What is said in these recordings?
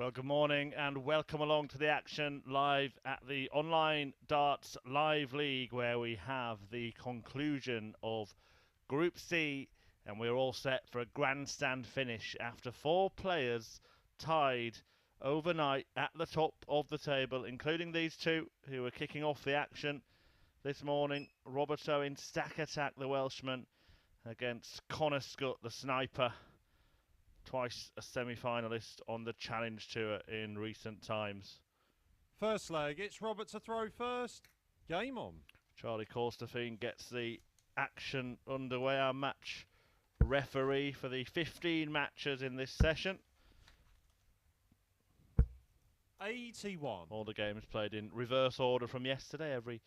Well, good morning and welcome along to the action live at the online darts live league, where we have the conclusion of Group C, and we're all set for a grandstand finish after 4 players tied overnight at the top of the table, including these two who were kicking off the action this morning. Robert Owen, stack attack, the Welshman, against Scutt, the sniper. Twice a semi-finalist on the Challenge Tour in recent times. First leg, it's Robert to throw first. Game on. Charlie Corstefine gets the action underway, our match referee for the 15 matches in this session. 81. All the games played in reverse order from yesterday, every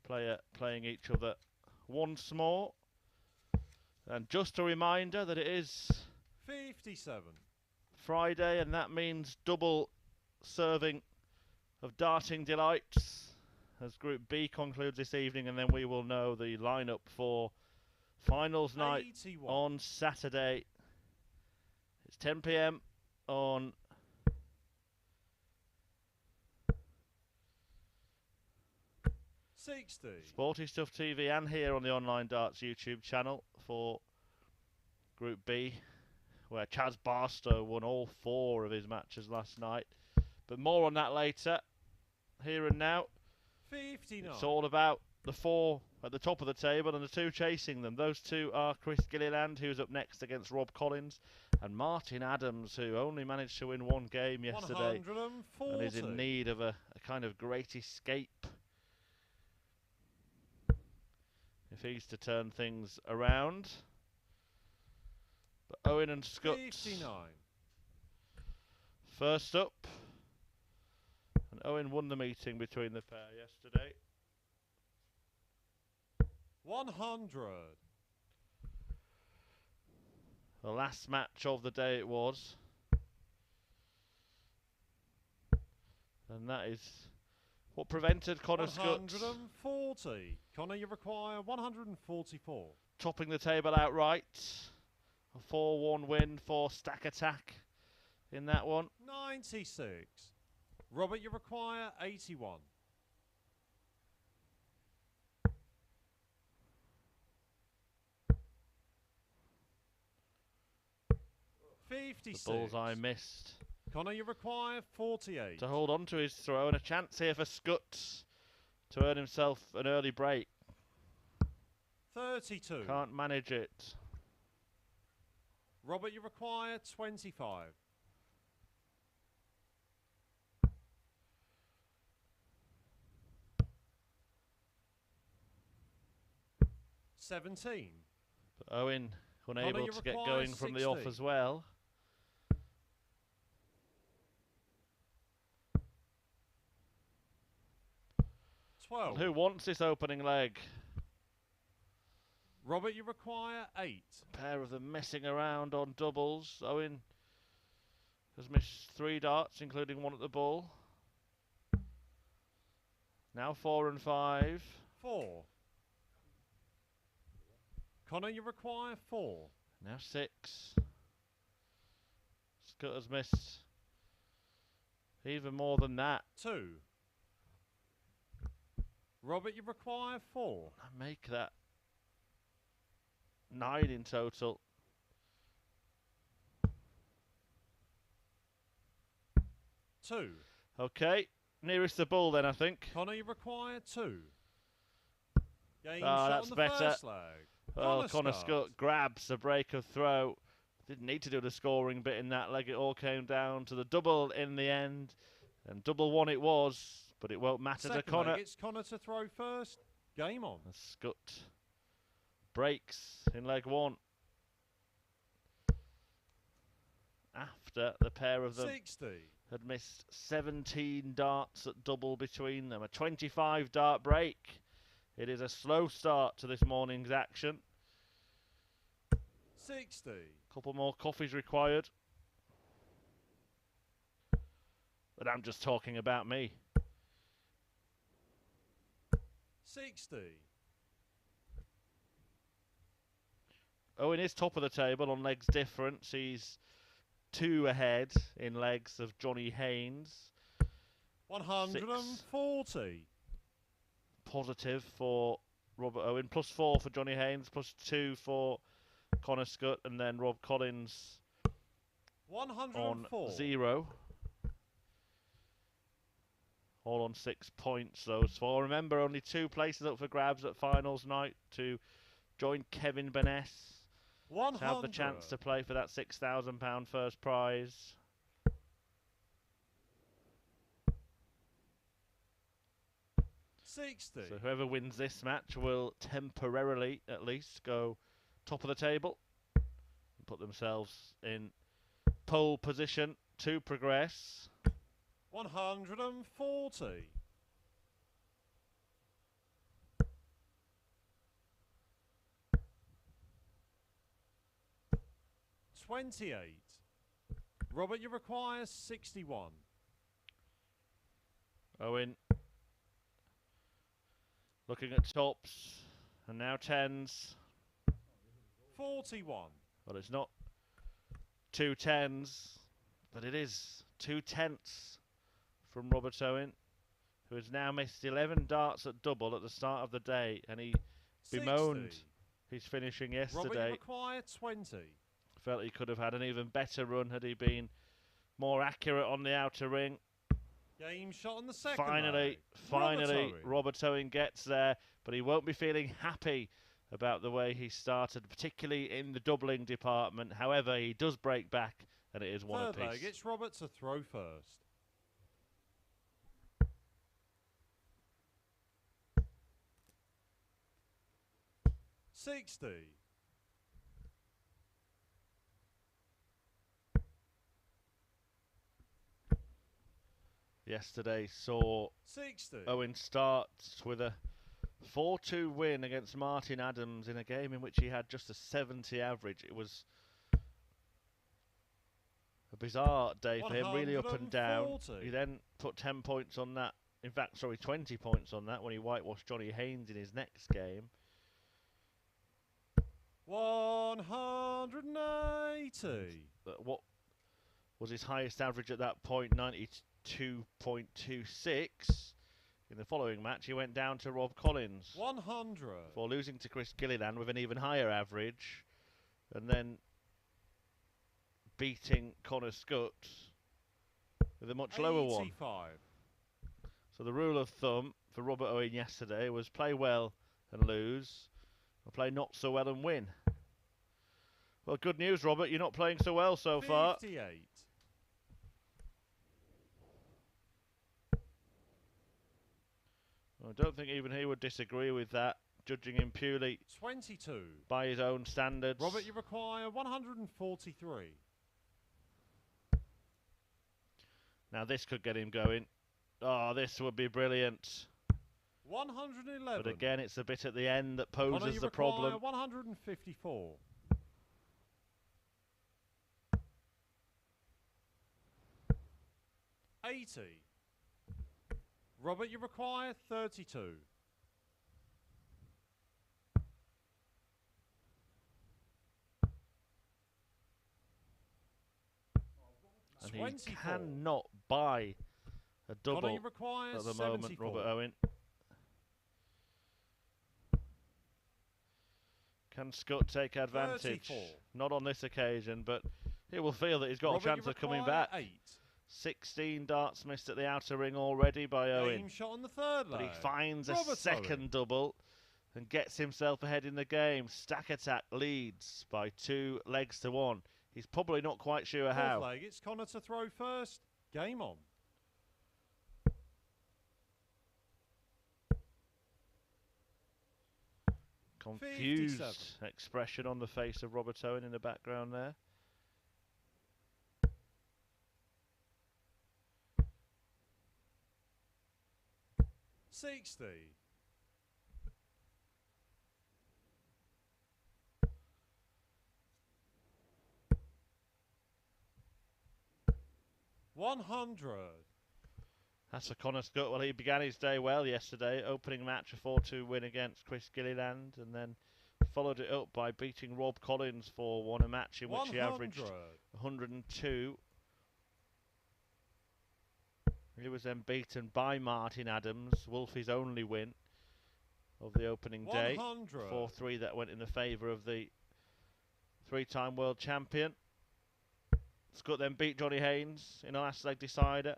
player playing each other once more. And just a reminder that it is 57. Friday, and that means double serving of darting delights as Group B concludes this evening, and then we will know the lineup for finals night 81. on Saturday. It's 10 p.m. on Sporty Stuff TV and here on the Online Darts YouTube channel for Group B, where Chaz Barstow won all 4 of his matches last night. But more on that later. Here and now, 59. It's all about the 4 at the top of the table and the 2 chasing them. Those 2 are Chris Gilliland, who's up next against Rob Collins, and Martin Adams, who only managed to win 1 game yesterday 140. and is in need of a kind of great escape if he's to turn things around. But Owen and Scutt 59. first up. And Owen won the meeting between the pair yesterday. 100. The last match of the day it was. And that is what prevented Connor Scutt 140. Connor, you require 144. topping the table outright. A 4-1 win for Stack Attack in that one. 96. Robert, you require 81. 56. The bullseye missed. Connor, you require 48. To hold on to his throw, and a chance here for Scutt to earn himself an early break. 32. Can't manage it. Robert, you require 25. 17. But Owen unable to get going from the off as well. And who wants this opening leg? Robert, you require 8. A pair of them messing around on doubles. Owen has missed 3 darts, including 1 at the ball. Now 4 and 5. 4. Connor, you require 4. Now 6. Scutt has missed even more than that. 2. Robert, you require 4. I make that 9 in total. 2. Okay, nearest the bull then, I think. Connor, you require 2. Game Oh, shot that's on the better. first leg. Well, Connor Scutt grabs the break of throw. Didn't need to do the scoring bit in that leg. It all came down to the double in the end. And double 1 it was, but it won't matter to Connor. It's Connor to throw first. Game on. And Scutt breaks in leg 1. After the pair of them 60. had missed 17 darts at double between them. A 25 dart break. It is a slow start to this morning's action. 60. Couple more coffees required. But I'm just talking about me. 60. Owen is top of the table on legs difference. He's 2 ahead in legs of Johnny Haynes. 140. Positive for Robert Owen. +4 for Johnny Haynes. +2 for Connor Scutt. And then Rob Collins 104. on 0. All on 6 points, those 4. Remember, only 2 places up for grabs at finals night to join Kevin Burness. To have the chance to play for that £6,000 first prize. $60. So whoever wins this match will temporarily, at least, go top of the table and put themselves in pole position to progress. 140. 28. Robert, you require 61. Owen looking at tops and now 10s. 41. Well, it's not 2 10s, but it is 2 tenths from Robert Owen, who has now missed 11 darts at double at the start of the day, and he bemoaned 60. his finishing yesterday. Robert, you require 20. Felt he could have had an even better run had he been more accurate on the outer ring. Game shot on the second. Finally, Robert Owen gets there, but he won't be feeling happy about the way he started, particularly in the doubling department. However, he does break back, and it is one Third apiece. leg, it's Robert to throw first. $60. Yesterday saw 60. Owen starts with a 4-2 win against Martin Adams in a game in which he had just a 70 average. It was a bizarre day for him, really up and down. 140. He then put 10 points on that. In fact, sorry, 20 points on that when he whitewashed Johnny Haynes in his next game. 180. What was his highest average at that point? 92.26. In the following match, he went down to Rob Collins 100. for losing to Chris Gilliland with an even higher average, and then beating Connor Scutt with a much lower one. 85. So the rule of thumb for Robert Owen yesterday was play well and lose, or play not so well and win. Well, good news, Robert. You're not playing so well so far. 58. I don't think even he would disagree with that, judging him purely 22. by his own standards. Robert, you require 143. Now this could get him going. Oh, this would be brilliant. 111. But again, it's a bit at the end that Connor, poses you the require problem. 154. 80. Robert, you require 32. And 24. he cannot buy a double Connor, you require at the 74. moment, Robert Owen. Can Scutt take advantage? 34. Not on this occasion, but he will feel that he's got Robert, a chance you of coming require back. 8. 16 darts missed at the outer ring already by Owen. Game shot on the third But he leg. finds a Robert second Owen. double and gets himself ahead in the game. Stack Attack leads by 2 legs to 1. He's probably not quite sure Fourth how. leg, it's Connor to throw first. Game on. Confused 57. expression on the face of Robert Owen in the background there. $60. 100. That's for Connor Scutt. Well, he began his day well yesterday, opening match a 4-2 win against Chris Gilliland, and then followed it up by beating Rob Collins 4-1, a match in which he averaged 100. 102. He was then beaten by Martin Adams, Wolfie's only win of the opening day. 4-3 that went in the favour of the three-time world champion. Scutt then beat Johnny Haynes in a last leg decider.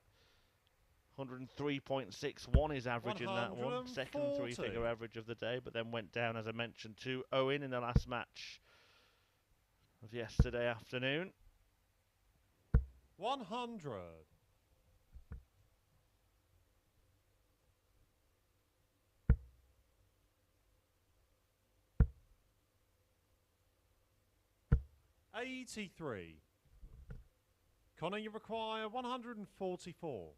103.61 is average in that one. Second three-figure average of the day, but then went down, as I mentioned, to Owen in the last match of yesterday afternoon. 100. $83. Connor, you require 144.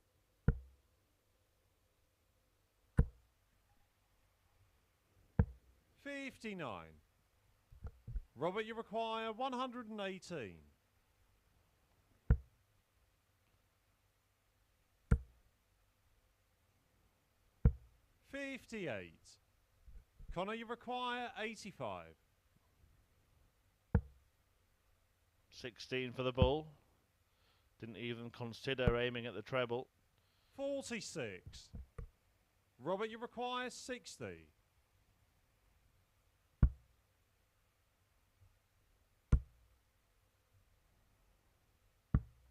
$59. Robert, you require 118. $58. Connor, you require 85. 16 for the bull. Didn't even consider aiming at the treble. 46. Robert, you require 60.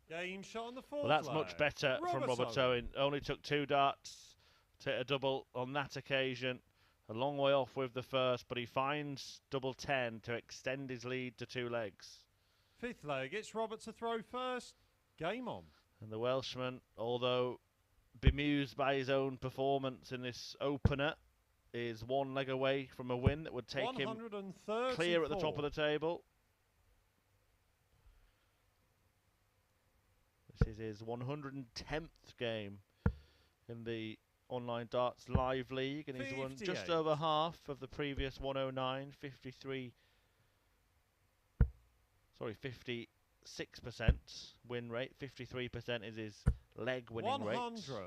Game shot on the fourth. Well, that's much better from Robert Owen. Only took 2 darts to hit a double on that occasion. A long way off with the first, but he finds double 10 to extend his lead to 2 legs. 5th leg, it's Robert to throw first. Game on. And the Welshman, although bemused by his own performance in this opener, is 1 leg away from a win that would take him clear at the top of the table. This is his 110th game in the Online Darts Live League, and he's won just over half of the previous 109, 56% win rate. 53% is his leg winning rate. 100.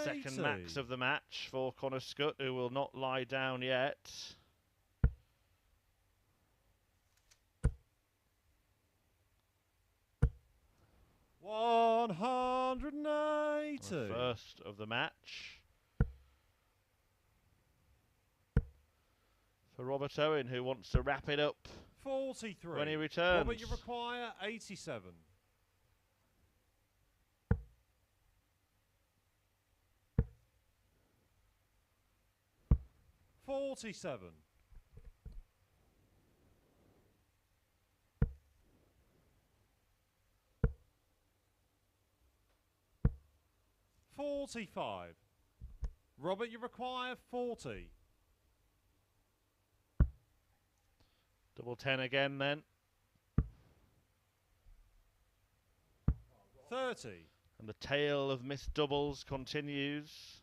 Second max of the match for Connor Scutt, who will not lie down yet. $180. First of the match for Robert Owen, who wants to wrap it up 43 when he returns. Robert, you require 87. $47. $45. Robert, you require 40. Double 10 again then. 30. And the tale of missed doubles continues.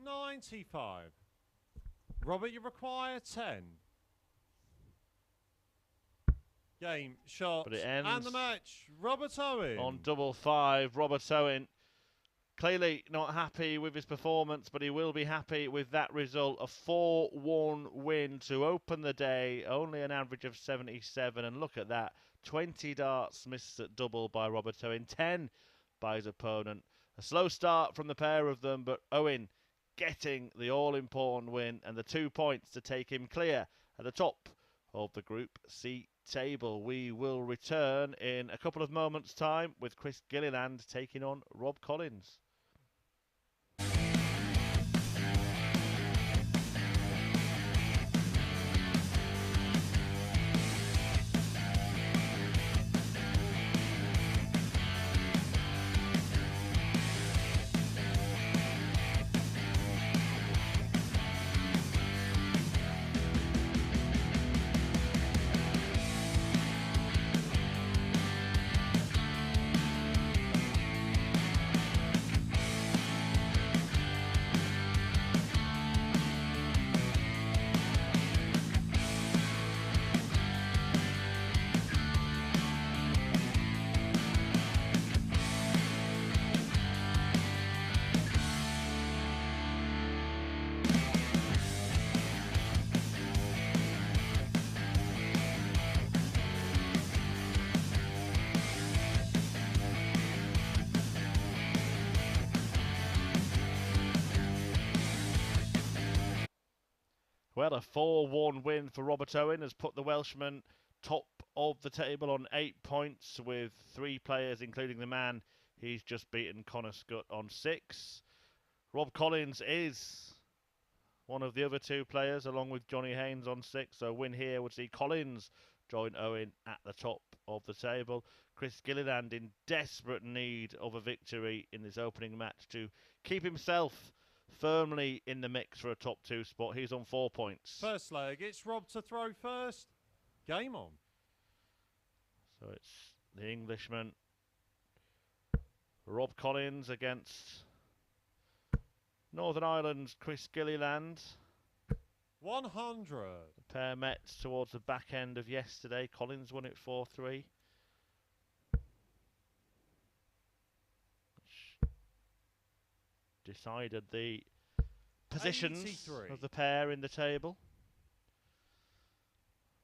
$95. Robert, you require 10. Game, shot, but it ends and the match. Robert Owen. On double 5, Robert Owen. Clearly not happy with his performance, but he will be happy with that result. A 4-1 win to open the day. Only an average of 77. And look at that. 20 darts missed at double by Robert Owen. 10 by his opponent. A slow start from the pair of them, but Owen getting the all-important win and the 2 points to take him clear at the top of the Group C table. We will return in a couple of moments' time with Chris Gilliland taking on Rob Collins. Well, a 4-1 win for Robert Owen has put the Welshman top of the table on 8 points with 3 players, including the man he's just beaten, Connor Scutt, on 6. Rob Collins is one of the other 2 players, along with Johnny Haynes on 6. So a win here would see Collins join Owen at the top of the table. Chris Gilliland in desperate need of a victory in this opening match to keep himself firmly in the mix for a top 2 spot. He's on 4 points. First leg, it's Rob to throw first. Game on. So it's the Englishman, Rob Collins, against Northern Ireland's Chris Gilliland. 100. The pair met towards the back end of yesterday. Collins won it 4-3. Decided the positions 83. of the pair in the table.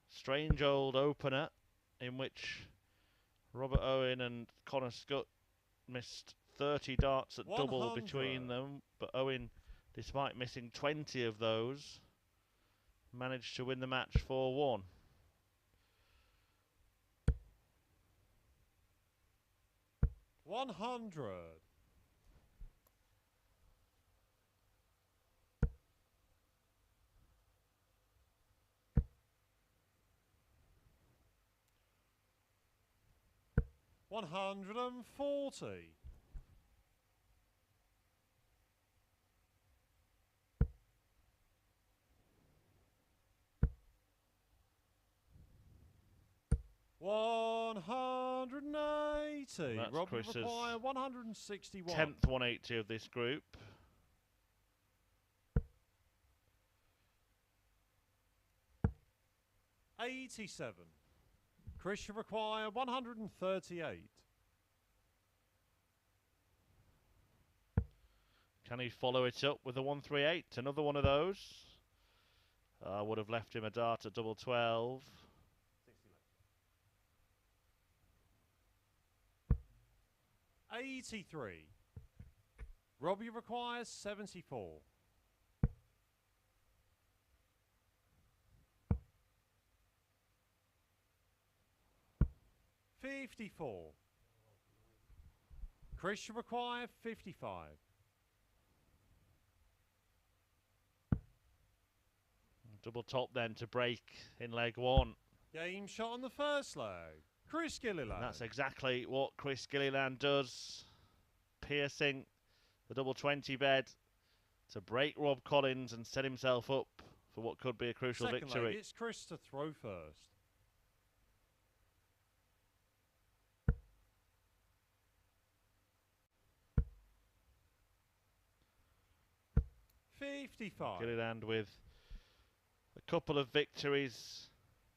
Strange old opener in which Robert Owen and Connor Scutt missed 30 darts at 100. double between them, but Owen, despite missing 20 of those, managed to win the match 4-1. $100. $140. $180. That's Rob Chris's require 161. 10th 180 of this group. $87. Chris should require 138. Can he follow it up with a 138? Another one of those. Would have left him a dart at double 12. $83. Robbie requires 74. $54. Chris should require 55. Double top then to break in leg 1. Game shot on the first leg. Chris Gilliland. And that's exactly what Chris Gilliland does, piercing the double 20 bed to break Rob Collins and set himself up for what could be a crucial Second victory. leg, it's Chris to throw first. $55. Gilliland with a couple of victories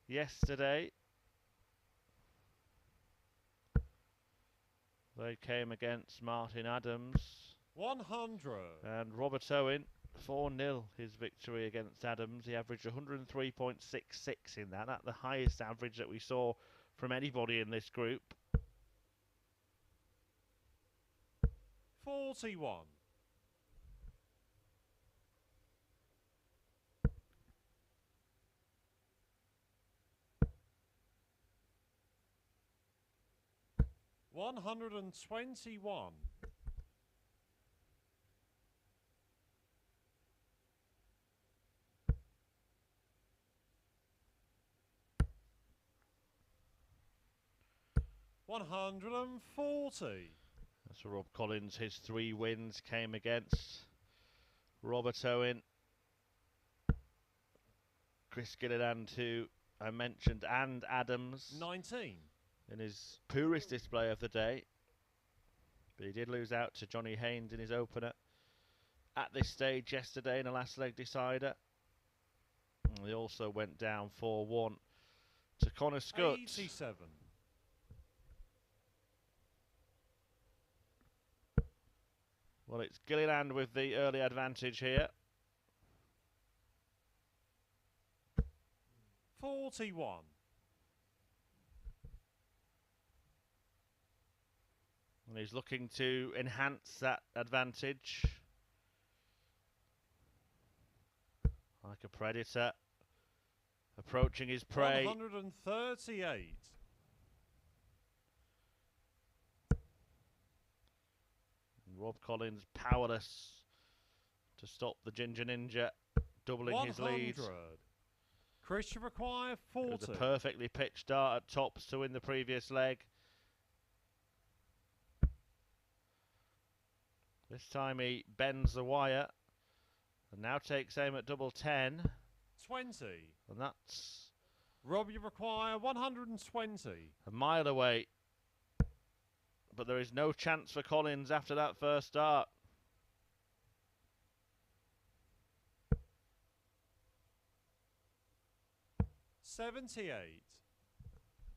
yesterday. They came against Martin Adams 100. and Robert Owen. 4-0 his victory against Adams. He averaged 103.66 in that. That's the highest average that we saw from anybody in this group. 41. $121. $140. That's for Rob Collins. His 3 wins came against Robert Owen, Chris Gilliland, who I mentioned, and Adams 19. in his poorest display of the day. But he did lose out to Johnny Haynes in his opener at this stage yesterday in a last leg decider. And he also went down 4-1 to Connor Scutt. 87. Well, it's Gilliland with the early advantage here. 41. And he's looking to enhance that advantage. I Like a predator. Approaching his prey. 138. Rob Collins powerless to stop the Ginger Ninja, doubling 100. his lead. Chris require 40. It was a perfectly pitched dart at tops to win the previous leg. This time he bends the wire and now takes aim at double 10. 20. And that's Rob, you require 120. a mile away. But there is no chance for Collins after that first dart. $78.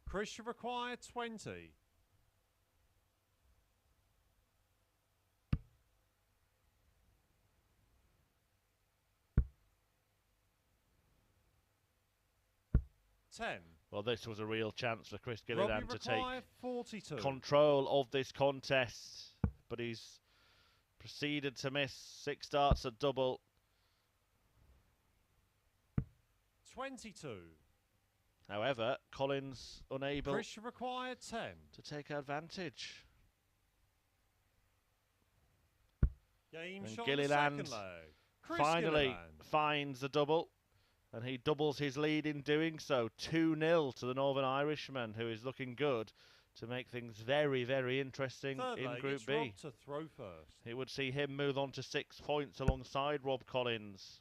Chris, you require 20. $10. Well, this was a real chance for Chris Gilliland to take 42. control of this contest, but he's proceeded to miss 6 darts at double. 22. However, Collins unable Chris required 10 to take advantage. Game And shot Gilliland second leg. Chris finally Gilliland. finds the double, and he doubles his lead in doing so. 2-0 to the Northern Irishman, who is looking good to make things very, very interesting Third in leg, Group it's B. Rob to throw first. It would see him move on to 6 points alongside Rob Collins.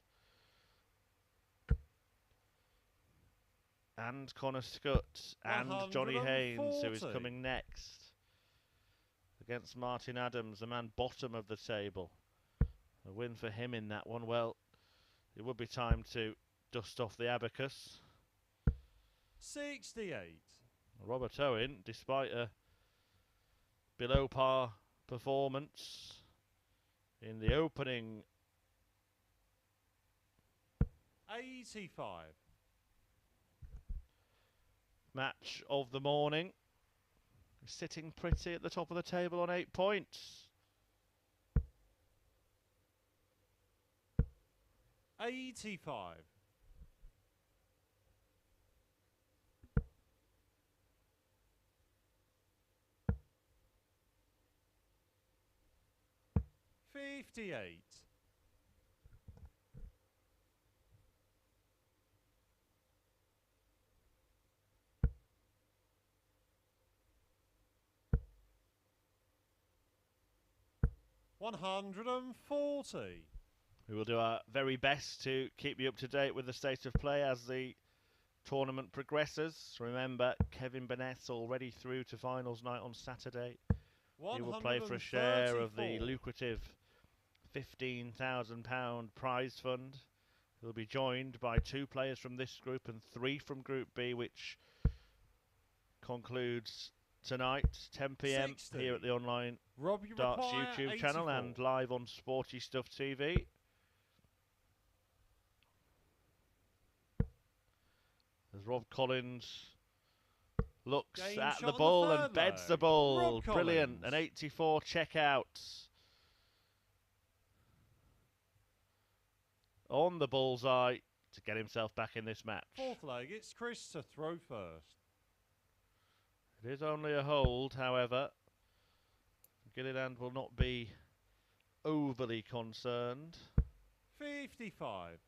And Connor Scutt and Johnny Haynes, who is coming next against Martin Adams, the man bottom of the table. A win for him in that one. Well, it would be time to dust off the abacus. 68. Robert Owen, despite a below par performance in the opening 85. match of the morning, sitting pretty at the top of the table on 8 points. 85. $58. $140. We will do our very best to keep you up to date with the state of play as the tournament progresses. Remember, Kevin Burness already through to finals night on Saturday. He will play for a share of the lucrative £15,000 prize fund. He'll be joined by 2 players from this group and 3 from Group B, which concludes tonight, 10 PM 60. here at the online Rob, you Darts require YouTube 84. channel and live on Sporty Stuff TV. As Rob Collins looks Game at shot the on the ball third and beds leg. the ball. Rob Brilliant. Collins. An 84 checkout. On the bullseye to get himself back in this match. Fourth leg, it's Chris to throw first. It is only a hold, however. Gilliland will not be overly concerned. 55.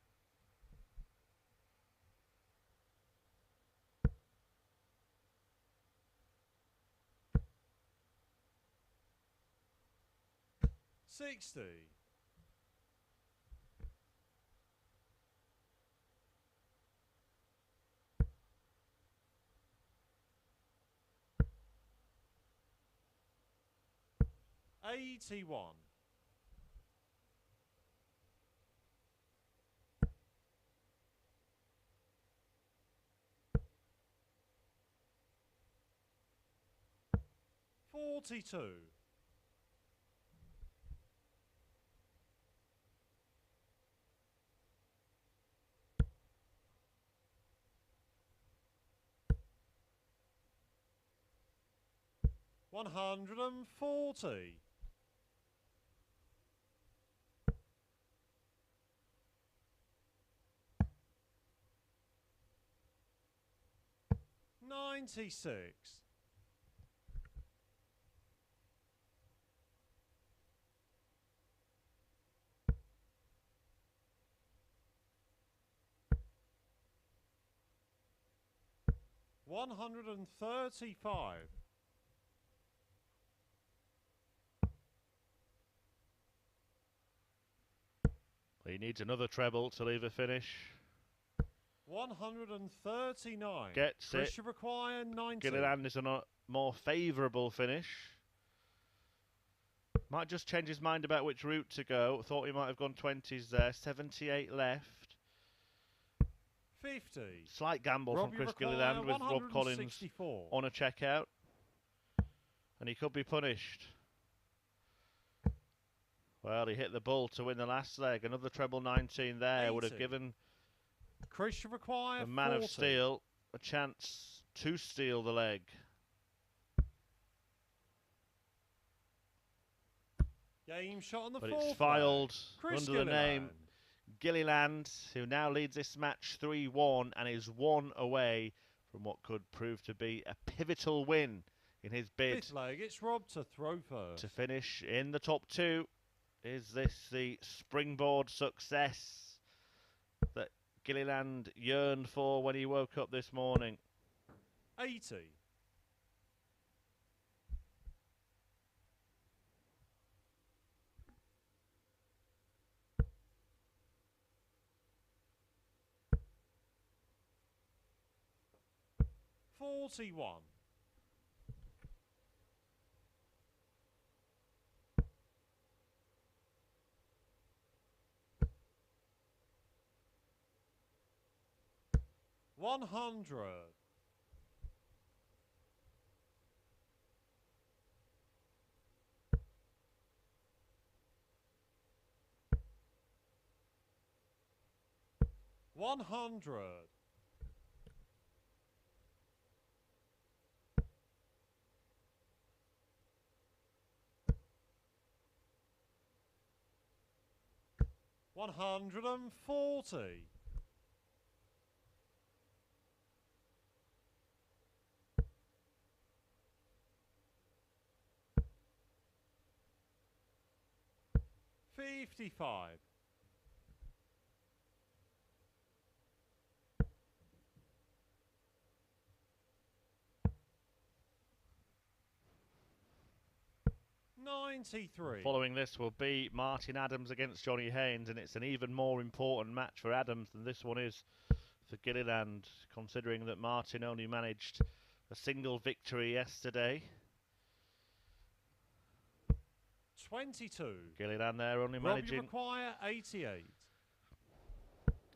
$60. $81. $42. $140. 96. $135. He needs another treble to leave a finish. 139. Gets Chris it. should require 90. Gilliland is on a more favourable finish. Might just change his mind about which route to go. Thought he might have gone 20s there. 78 left. 50. Slight gamble Rob, from Chris Gilliland with Rob Collins on a checkout. And he could be punished. Well, he hit the bull to win the last leg. Another treble 19 there 80. would have given Chris should require the man 40. of steel a chance to steal the leg. Game shot on the But fourth it's filed leg. under the name Gilliland, who now leads this match 3-1 and is one away from what could prove to be a pivotal win in his bid Fifth leg, it's Rob to throw first. to finish in the top two. Is this the springboard success that Gilliland yearned for when he woke up this morning? 80. $41. $100. $100. $140. $55. $93. Following this will be Martin Adams against Johnny Haynes, and it's an even more important match for Adams than this one is for Gilliland, considering that Martin only managed a single victory yesterday. 22. Gilliland there only Rob, you managing require 88.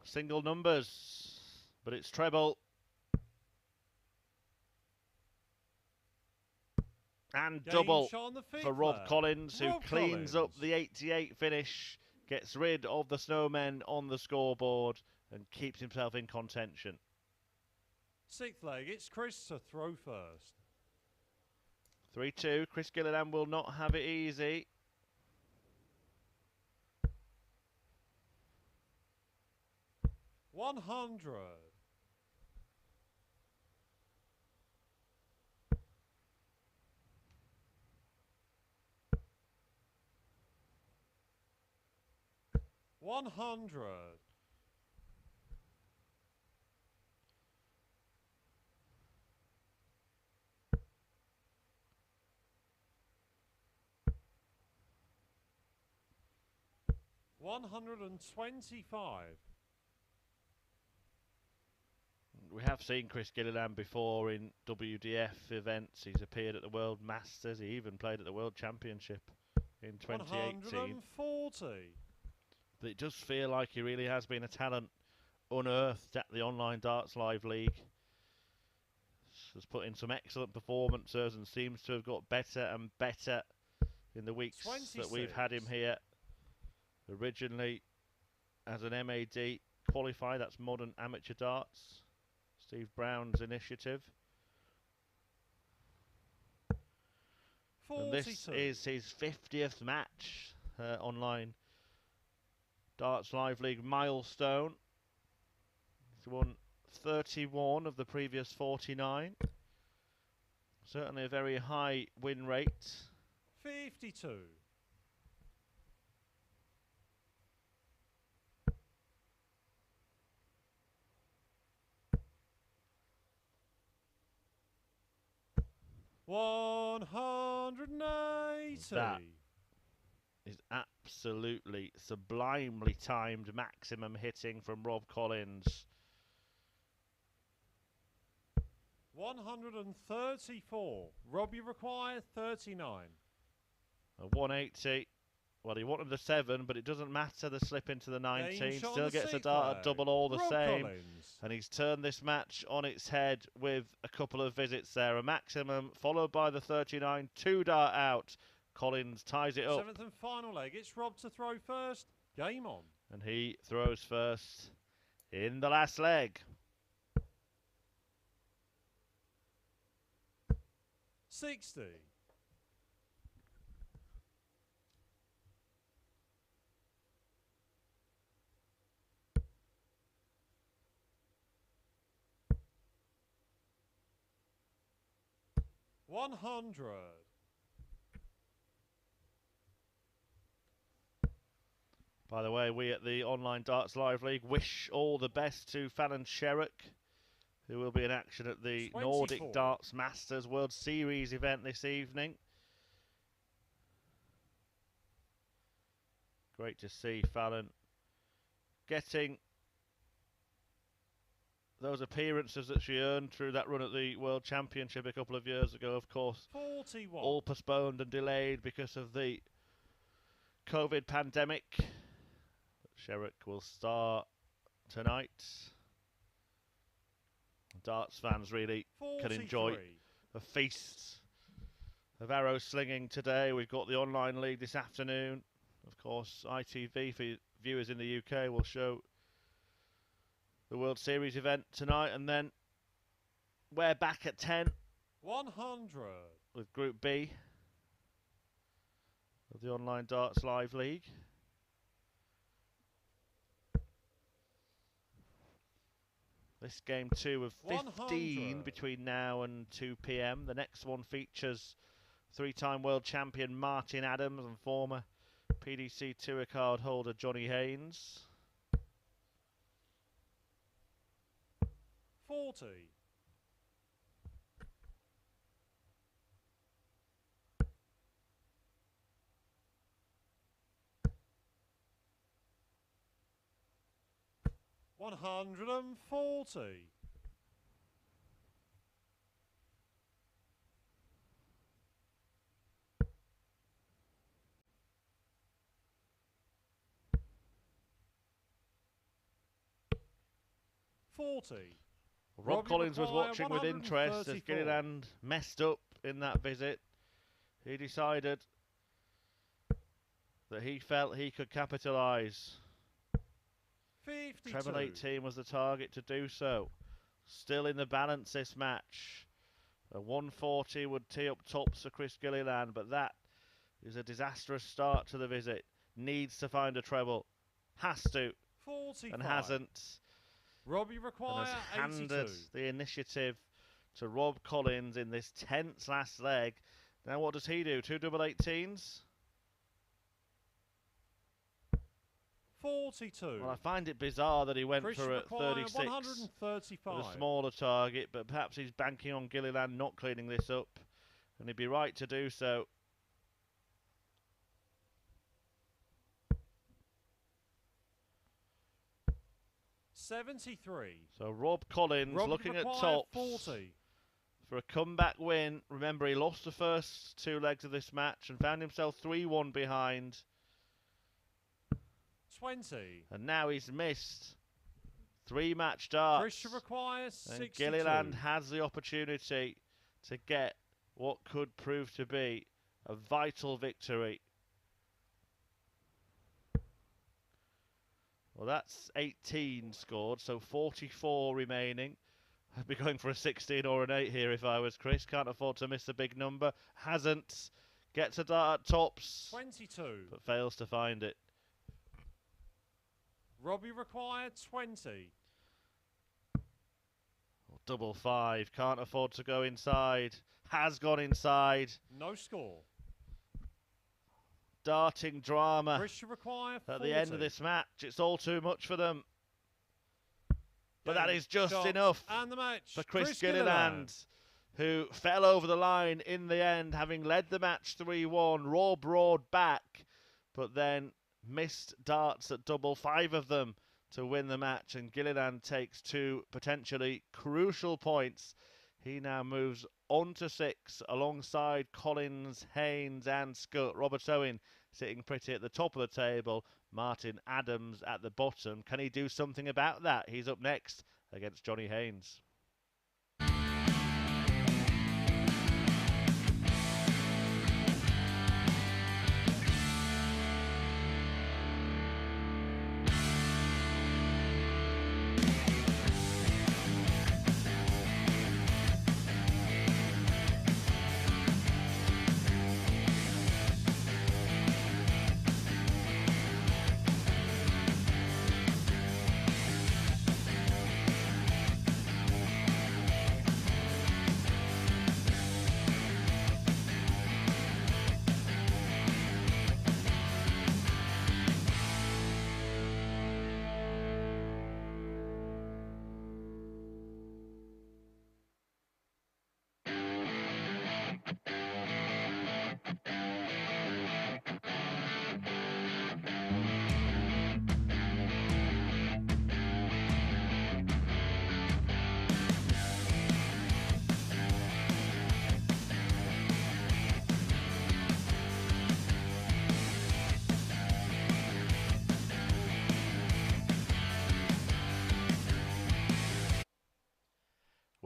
single numbers, but it's treble. And Game double shot on the fifth for Rob leg. Collins, who Rob cleans Collins. up the 88 finish, gets rid of the snowmen on the scoreboard, and keeps himself in contention. Sixth leg, it's Chris to throw first. 3-2. Chris Gilliland will not have it easy. $100. $100. $125. We have seen Chris Gilliland before in WDF events. He's appeared at the World Masters. He even played at the World Championship in 2018. 140. But it does feel like he really has been a talent unearthed at the Online Darts Live League. Has put in some excellent performances and seems to have got better and better in the weeks 26. that we've had him here. Originally as an MAD qualifier, that's Modern Amateur Darts, Steve Brown's initiative. 42. And this is his 50th match online Darts Live League milestone. He's won 31 of the previous 49. Certainly a very high win rate. 52. $180. That is absolutely sublimely timed maximum hitting from Rob Collins. 134. Rob, you require 39. A 180. Well, he wanted the 7, but it doesn't matter. The slip into the 19. Still gets a dart double all the same. Collins. And he's turned this match on its head with a couple of visits there. A maximum followed by the 39. 2 dart out. Collins ties it up. 7th and final leg. It's Rob to throw first. Game on. And he throws first in the last leg. 60. $100. By the way, we at the Online Darts Live League wish all the best to Fallon Sherrock, who will be in action at the 24. Nordic Darts Masters World Series event this evening. Great to see Fallon getting those appearances that she earned through that run at the World Championship a couple of years ago, of course. 41. All postponed and delayed because of the COVID pandemic. Sherrock will start tonight. Darts fans really 43. can enjoy a feast of arrow slinging today. We've got the online league this afternoon. Of course, ITV for viewers in the UK will show the World Series event tonight, and then we're back at 10 100 with Group B of the Online Darts Live League. This game 2 of 15 100. between now and 2 p.m. The next one features 3-time world champion Martin Adams and former PDC Tour card holder Johnny Haynes. 40. $140. 40. Rob Collins was watching with interest as Gilliland messed up in that visit. He decided that he felt he could capitalise. 52. Treble 18 was the target to do so. Still in the balance this match. A 140 would tee up tops for Chris Gilliland, but that is a disastrous start to the visit. Needs to find a treble. Has to. 45. And hasn't. Robbie require And has 82. handed the initiative to Rob Collins in this tense last leg. Now what does he do? 2 double 18s? 42. Well, I find it bizarre that he went Christian for a require 36 135. with a smaller target, but perhaps he's banking on Gilliland not cleaning this up, and he'd be right to do so. $73. So Rob Collins Robbie looking at require tops 40. for a comeback win. Remember, he lost the first 2 legs of this match and found himself 3-1 behind. 20. And now he's missed 3 match darts. Christian requires 62. And Gilliland has the opportunity to get what could prove to be a vital victory. Well, that's 18 scored, so 44 remaining. I'd be going for a 16 or an 8 here if I was Chris. Can't afford to miss a big number. Hasn't. Gets a dart at tops. 22. But fails to find it. Robbie required 20. double five. Can't afford to go inside. Has gone inside. No score. Darting drama Require 40. at the end of this match. It's all too much for them. But that is just Shots enough and the match. for Chris Gilliland, who fell over the line in the end, having led the match 3-1. Raw Broad back, but then missed darts at double, 5 of them to win the match. And Gilliland takes 2 potentially crucial points. He now moves on to 6 alongside Collins, Haynes and Scutt. Robert Owen sitting pretty at the top of the table. Martin Adams at the bottom. Can he do something about that? He's up next against Johnny Haynes.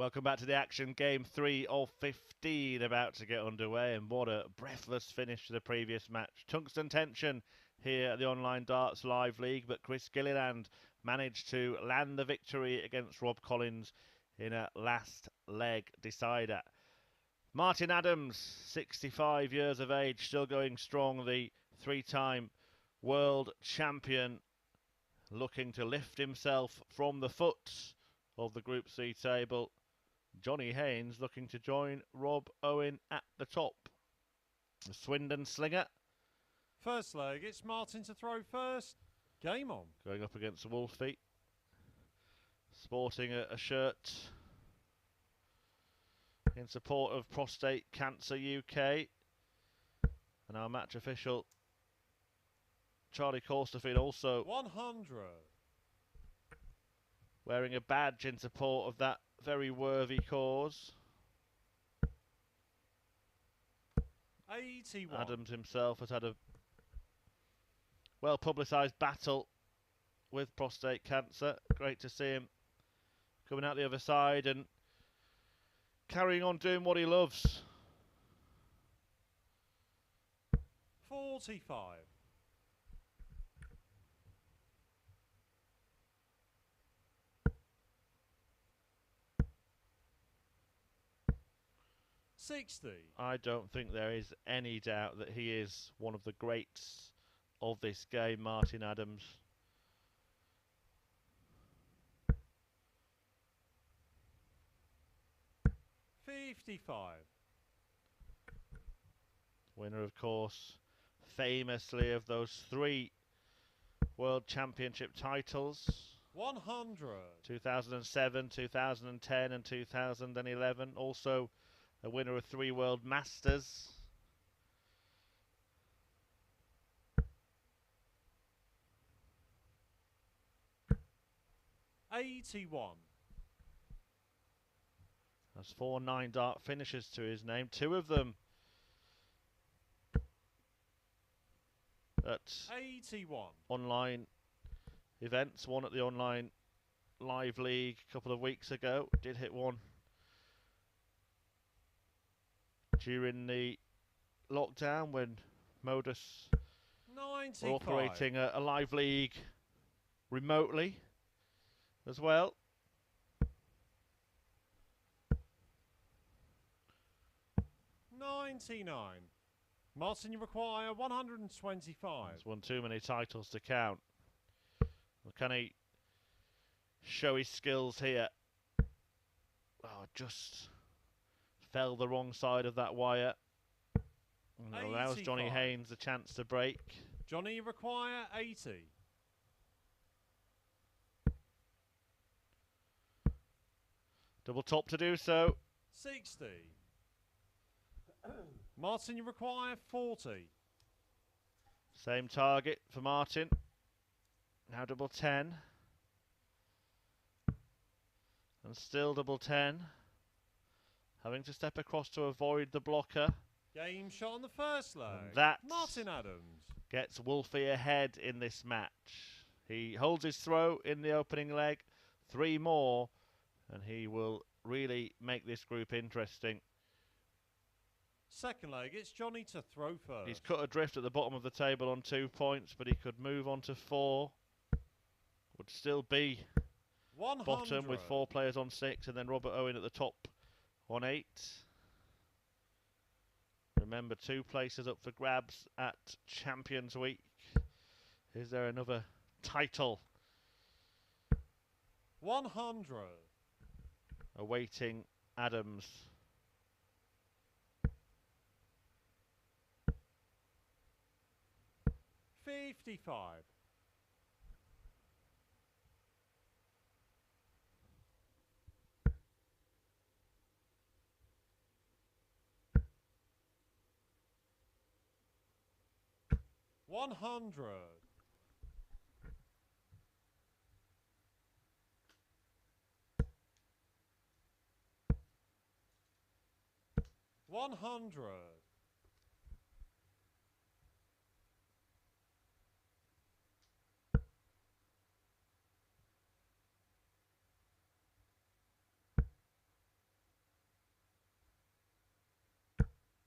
Welcome back to the action. Game 3 of 15 about to get underway, and what a breathless finish to the previous match. Tungsten tension here at the Online Darts Live League, but Chris Gilliland managed to land the victory against Rob Collins in a last leg decider. Martin Adams, 65 years of age, still going strong, the 3-time world champion, looking to lift himself from the foot of the Group C table. Johnny Haynes looking to join Rob Owen at the top. The Swindon slinger. First leg, it's Martin to throw first. Game on. Going up against the Wolfie. Sporting a shirt in support of Prostate Cancer UK. And our match official, Charlie Corsterfield, also 100. Wearing a badge in support of that very worthy cause. 81. Adams himself has had a well-publicised battle with prostate cancer. Great to see him coming out the other side and carrying on doing what he loves. 45. 60. I don't think there is any doubt that he is one of the greats of this game, Martin Adams. Winner, of course, famously of those 3 World Championship titles. 100. 2007, 2010 and 2011. Also a winner of 3 World Masters. $81. That's 4 9-dart finishes to his name. 2 of them at 81. online events. One at the Online Live League a couple of weeks ago. Did hit one during the lockdown when Modus 95. were operating a live league remotely as well. 99. Martin, you require 125. He's won too many titles to count. Well, can he show his skills here Oh, just fell the wrong side of that wire. And it allows Johnny 85. Haynes a chance to break. Johnny, you require 80. Double top to do so. 60. Martin, you require 40. Same target for Martin. Now double 10. And still double 10. Having to step across to avoid the blocker. Game shot on the first leg. And that Martin Adams gets Wolfie ahead in this match. He holds his throw in the opening leg. 3 more. And he will really make this group interesting. Second leg, it's Johnny to throw first. He's cut adrift at the bottom of the table on 2 points, but he could move on to 4. Would still be 100. bottom with 4 players on 6, and then Robert Owen at the top on 8. Remember, 2 places up for grabs at Champions Week. Is there another title 100. awaiting Adams? $55. $100. $100.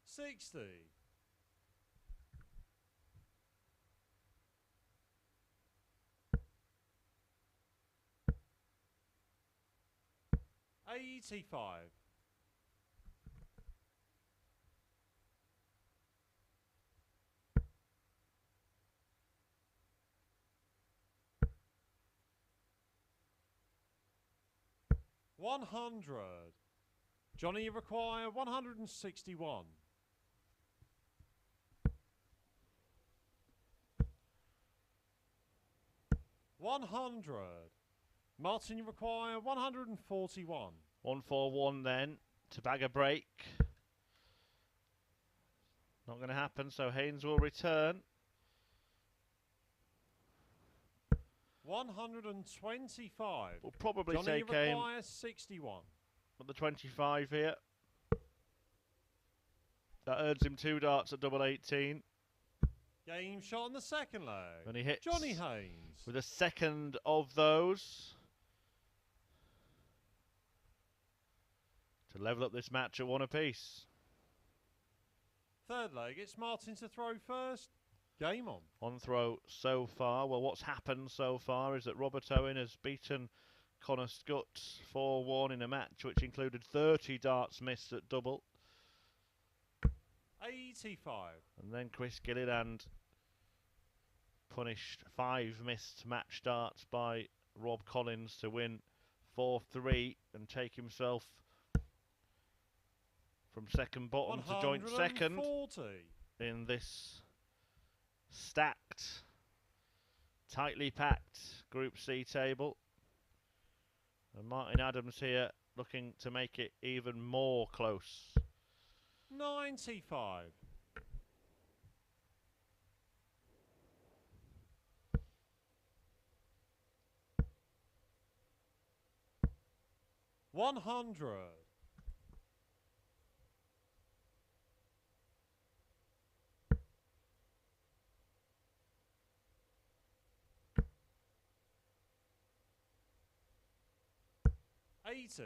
$60. $85. $100. Johnny, you require 161. $100. Martin, you require 141. 141 then to bag a break. Not going to happen, so Haynes will return. 125. We'll probably Johnny, say you came require 61. at the 25 here. That earns him 2 darts at double 18. Game shot on the second leg. And he hits Johnny Haynes. with a second of those to level up this match at 1 apiece. Third leg, it's Martin to throw first. Game on. On throw so far. Well, what's happened so far is that Robert Owen has beaten Connor Scutt 4-1 in a match which included 30 darts missed at double. 85. And then Chris Gilliland punished 5 missed match darts by Rob Collins to win 4-3 and take himself from second bottom to joint second 140. in this stacked, tightly packed Group C table. And Martin Adams here looking to make it even more close. 95. $100. $80.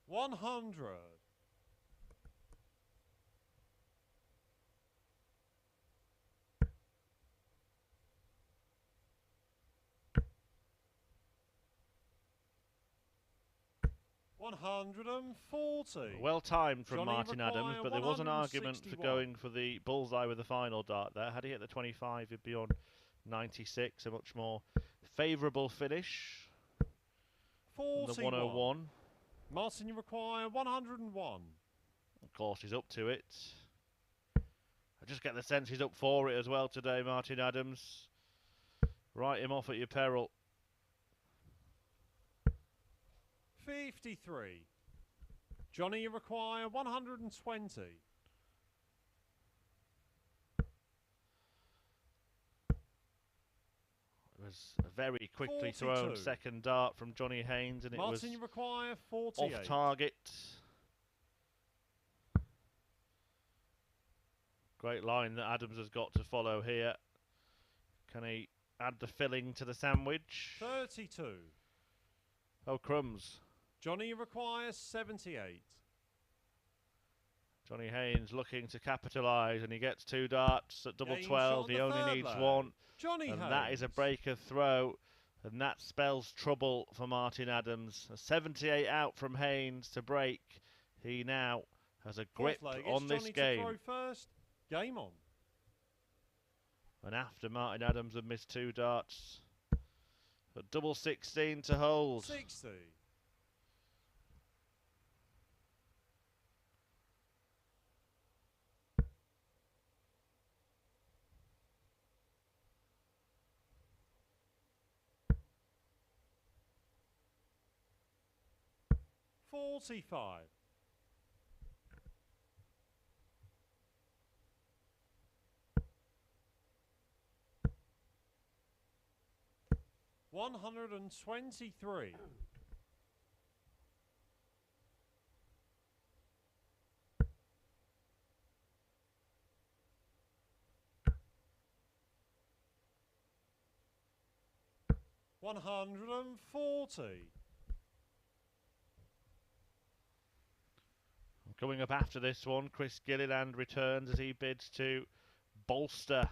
$100. 140. Well timed from Johnny Martin Adams, but there was an argument for 161. going for the bullseye with the final dart there. Had he hit the 25, he'd be on 96, a much more favourable finish than the 101. Martin, you require 101. Of course, he's up to it. I just get the sense he's up for it as well today, Martin Adams. Write him off at your peril. 53. Johnny, you require 120. It was a very quickly 42. thrown second dart from Johnny Haynes, and it Martin, was you require 48. off target. Great line that Adams has got to follow here. Can he add the filling to the sandwich? 32. Oh, crumbs. Johnny, you require 78. Johnny Haynes looking to capitalise, and he gets 2 darts at double Game 12. shot He the only third needs leg. 1, Johnny and Haynes. that is a breaker throw, and that spells trouble for Martin Adams. A 78 out from Haynes to break. He now has a grip Fourth leg, on it's this Johnny game. to throw first. Game on. And after Martin Adams had missed 2 darts, a double 16 to hold. 60. $45. $123. $140. Coming up after this one, Chris Gilliland returns as he bids to bolster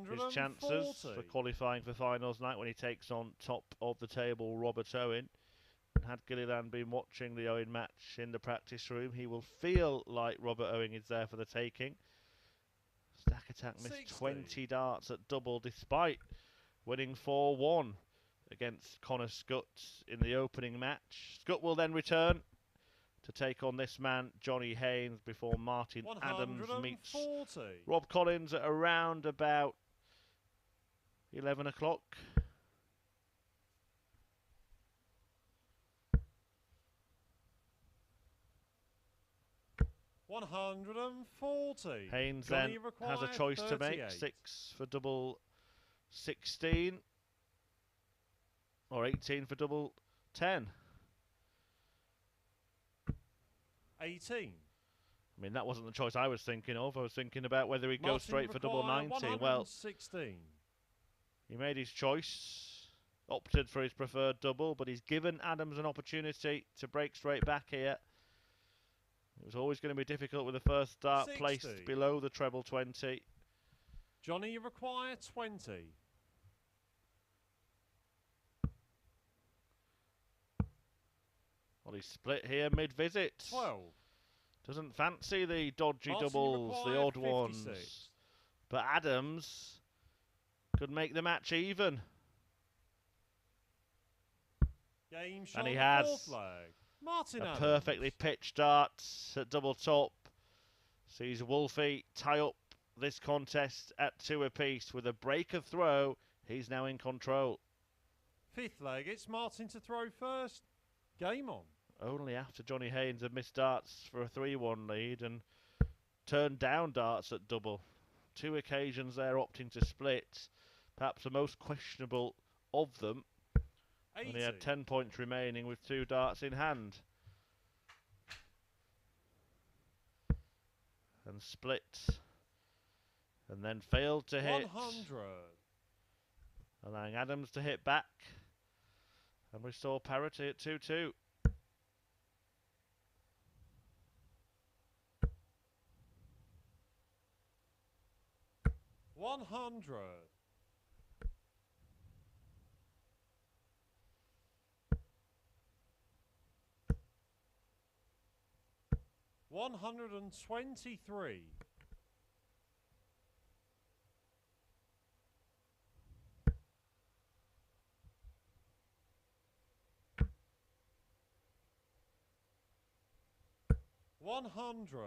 his chances for qualifying for finals night when he takes on top of the table Robert Owen. And had Gilliland been watching the Owen match in the practice room, he will feel like Robert Owen is there for the taking. Stack Attack missed 60. 20 darts at double despite winning 4-1 against Connor Scutt in the opening match. Scutt will then return to take on this man, Johnny Haynes, before Martin Adams meets Rob Collins at around about 11 o'clock. $140. Haynes Johnny then has a choice to make. 6 for double 16 or 18 for double 10. 18. I mean, that wasn't the choice I was thinking of. I was thinking about whether he'd go Martin straight for double 90. Well, 116. he made his choice, opted for his preferred double, but he's given Adams an opportunity to break straight back here. It was always going to be difficult with the first start 60. placed below the treble 20. Johnny, you require 20. Well, he's split here mid-visit. 12. Doesn't fancy the dodgy Martin, you doubles, the require odd 56. ones. But Adams could make the match even. Game shot And he the has fourth leg. Martin a Adams. perfectly pitched darts at double top. Sees Wolfie tie up this contest at 2 apiece with a breaker throw. He's now in control. Fifth leg, it's Martin to throw first. Game on. Only after Johnny Haynes had missed darts for a 3-1 lead and turned down darts at double. 2 occasions there opting to split. Perhaps the most questionable of them. 80. And he had 10 points remaining with 2 darts in hand. And split. And then failed to hit. 100. Allowing Adams to hit back. And we saw parity at 2-2. $100. 123. 100.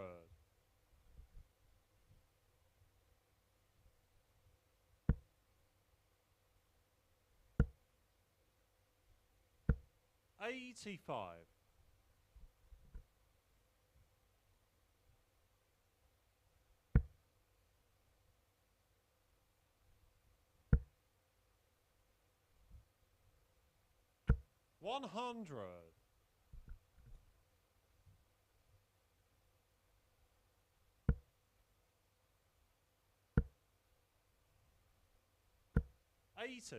85. 100. 80.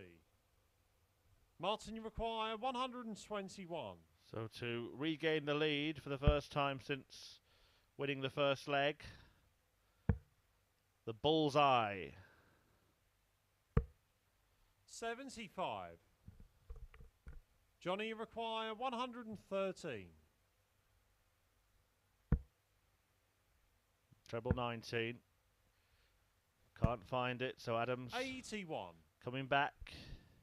Martin, you require 121. So to regain the lead for the first time since winning the first leg, the bullseye. 75. Johnny, you require 113. Treble 19. Can't find it, so Adams 81. coming back.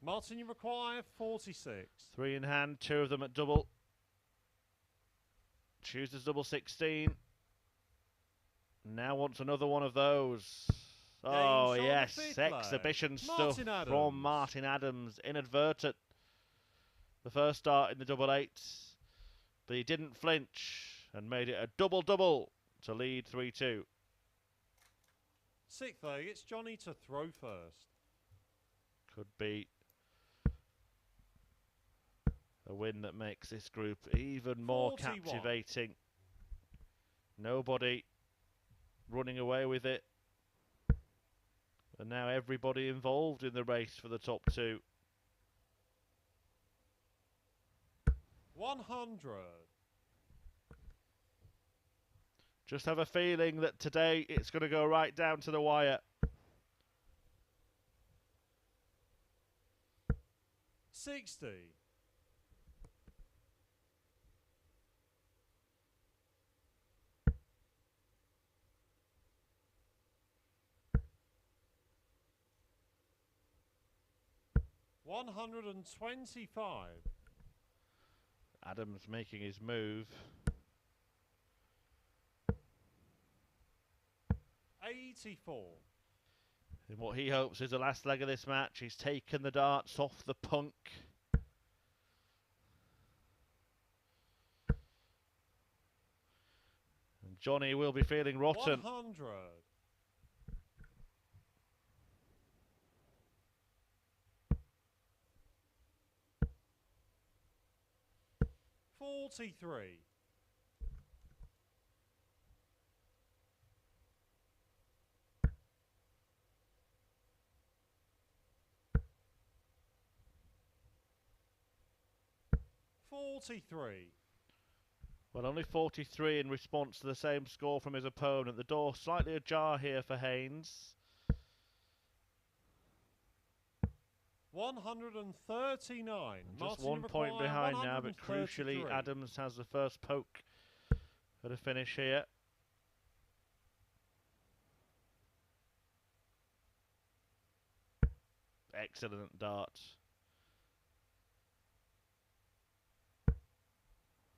Martin, you require 46. 3 in hand, 2 of them at double. Chooses double 16. Now wants another one of those. Oh, yes. Exhibition stuff from Martin Adams. Inadvertent. The first start in the double eights. But he didn't flinch and made it a double-double to lead 3-2. Sixth leg, it's Johnny to throw first. Could be a win that makes this group even more 41. captivating. Nobody running away with it. And now everybody involved in the race for the top two. 100. Just have a feeling that today it's going to go right down to the wire. 60. 125. Adams making his move. 84. In what he hopes is the last leg of this match, he's taken the darts off the punk. And Johnny will be feeling rotten. 100. 43. 43. Well, only 43 in response to the same score from his opponent. The door slightly ajar here for Haynes. 139. Just 1 point behind now, but crucially Adams has the first poke at a finish here. Excellent dart.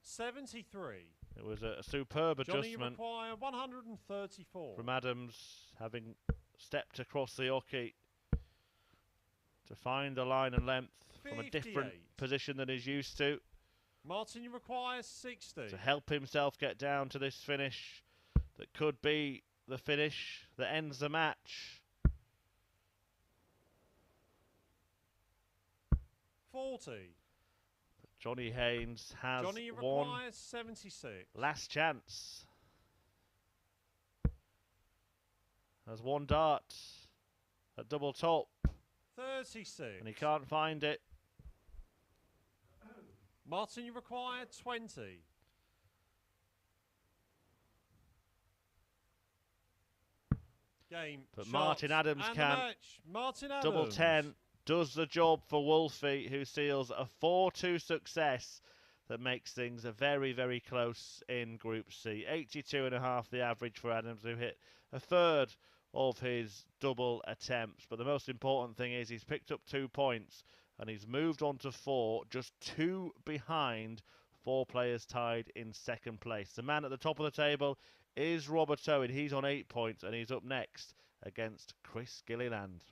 73. It was a superb Johnny, you adjustment require 134. from Adams, having stepped across the hockey to find the line and length 58. from a different position than he's used to. Martin, you require 60. To help himself get down to this finish that could be the finish that ends the match. 40. But Johnny Haynes has Johnny, you one require 76. last chance. Has one dart at double top. 36. And he can't find it. Martin, you require 20. Game. But shot, Martin Adams and can. the match. Martin Adams. Double 10 does the job for Wolfie, who seals a 4-2 success that makes things a very, very close in Group C. 82.5 the average for Adams, who hit a third of his double attempts. But the most important thing is he's picked up 2 points and he's moved on to 4, just 2 behind 4 players tied in second place. The man at the top of the table is Robert Owen. He's on 8 points and he's up next against Chris Gilliland.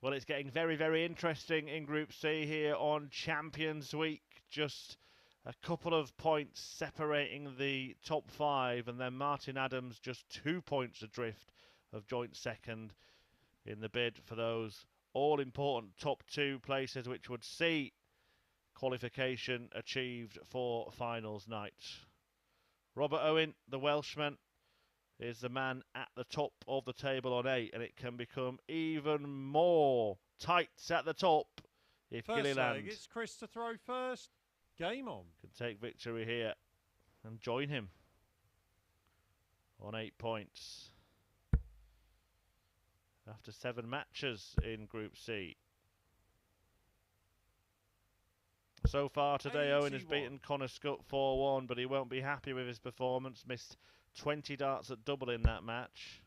Well, it's getting very, very interesting in Group C here on Champions Week. Just a couple of points separating the top 5, and then Martin Adams just 2 points adrift of joint second in the bid for those all-important top 2 places, which would see qualification achieved for finals night. Robert Owen, the Welshman, is the man at the top of the table on 8, and it can become even more tight at the top if Gilliland it's Chris to throw first. Game on. Can take victory here and join him on 8 points after 7 matches in Group C. So far today, 81. Owen has beaten Connor Scutt 4-1, but he won't be happy with his performance. Missed 20 darts at double in that match.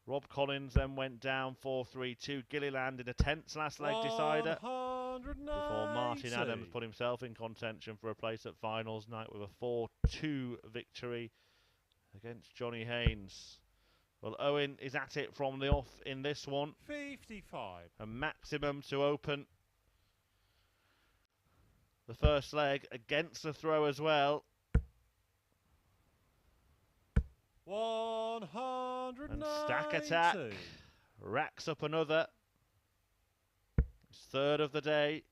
Rob Collins then went down 4-3 to Gilliland in a tense last leg decider before Martin Adams put himself in contention for a place at finals night with a 4-2 victory against Johnny Haynes. Well, Owen is at it from the off in this one. 55. A maximum to open the first leg against the throw as well. 190. And stack attack racks up another. His third of the day.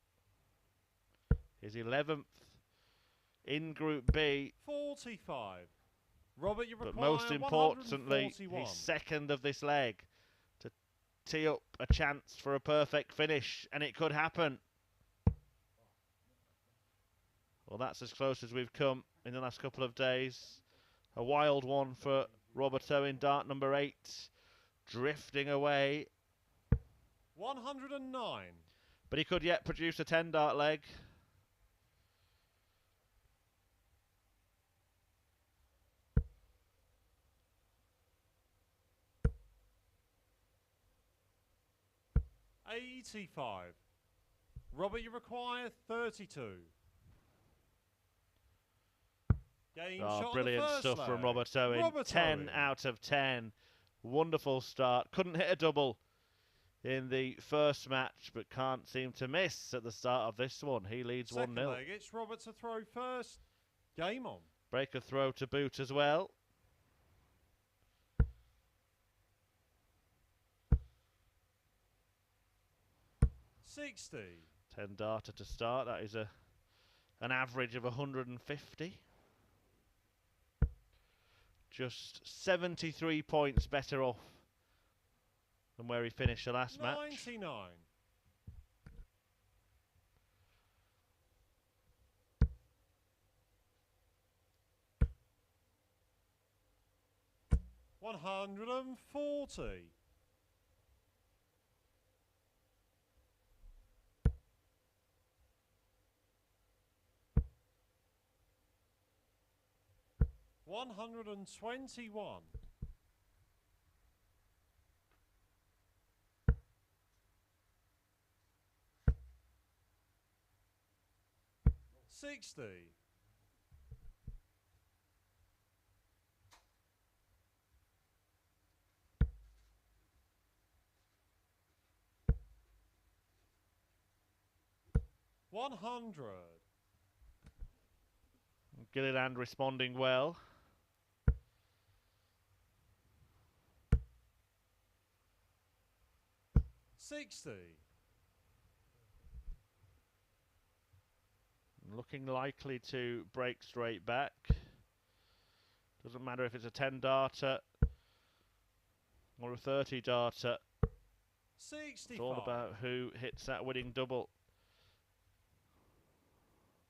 His 11th in Group B. 45. Robert, you require but most importantly, his second of this leg to tee up a chance for a perfect finish, and it could happen. Well, that's as close as we've come in the last couple of days. A wild one for Robert Owen, dart number 8, drifting away. 109. But he could yet produce a 10 dart leg. $85. Robert, you require 32. Game shot brilliant stuff from Robert Owen. 10 out of 10. Wonderful start. Couldn't hit a double in the first match, but can't seem to miss at the start of this one. He leads 1-0. It's Robert to throw first. Game on. Break a throw to boot as well. $60. 10 darter to start. That is an average of 150. Just 73 points better off than where he finished the last match. 99. 140. 121. 60. 100. Gilliland responding well. 60. Looking likely to break straight back. Doesn't matter if it's a 10 darter or a 30 darter. 65. It's all about who hits that winning double.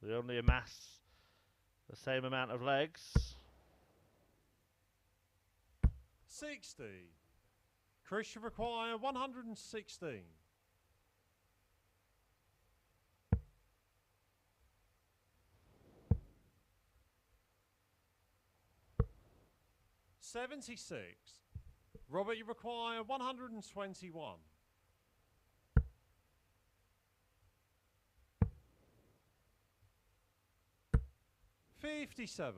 They only amass the same amount of legs. 60. Chris should require 116. 76. Robert, you require 121. 57.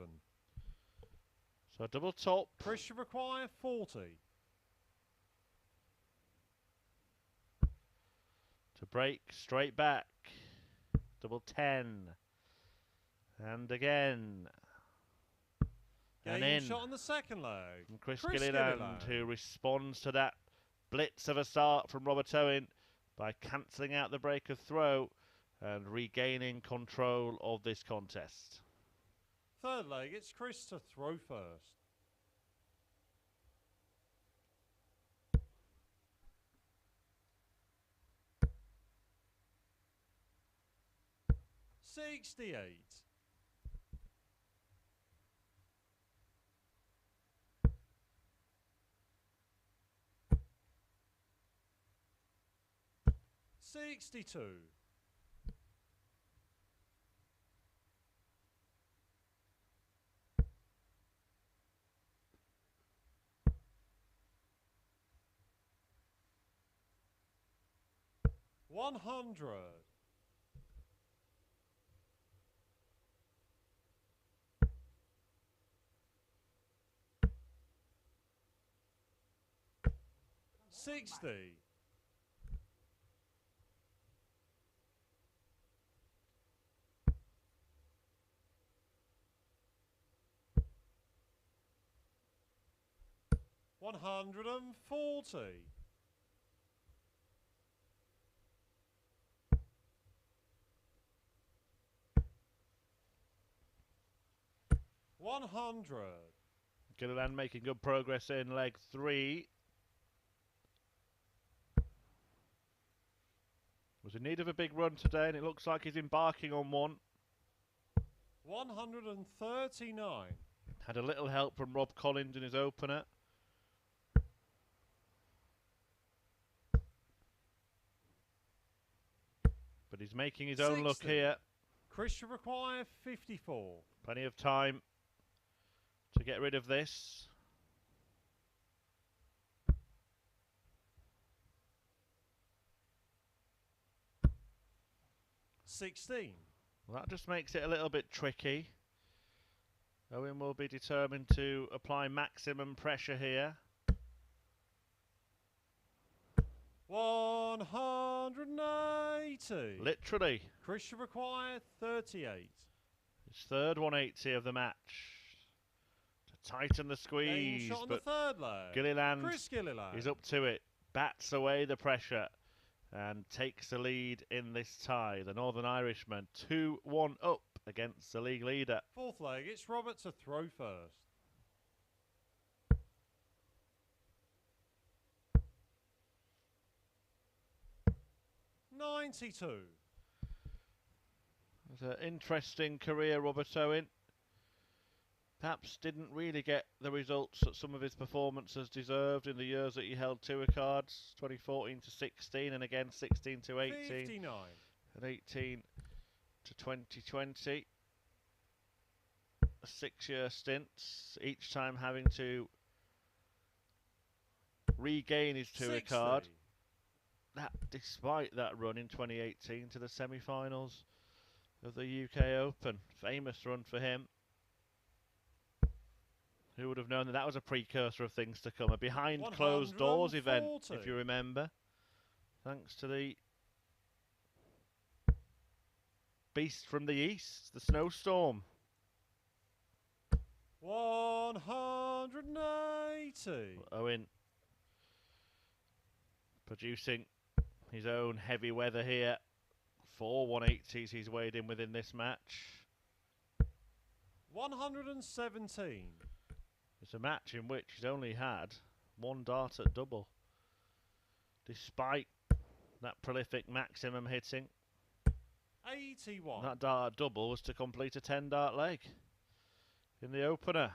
So a double top. Chris should require 40. To break straight back. Double 10. And again. And Game in. shot on the second leg. From Chris Gilliland. Gilliland, who responds to that blitz of a start from Robert Owen by cancelling out the break of throw and regaining control of this contest. Third leg, it's Chris to throw first. $68. 62. 100. 60. 140. 100. Gilliland making good progress in leg 3. Was in need of a big run today, and it looks like he's embarking on one. 139. Had a little help from Rob Collins in his opener. But he's making his own look here. Chris should require 54. Plenty of time to get rid of this. $16. Well, that just makes it a little bit tricky. Owen will be determined to apply maximum pressure here. 180. Literally. Chris should require 38. His third 180 of the match. To tighten the squeeze. Game shot on but the third leg. Gilliland Chris Gilliland is up to it. Bats away the pressure and takes the lead in this tie. The Northern Irishman 2-1 up against the league leader. Fourth leg, it's Robert to throw first. 92. It's an interesting career, Robert Owen. perhaps didn't really get the results that some of his performances deserved in the years that he held tour cards, 2014 to 16 and again 16 to 18 59. and 18 to 2020. 6-year stints, each time having to regain his tour 60. card. That, despite that run in 2018 to the semi-finals of the UK Open, famous run for him. Who would have known that that was a precursor of things to come? A behind closed doors event, if you remember. Thanks to the beast from the east, the snowstorm. 180. Owen producing his own heavy weather here. 4 180s he's weighed in within this match. 117. It's a match in which he's only had one dart at double, despite that prolific maximum hitting. 81. That dart at double was to complete a 10-dart leg in the opener.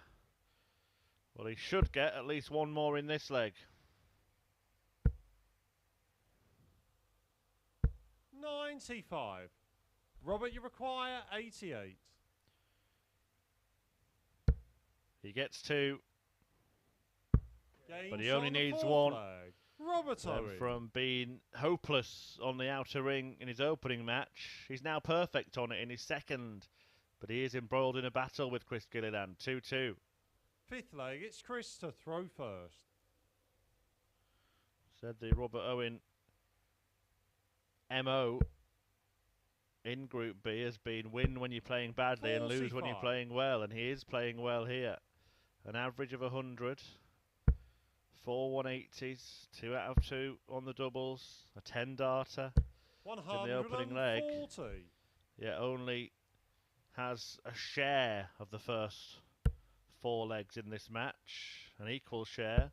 Well, he should get at least one more in this leg. 95. Robert, you require 88. He gets two, Gains but he only on the needs fourth one. leg. Robert And Owen. from being hopeless on the outer ring in his opening match, he's now perfect on it in his second. But he is embroiled in a battle with Chris Gilliland. 2-2. Fifth leg, it's Chris to throw first. Said the Robert Owen MO in Group B has been win when you're playing badly and lose when you're 45. playing well. And he is playing well here. An average of 100. 4 180s. 2 out of 2 on the doubles. A 10-darter. 140. the opening leg. Yeah, only has a share of the first 4 legs in this match, an equal share.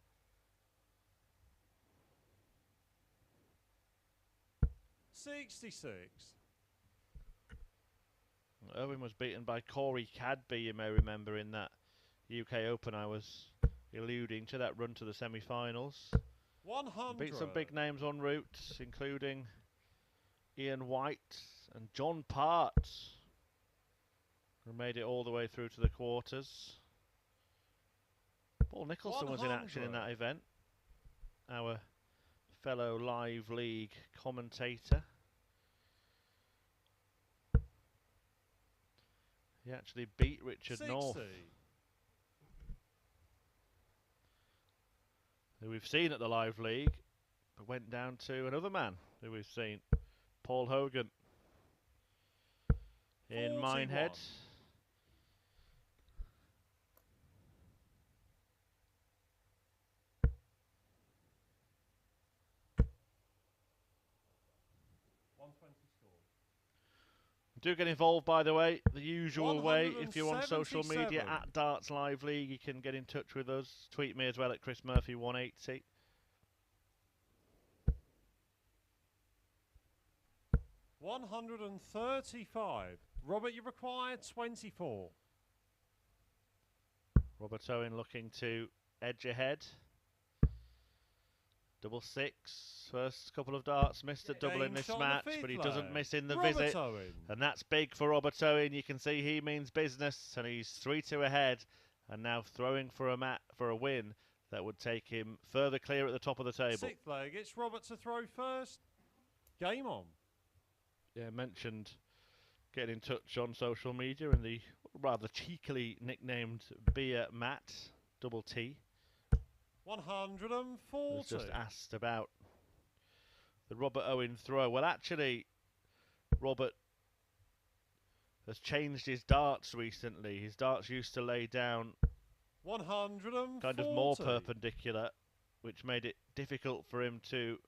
$66. Owen was beaten by Corey Cadby, you may remember, in that UK Open I was alluding to, that run to the semi-finals. 100. Beat some big names en route, including Ian White and John Part, who made it all the way through to the quarters. Paul Nicholson was in action in that event, our fellow Live League commentator. He actually beat Richard 60. North, who we've seen at the Live League, but went down to another man who we've seen, Paul Hogan, in 41. Minehead. Do get involved, by the way, the usual way. If you're on social media, 177. at Darts Live League, you can get in touch with us. Tweet me as well at Chris Murphy 180. $135. Robert, you require 24. Robert Owen looking to edge ahead. Double 6. First couple of darts missed at double in Game this shot on the match, fifth but he doesn't leg. miss in the Robert visit. Owen. And that's big for Robert Owen. You can see he means business, and he's 3-2 ahead, and now throwing for a win that would take him further clear at the top of the table. Sixth leg, it's Robert to throw first. Game on. Yeah, mentioned getting in touch on social media, and the rather cheekily nicknamed Beer Matt, double T, 140. was just asked about the Robert Owen throw. Well, actually, Robert has changed his darts recently. His darts used to lay down 140. kind of more perpendicular, which made it difficult for him to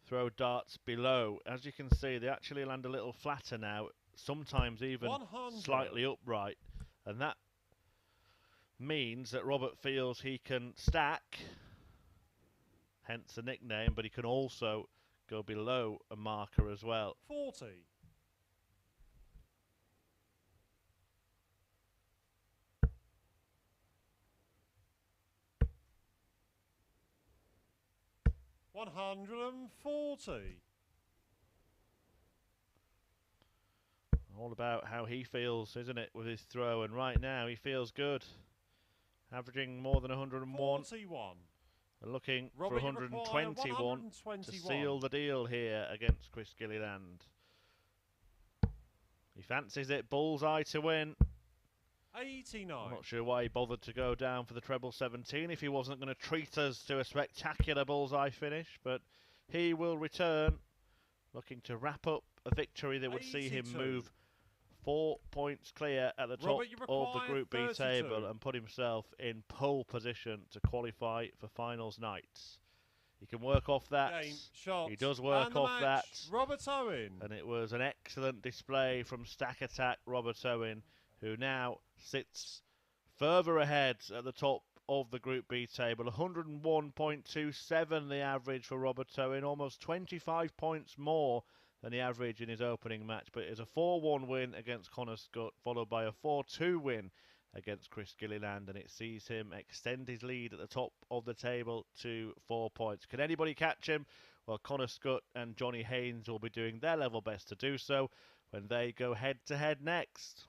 throw darts below. As you can see, they actually land a little flatter now, sometimes even 100. slightly upright, and that means that Robert feels he can stack, hence the nickname, but he can also go below a marker as well. 40. 140. All about how he feels, isn't it, with his throw? And right now he feels good, averaging more than 101. 41. Looking Robert, for 121 to seal the deal here against Chris Gilliland. He fancies it, bullseye to win. 89. I'm not sure why he bothered to go down for the treble 17 if he wasn't going to treat us to a spectacular bullseye finish, but he will return, looking to wrap up a victory that would see him 82. move 4 points clear at the top Robert, you of the require Group B 32. table and put himself in pole position to qualify for finals night. He can work off that. Game, shot, He does work and the off match, that. Robert Owen. And it was an excellent display from Stack Attack Robert Owen, who now sits further ahead at the top of the Group B table. 101.27 the average for Robert Owen, almost 25 points more than the average in his opening match. But it is a 4-1 win against Connor Scutt, followed by a 4-2 win against Chris Gilliland, and it sees him extend his lead at the top of the table to 4 points. Can anybody catch him? Well, Connor Scutt and Johnny Haynes will be doing their level best to do so when they go head-to-head next.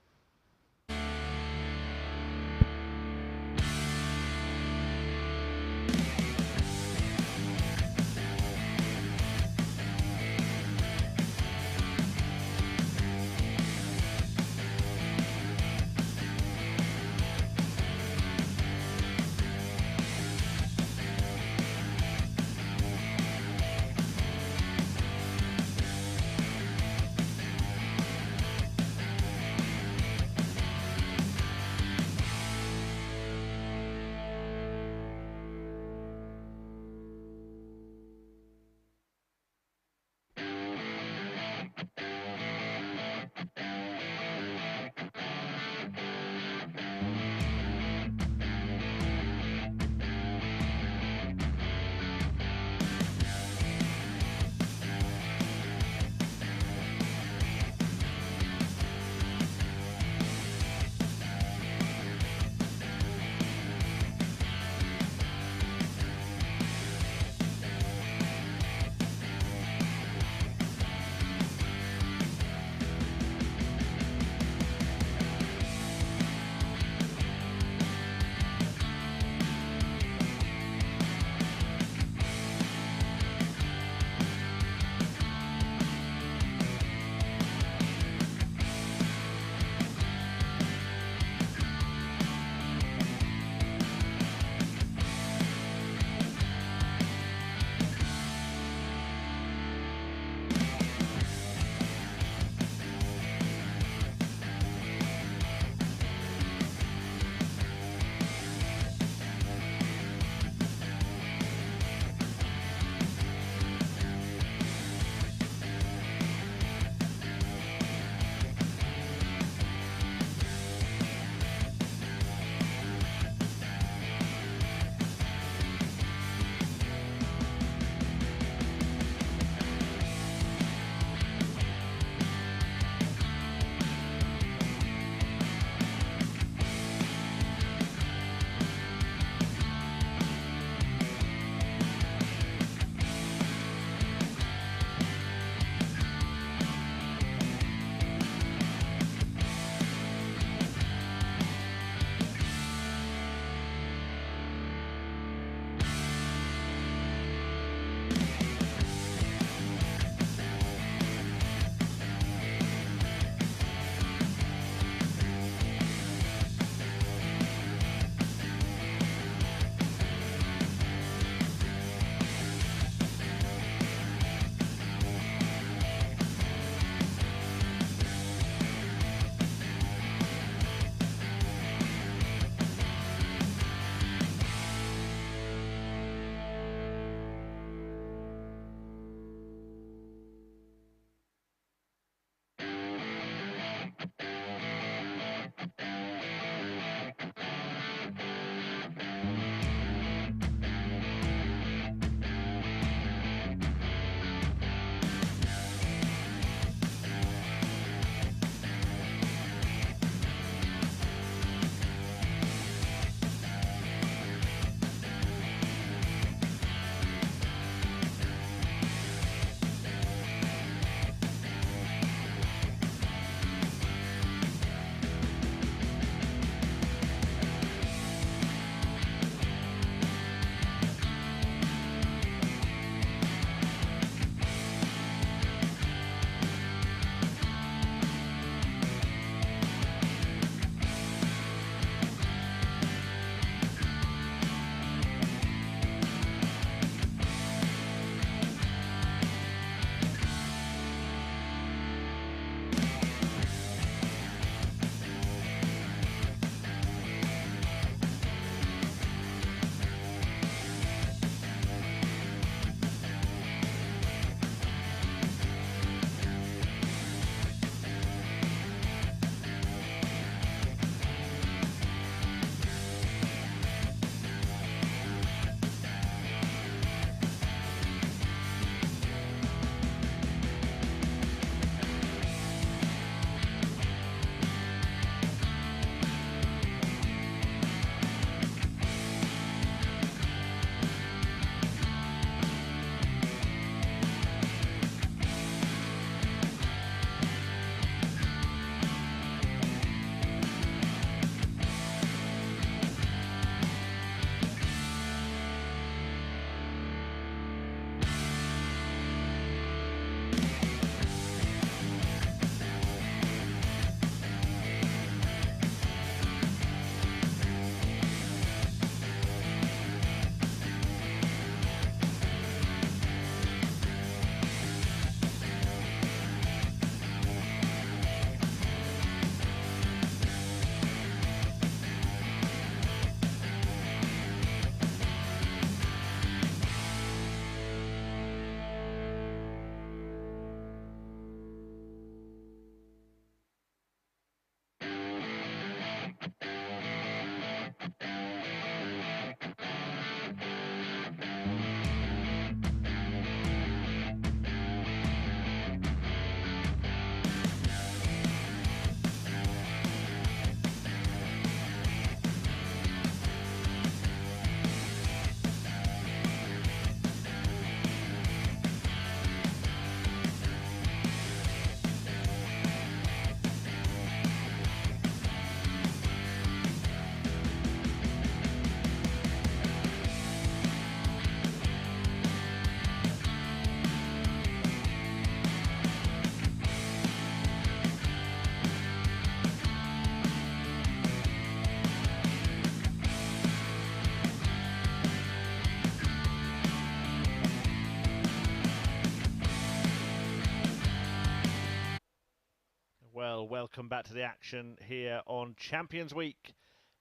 Well, welcome back to the action here on Champions Week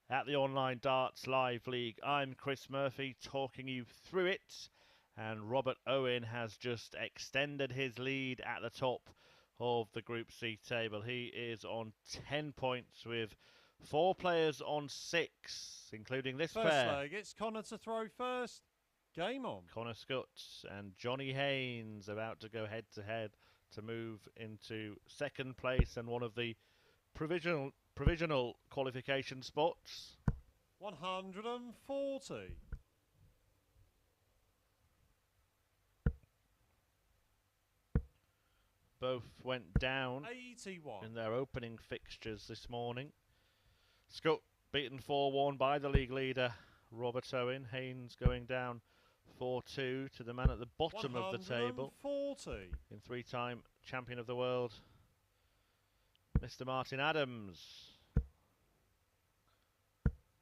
at the Online Darts Live League. I'm Chris Murphy talking you through it, and Robert Owen has just extended his lead at the top of the Group C table. He is on 10 points with 4 players on 6, including this First pair. leg, it's Connor to throw first. Game on. Connor Scutt and Johnny Haynes about to go head-to-head to move into second place and one of the provisional qualification spots. 140. Both went down 81. in their opening fixtures this morning. Scutt beaten 4-1 by the league leader Robert Owen. Haynes going down 4-2 to the man at the bottom of the table. 140. In 3-time champion of the world, Mr. Martin Adams.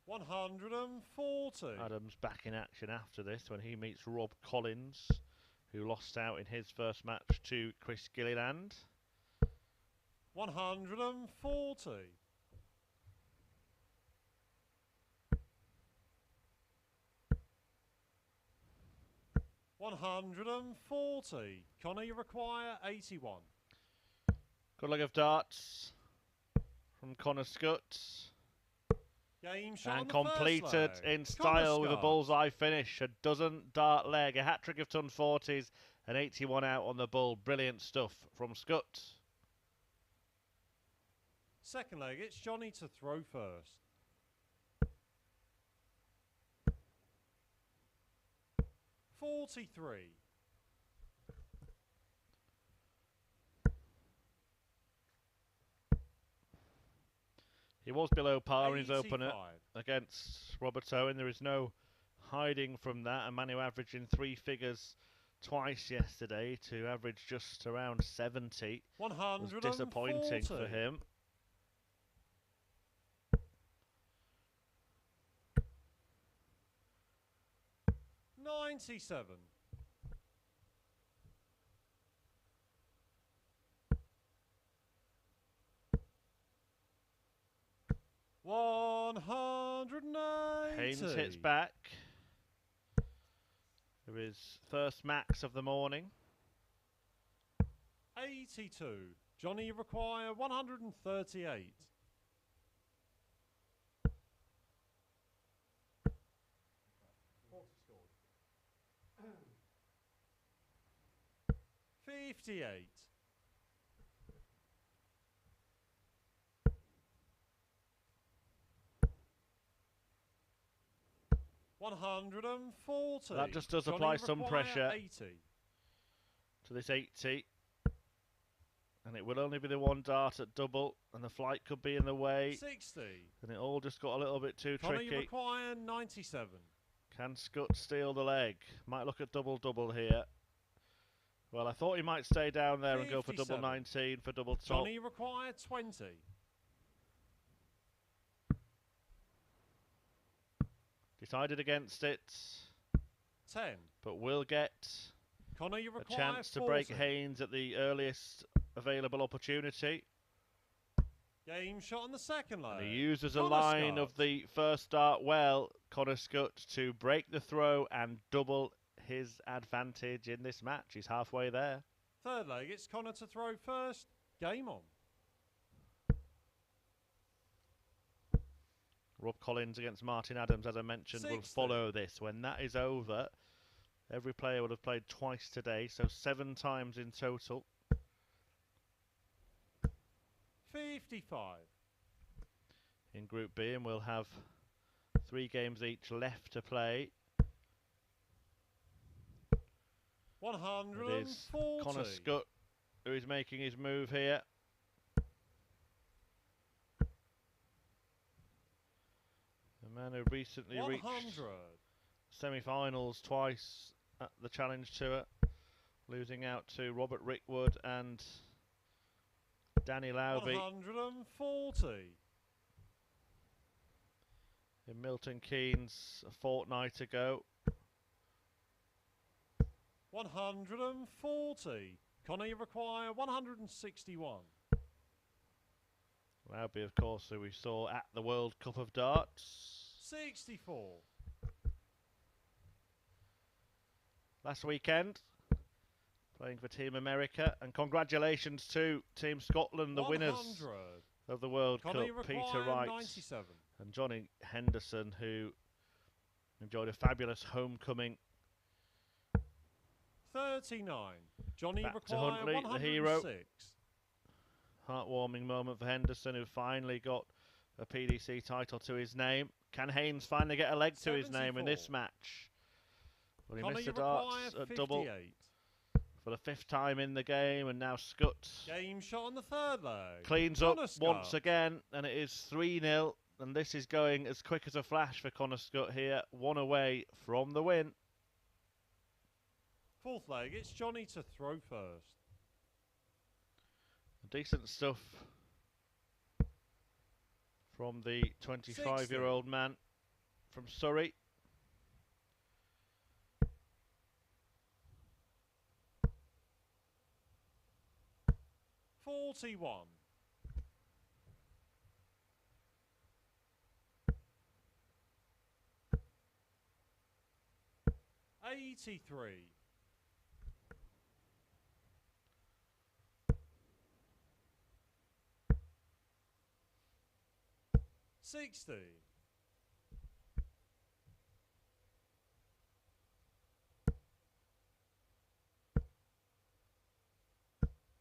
140. Adams back in action after this when he meets Rob Collins, who lost out in his first match to Chris Gilliland. 140. 140. Connor, you require 81. Good luck of darts from Connor Scutt. Game shot And on the completed first leg. in style with a Scutt. bullseye finish. A dozen dart leg, a hat-trick of ton 40s, and 81 out on the bull. Brilliant stuff from Scutt. Second leg, it's Johnny to throw first. 43. He was below par in his 85. opener against Robert Owen. There is no hiding from that. A man who averaged in 3 figures twice yesterday to average just around 70 was disappointing for him. 97. 180. Haynes hits back. There is first max of the morning. 82. Johnny, you require 138. 58. 140. That just does Johnny, apply you some require pressure 80. to this 80. And it will only be the one dart at double, and the flight could be in the way. 60. And it all just got a little bit too Connor, you tricky. require 97. Can Scutt steal the leg? Might look at double-double here. Well, I thought he might stay down there and go for double 57. 19 for double top. Johnny, you require 20. Decided against it, 10. but will get Connor, you a require chance to 40. break Haynes at the earliest available opportunity. Game shot on the second leg. And he uses a Connor line Scutt. of the first dart well, Connor Scutt, to break the throw and double his advantage in this match. He's halfway there. Third leg, it's Connor to throw first. Game on. Rob Collins against Martin Adams, as I mentioned, will 60. follow this. When that is over, every player would have played twice today, so 7 times in total. 55. In Group B, and we'll have 3 games each left to play. It is 140. Connor Scutt who is making his move here. The man who recently 100. reached semi-finals twice at the Challenge Tour, losing out to Robert Rickwood and Danny Lowby 140. in Milton Keynes a fortnight ago. 140. Connor, you require 161. Albie, of course, who we saw at the World Cup of Darts. 64. Last weekend, playing for Team America. And congratulations to Team Scotland, the 100. winners of the World Cup. Peter Wright 97. and Johnny Henderson, who enjoyed a fabulous homecoming. 39. Johnny Back to require Huntley, 106. the hero. Heartwarming moment for Henderson, who finally got a PDC title to his name. Can Haynes finally get a leg to his name in this match? Well, he missed the darts at double for the 5th time in the game, and now Scutt Game shot on the 3rd leg. cleans up once again, and it is 3-0, and this is going as quick as a flash for Connor Scutt here, 1 away from the win. 4th leg, it's Johnny to throw first. Decent stuff from the 25-year-old man from Surrey. $41. 83. 60.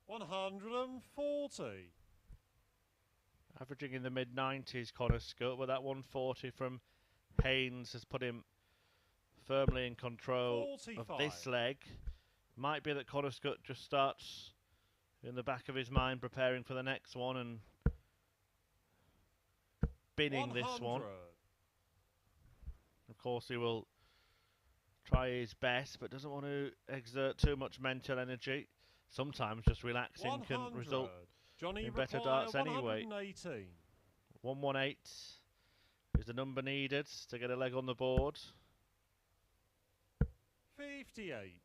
140. Averaging in the mid-90s, Connor Scutt, but that 140 from Haynes has put him firmly in control 45. of this leg. Might be that Connor Scutt just starts in the back of his mind preparing for the next one and binning 100. this one. Of course, he will try his best, but doesn't want to exert too much mental energy. Sometimes just relaxing 100. can result Johnny in better darts anyway. 118. 118 is the number needed to get a leg on the board. 58.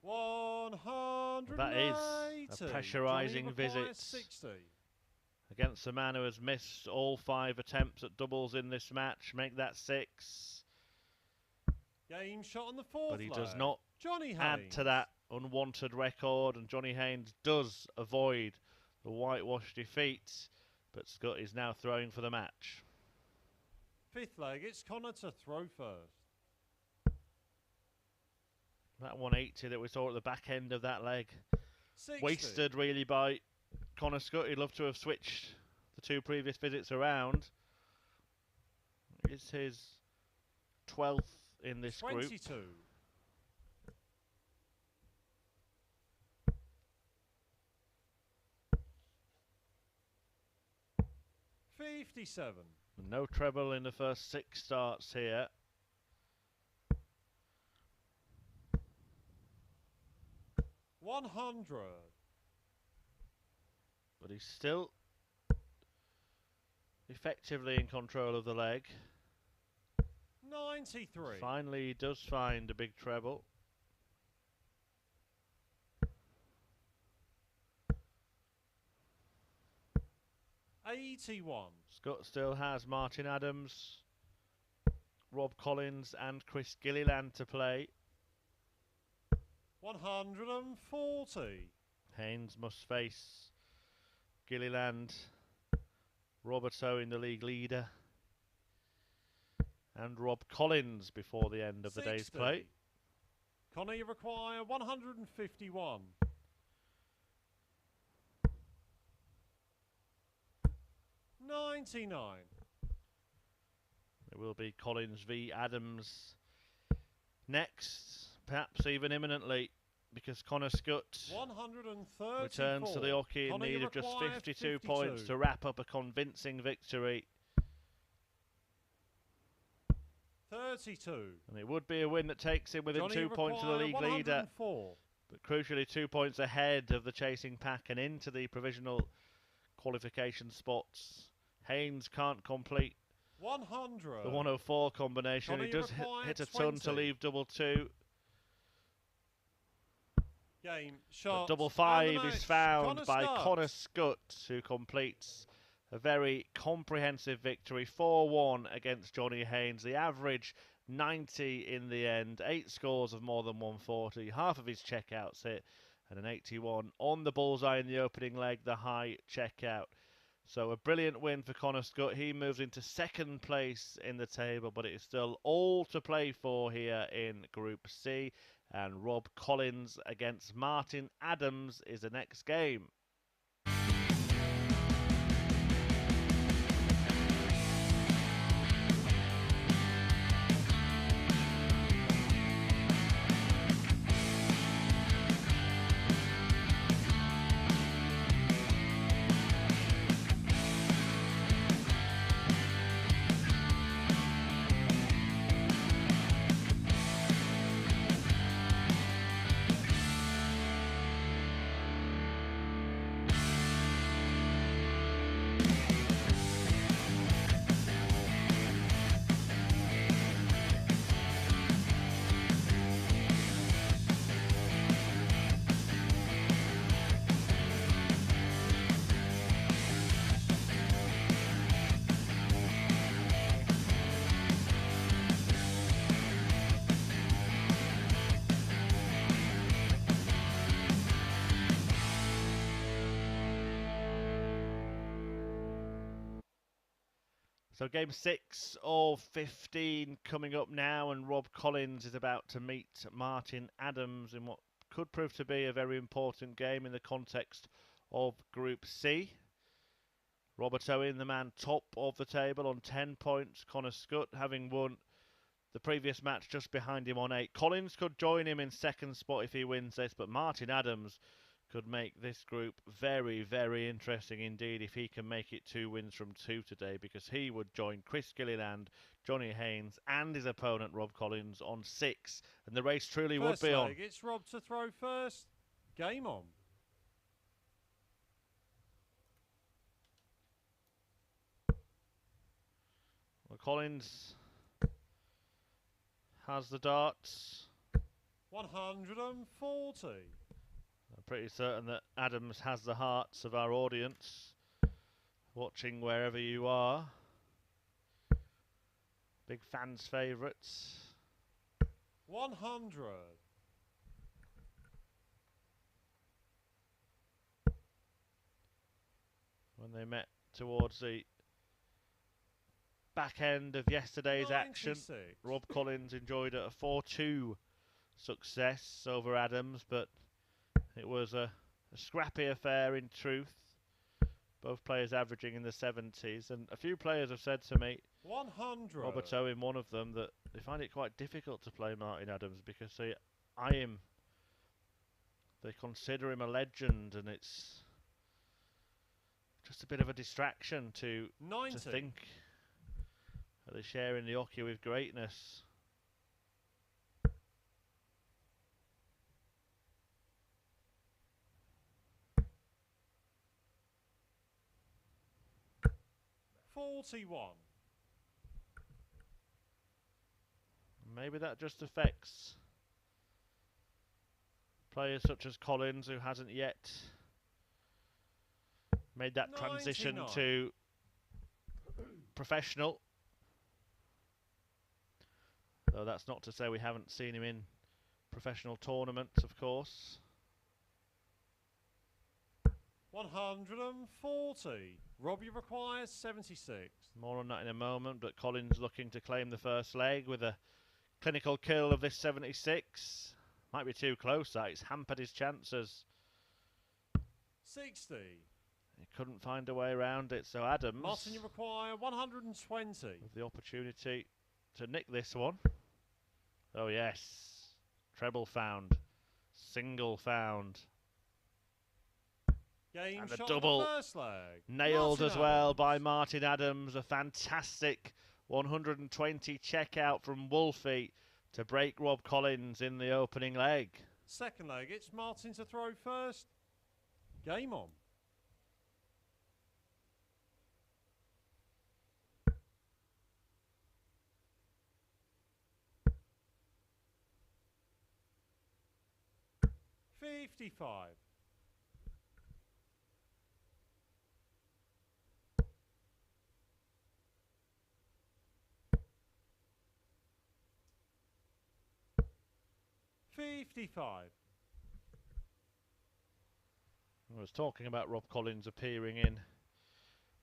180. That is a pressurising visit 60. against a man who has missed all 5 attempts at doubles in this match. Make that 6. Game shot on the 4th But he does leg. not Johnny add Haynes. to that unwanted record, and Johnny Haynes does avoid the whitewash defeat, but Scutt is now throwing for the match. 5th leg, it's Connor to throw first. That 180 that we saw at the back end of that leg, 60. wasted really by Connor Scutt. He'd love to have switched the 2 previous visits around. It's his 12th in this 22. group. 57. No treble in the first 6 starts here. $100. But he's still effectively in control of the leg. 93. Finally, he does find a big treble. $81. Scutt still has Martin Adams, Rob Collins and Chris Gilliland to play. 140. Haynes must face Gilliland, Roberto in the league leader, and Rob Collins before the end of the day's 60. play. Connor, you require 151. 99. It will be Collins v Adams next, perhaps even imminently, because Connor Scutt 134. returns to the hockey in Connor, need you of just require 52 points to wrap up a convincing victory. 32. And it would be a win that takes him within Johnny, 2 points of the league leader, 104. but crucially 2 points ahead of the chasing pack and into the provisional qualification spots. Haynes can't complete 100. the 104 combination. Johnny, He does require hit a ton to 20. leave double 2. Game, But shot, double and the five is match. found by Scutt. Connor Scutt, who completes a very comprehensive victory, 4-1 against Johnny Haynes. The average 90 in the end, 8 scores of more than 140, half of his checkouts hit, and an 81 on the bullseye in the opening leg, the high checkout. So a brilliant win for Connor Scutt. He moves into second place in the table, but it is still all to play for here in Group C. And Rob Collins against Martin Adams is the next game. So game 6 of 15 coming up now, and Rob Collins is about to meet Martin Adams in what could prove to be a very important game in the context of Group C. Robert Owen, the man top of the table on 10 points. Connor Scutt, having won the previous match, just behind him on 8. Collins could join him in second spot if he wins this, but Martin Adams could make this group very, very interesting indeed if he can make it 2 wins from 2 today, because he would join Chris Gilliland, Johnny Haynes and his opponent Rob Collins on 6, and the race truly would be on. It's Rob to throw first. Game on. Well, Collins has the darts. 140. I'm pretty certain that Adams has the hearts of our audience, watching wherever you are. Big fans' favourites. 100. When they met towards the back end of yesterday's 96. action, Rob Collins enjoyed a 4-2 success over Adams, but it was a scrappy affair in truth. Both players averaging in the 70s, and a few players have said to me, 100. Robert Owen, one of them, that they find it quite difficult to play Martin Adams because they consider him a legend, and it's just a bit of a distraction to 90. think that they're sharing the hockey with greatness. $41. Maybe that just affects players such as Collins, who hasn't yet made that transition 99. to professional. Though that's not to say we haven't seen him in professional tournaments, of course. 140. Robbie requires 76. More on that in a moment, but Collins looking to claim the first leg with a clinical kill of this 76. Might be too close, that. It's hampered his chances. 60. He couldn't find a way around it, so Adams, Martin, you require 120. with the opportunity to nick this one. Oh yes, treble found, single found, Game and the shot double the first leg. nailed Martin as well Adams. by Martin Adams. A fantastic 120 checkout from Wolfie to break Rob Collins in the opening leg. Second leg, it's Martin to throw first. Game on. 55. 55. I was talking about Rob Collins appearing in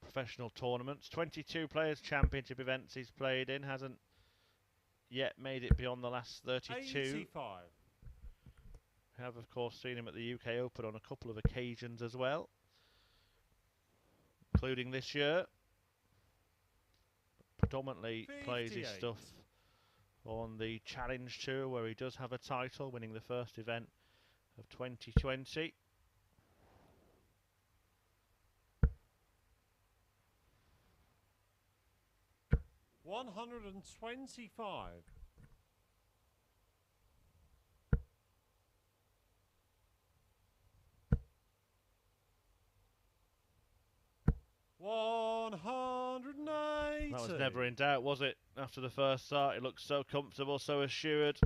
professional tournaments. 22 Players Championship events he's played in. Hasn't yet made it beyond the last 32. 85. We have, of course, seen him at the UK Open on a couple of occasions as well, including this year. Predominantly 58. plays his stuff on the Challenge Tour, where he does have a title, winning the first event of 2020. $125. 180. That was never in doubt, was it? After the first start, it looked so comfortable, so assured.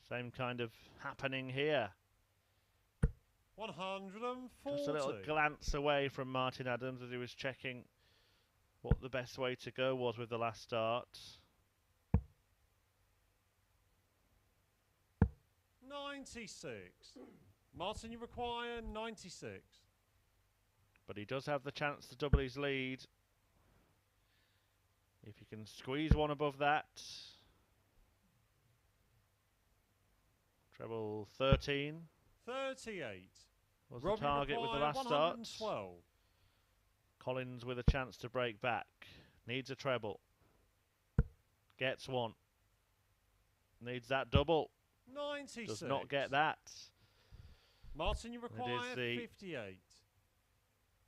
Same kind of happening here. 140. Just a little glance away from Martin Adams as he was checking what the best way to go was with the last start. 96. Martin, you require 96. But he does have the chance to double his lead. If he can squeeze one above that. Treble 13. 38. Was Rob, the target with the last start. 112. Collins with a chance to break back. Needs a treble. Gets one. Needs that double. 96. Does not get that. Martin, you require the 58.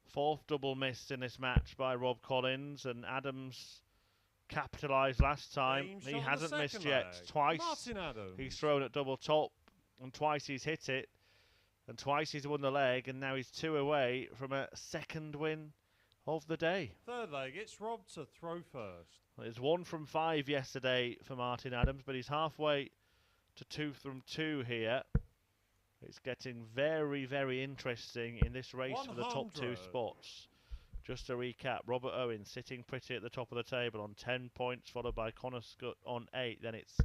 Fourth double missed in this match by Rob Collins, and Adams capitalised last time. Game He shot on the hasn't missed second yet. leg. Twice Martin Adams. he's thrown at double top, and twice he's hit it, and twice he's won the leg, and now he's two away from a second win of the day. Third leg, it's Rob to throw first. Well, it's 1 from 5 yesterday for Martin Adams, but he's halfway to 2 from 2 here. It's getting very, very interesting in this race for the top 2 spots. Just to recap, Robert Owen sitting pretty at the top of the table on 10 points, followed by Connor Scutt on 8. Then it's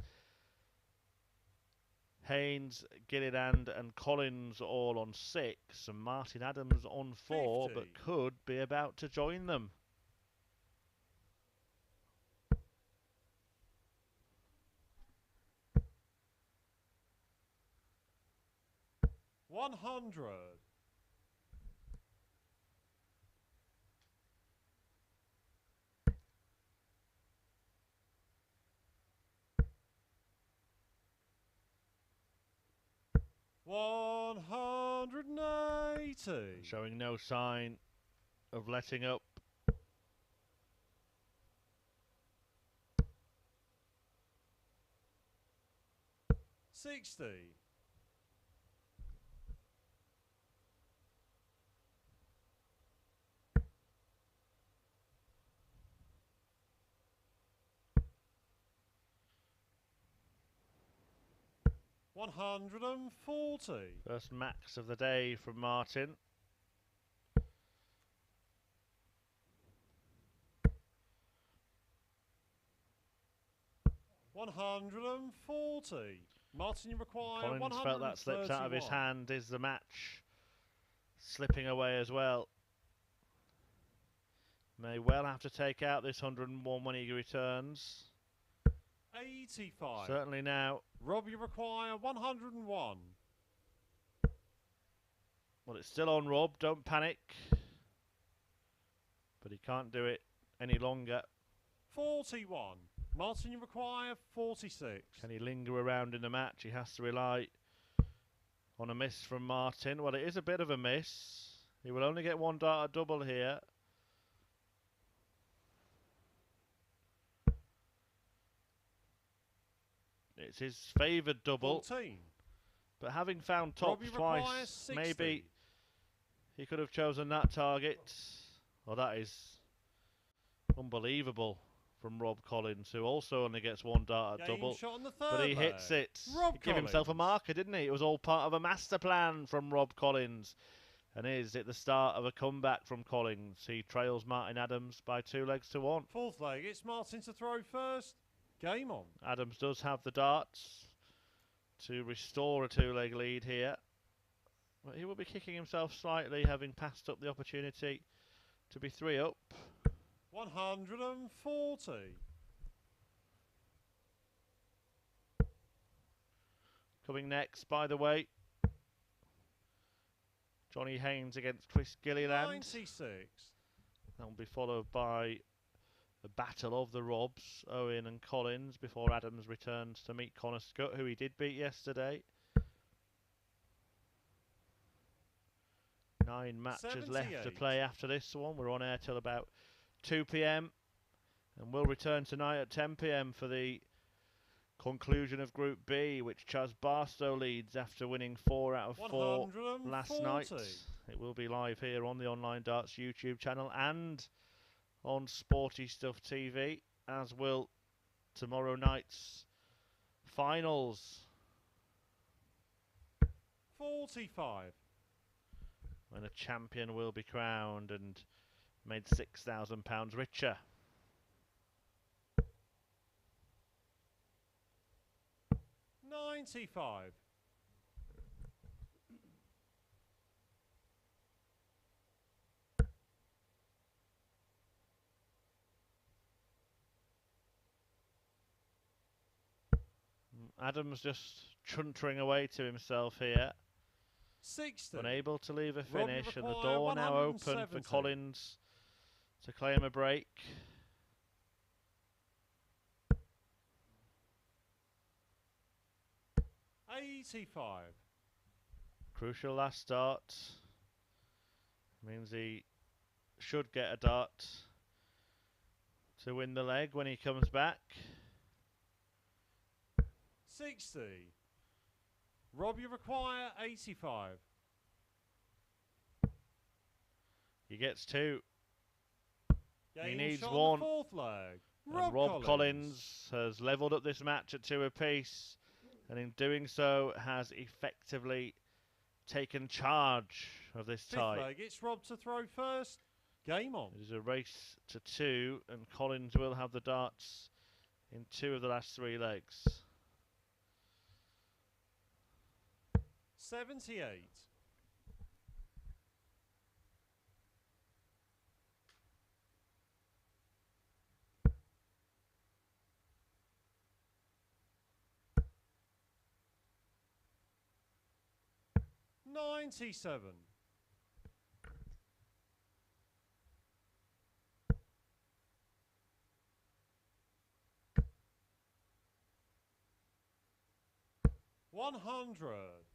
Haynes, Gilliland and Collins all on 6. And Martin Adams on 4, 50. but could be about to join them. $100. 180. Showing no sign of letting up. 60. 140. First max of the day from Martin. $140. Martin, you require Collins felt that slipped out of his 131. hand. Is the match slipping away as well? May well have to take out this 101 when he returns. 85. Certainly now. Rob, you require 101. Well, it's still on Rob. Don't panic. But he can't do it any longer. 41. Martin, you require 46. Can he linger around in the match? He has to rely on a miss from Martin. Well, it is a bit of a miss. He will only get one dart double here. It's his favoured double. 14. But having found Rob, tops you require twice, 60. maybe he could have chosen that target. Well, that is unbelievable from Rob Collins, who also only gets one dart at Game double. shot on the third But he hits leg. it. Rob He gave himself a Collins. marker, didn't he? It was all part of a master plan from Rob Collins. And is it the start of a comeback from Collins? He trails Martin Adams by 2 legs to 1. Fourth leg, it's Martin to throw first. Game on. Adams does have the darts to restore a 2-leg lead here. But he will be kicking himself slightly, having passed up the opportunity to be 3 up. 140. Coming next, by the way, Johnny Haynes against Chris Gilliland. 96. That will be followed by the battle of the Robs, Owen and Collins, before Adams returns to meet Connor Scutt, who he did beat yesterday. 9 matches left to play after this one. We're on air till about 2 p.m. and we'll return tonight at 10 p.m. for the conclusion of Group B, which Chaz Barstow leads after winning 4 out of 4 last night. It will be live here on the Online Darts YouTube channel and on Sporty Stuff TV, as will tomorrow night's finals. 45. When a champion will be crowned and made £6,000 richer. 95. Adams just chuntering away to himself here. 60. Unable to leave a finish, and the require door now open for 170. Collins to claim a break. $85. Crucial last start. Means he should get a dart to win the leg when he comes back. 60. Rob, you require 85. He gets 2. He Game needs shot 1. on the fourth leg. And Rob Collins has levelled up this match at 2 apiece, and in doing so has effectively taken charge of this tie. Fifth leg, it's Rob to throw first. Game on. It is a race to 2, and Collins will have the darts in 2 of the last 3 legs. 78. $97. $100.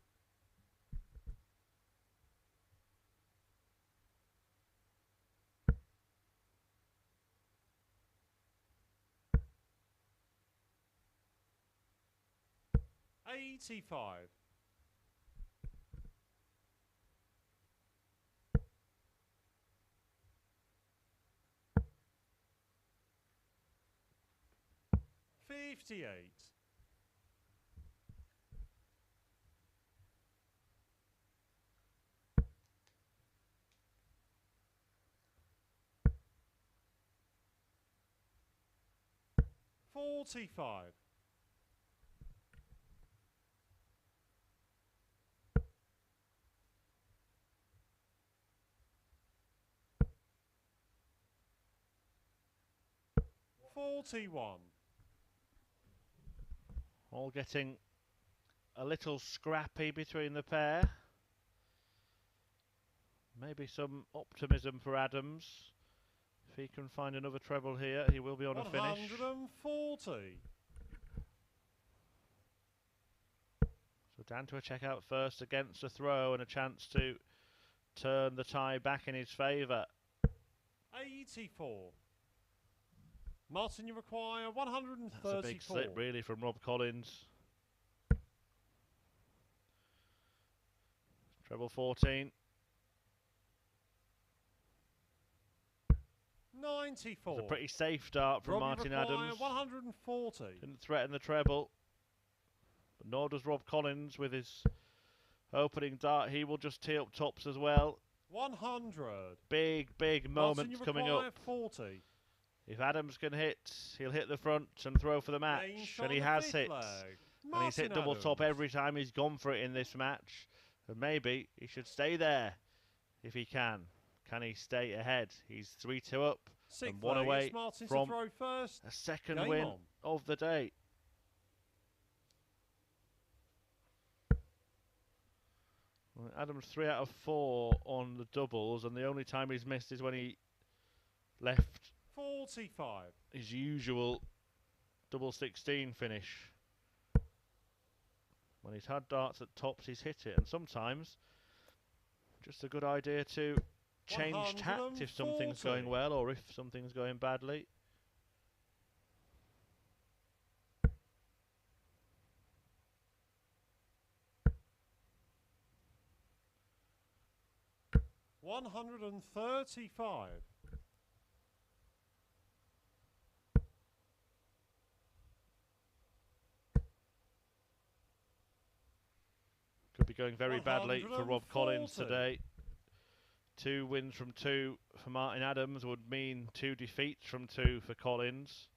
$85. $58. $45. $41. All getting a little scrappy between the pair. Maybe some optimism for Adams. If he can find another treble here, he will be on a finish. 140. So down to a checkout first against a throw and a chance to turn the tie back in his favour. 84. Martin, you require 134. That's a big slip, really, from Rob Collins. Treble 14. 94. It's a pretty safe start from Robbie Martin require Adams. 140. Didn't threaten the treble. But nor does Rob Collins with his opening dart. He will just tee up tops as well. 100. Big moments coming up. 40. If Adams can hit, he'll hit the front and throw for the match. And he has hit. And he's hit double top every time he's gone for it in this match. And maybe he should stay there if he can. Can he stay ahead? He's 3-2 up and one away from a second win of the day. Well, Adams 3 out of 4 on the doubles, and the only time he's missed is when he left 45. His usual double 16 finish. When he's had darts at tops, he's hit it, and sometimes just a good idea to change tact if something's going well or if something's going badly. $135. Could be going very badly for Rob Collins today. 2 wins from 2 for Martin Adams would mean 2 defeats from 2 for Collins.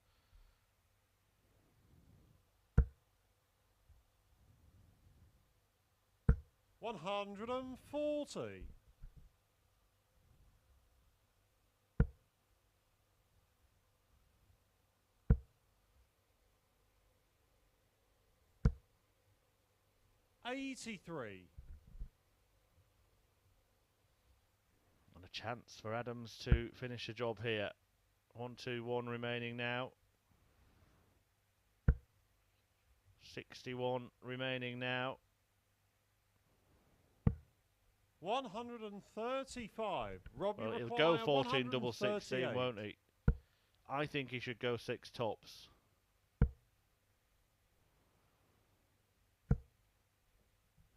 $140. $83. And a chance for Adams to finish the job here. 1-2-1 remaining now. 61 remaining now. 135. Robbie well, he'll go 14 double 16, won't he? I think he should go 6 tops.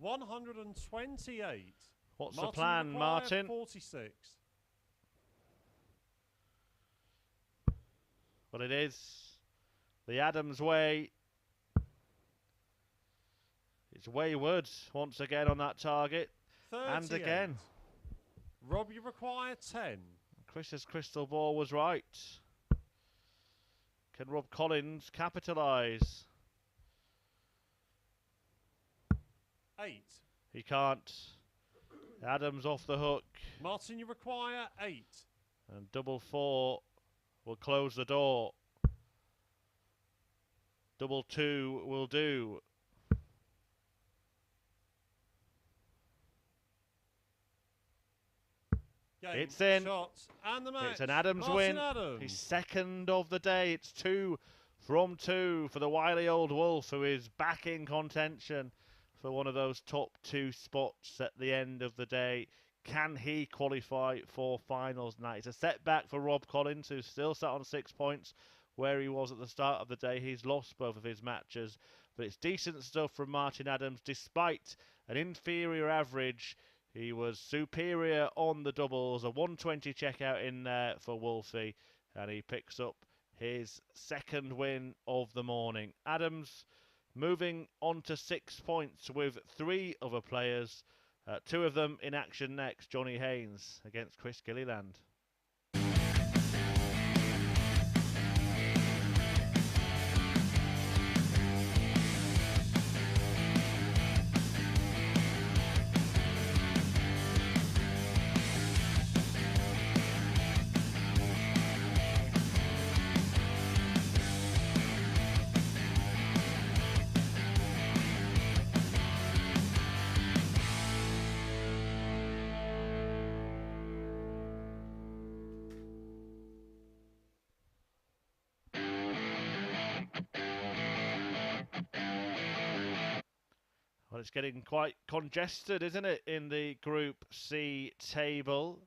$128. What's the plan, Martin? 46. Well, it is the Adams way. It's wayward once again on that target. 38. And again. Robbie require 10. Chris's crystal ball was right. Can Rob Collins capitalise? 8. He can't. Adams off the hook. Martin, you require 8. And double 4 will close the door. Double 2 will do. Game, it's in. Shots, and the match. It's an Adams Martin win. Adams. His second of the day. It's 2 from 2 for the wily old Wolf, who is back in contention for one of those top 2 spots at the end of the day. Can he qualify for finals night? It's a setback for Rob Collins, who's still sat on 6 points where he was at the start of the day. He's lost both of his matches, but it's decent stuff from Martin Adams. Despite an inferior average, he was superior on the doubles. A 120 checkout in there for Wolfie, and he picks up his second win of the morning. Adams moving on to 6 points with 3 other players. 2 of them in action next. Johnny Haynes against Chris Gilliland. Well, it's getting quite congested, isn't it, in the Group C table.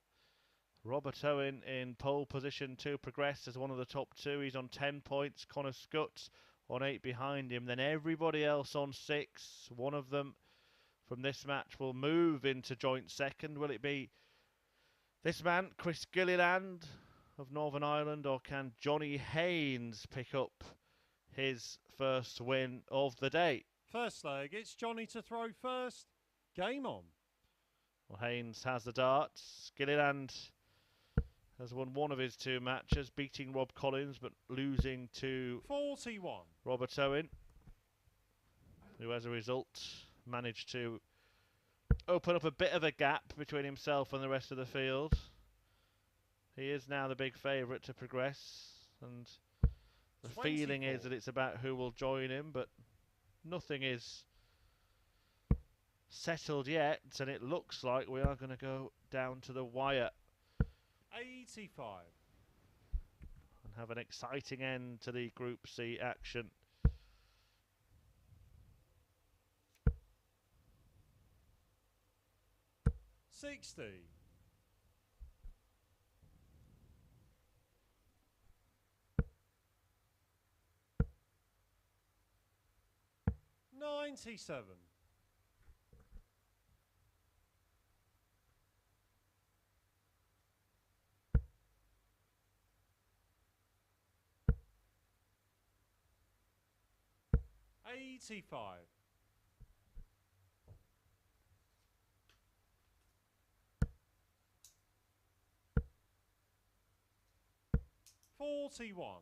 Robert Owen in pole position to progress as one of the top 2. He's on 10 points. Connor Scutt on 8 behind him. Then everybody else on 6. One of them from this match will move into joint second. Will it be this man, Chris Gilliland, of Northern Ireland, or can Johnny Haynes pick up his first win of the day? First leg, it's Johnny to throw first. Game on. Well, Haynes has the darts. Gilliland has won one of his two matches, beating Rob Collins, but losing to 41. Robert Owen, who as a result managed to open up a bit of a gap between himself and the rest of the field. He is now the big favourite to progress, and the 24. feeling is that it's about who will join him, but nothing is settled yet, and it looks like we are going to go down to the wire 85. and have an exciting end to the Group C action. $60. 97. 85. 41.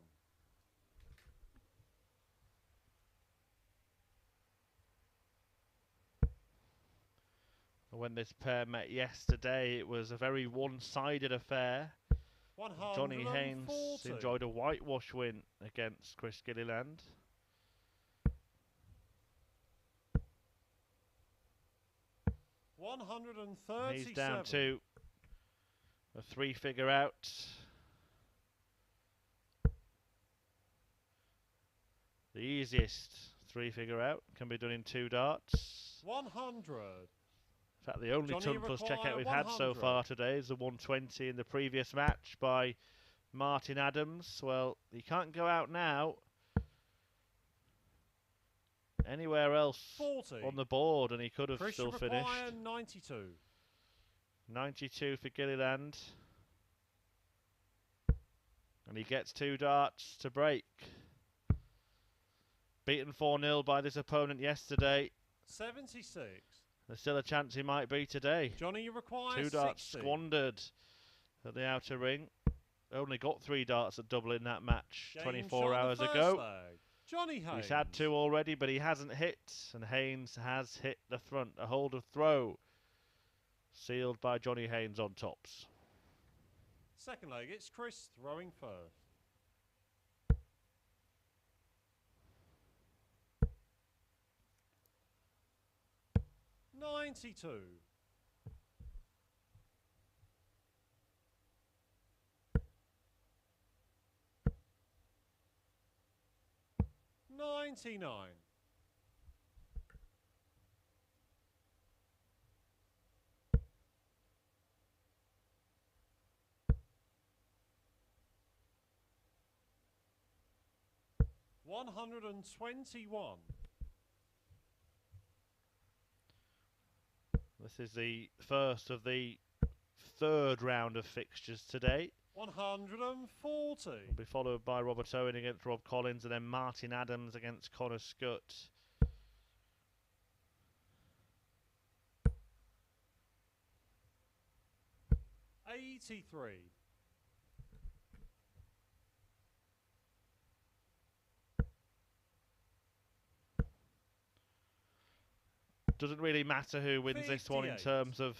When this pair met yesterday, it was a very one-sided affair. Johnny Haynes enjoyed a whitewash win against Chris Gilliland. He's down to a three-figure out. The easiest three-figure out can be done in 2 darts. 100. In fact, the only Johnny ton plus checkout we've 100. had so far today is the 120 in the previous match by Martin Adams. Well, he can't go out now. Anywhere else 40. on the board, and he could have still finished. 92. 92 for Gilliland. And he gets 2 darts to break. Beaten 4-0 by this opponent yesterday. 76. There's still a chance he might be today. Johnny, you require 2 darts 60. squandered at the outer ring. Only got 3 darts at double in that match 24 hours ago. Leg. Johnny Haynes. He's had 2 already, but he hasn't hit, and Haynes has hit the front. A hold of throw sealed by Johnny Haynes on tops. Second leg, it's Chris throwing first. 92. 99. 121. This is the first of the 3rd round of fixtures today. 140. Will be followed by Robert Owen against Rob Collins, and then Martin Adams against Connor Scutt. $83. Doesn't really matter who wins this one in 58. terms of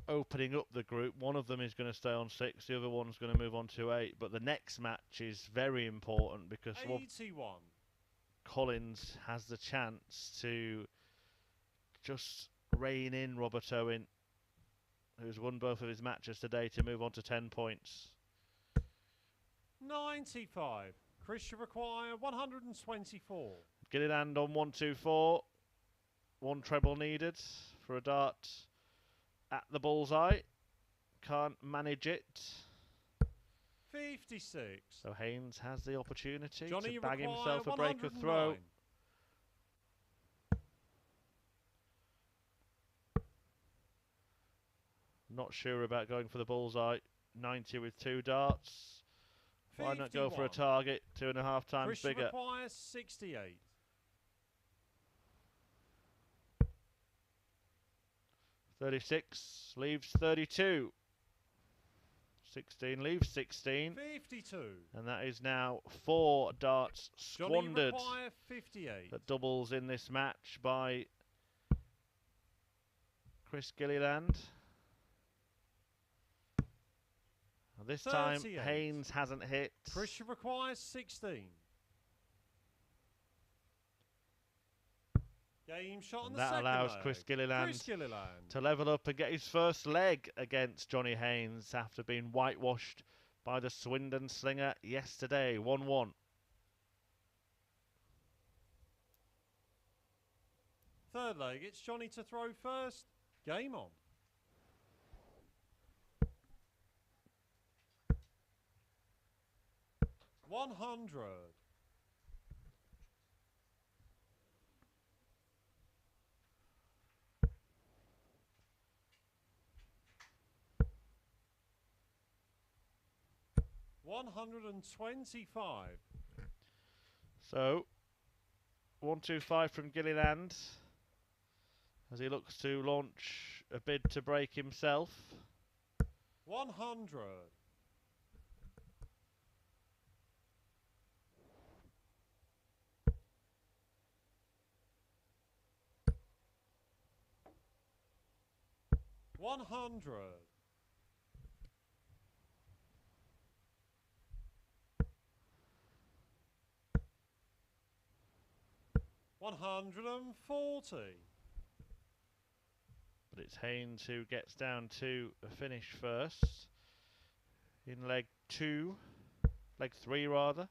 opening up the group. One of them is going to stay on 6, the other one's going to move on to 8. But the next match is very important because Rob 81. Collins has the chance to just rein in Robert Owen, who's won both of his matches today, to move on to 10 points. 95. Chris, you require 124. Gilliland on 124. 1 treble needed for a dart at the bullseye. Can't manage it. 56. So Haynes has the opportunity Johnny, to you bag require himself a break of throw. 109. Not sure about going for the bullseye. 90 with 2 darts. Why not go for a 51. target 2.5 times Christian bigger? requires 68. 36 leaves 32. 16 leaves 16. 52. And that is now 4 darts squandered. Johnny require 58. That doubles in this match by Chris Gilliland. And this 38. time Haynes hasn't hit. Christian requires 16. Game shot on And the that second allows leg. Chris Gilliland Gilliland. to level up and get his first leg against Johnny Haynes after being whitewashed by the Swindon slinger yesterday. 1-1. Third leg, it's Johnny to throw first. Game on. $100. $125. So 125 from Gilliland as he looks to launch a bid to break himself. 100. $100. $140. But it's Haynes who gets down to a finish first in leg 3 rather.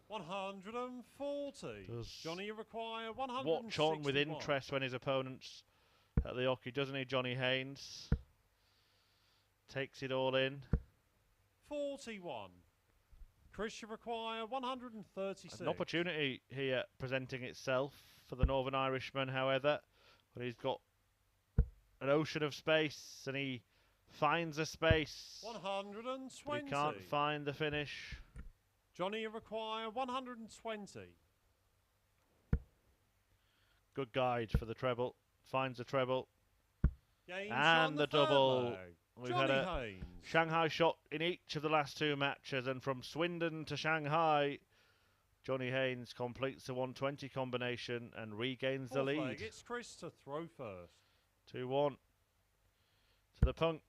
140. Does Johnny require 161. watch on with interest when his opponent's at the hockey, doesn't he, Johnny Haynes? Takes it all in. 41. Christian require 136. An opportunity here presenting itself for the Northern Irishman, however, but he's got an ocean of space and he finds a space. 120. But he can't find the finish. Johnny require 120. Good guide for the treble. Finds the treble. Game And the double. leg. We've Johnny had a Haynes. Shanghai shot in each of the last 2 matches, and from Swindon to Shanghai, Johnny Haynes completes the 120 combination and regains the Fourth lead. leg, it's Chris to throw first. 2-1 to the punk.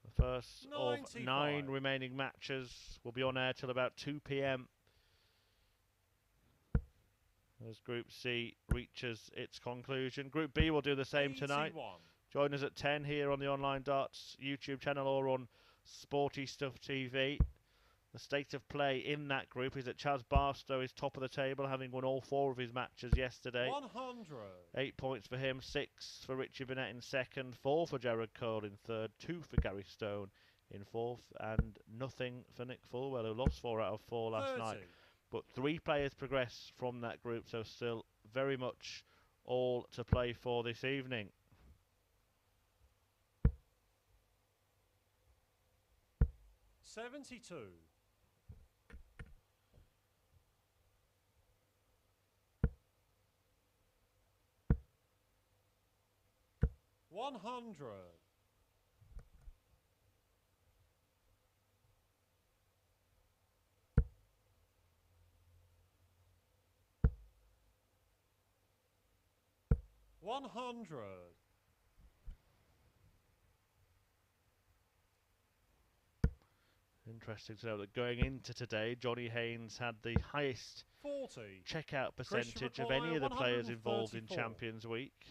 The first of 95. 9 remaining matches will be on air till about 2 p.m. as Group C reaches its conclusion. Group B will do the same tonight. 81. Join us at 10 here on the Online Darts YouTube channel or on Sporty Stuff TV. The state of play in that group is that Chaz Barstow is top of the table, having won all 4 of his matches yesterday. 100. 8 points for him, 6 for Richie Burnett in second, 4 for Jared Cole in third, 2 for Gary Stone in fourth, and nothing for Nick Fulwell, who lost 4 out of 4 last 30. night. But 3 players progress from that group, so still very much all to play for this evening. $72. $100. $100. Interesting to know that going into today, Johnny Haynes had the highest 40. checkout percentage of any of the players involved in Champions Week.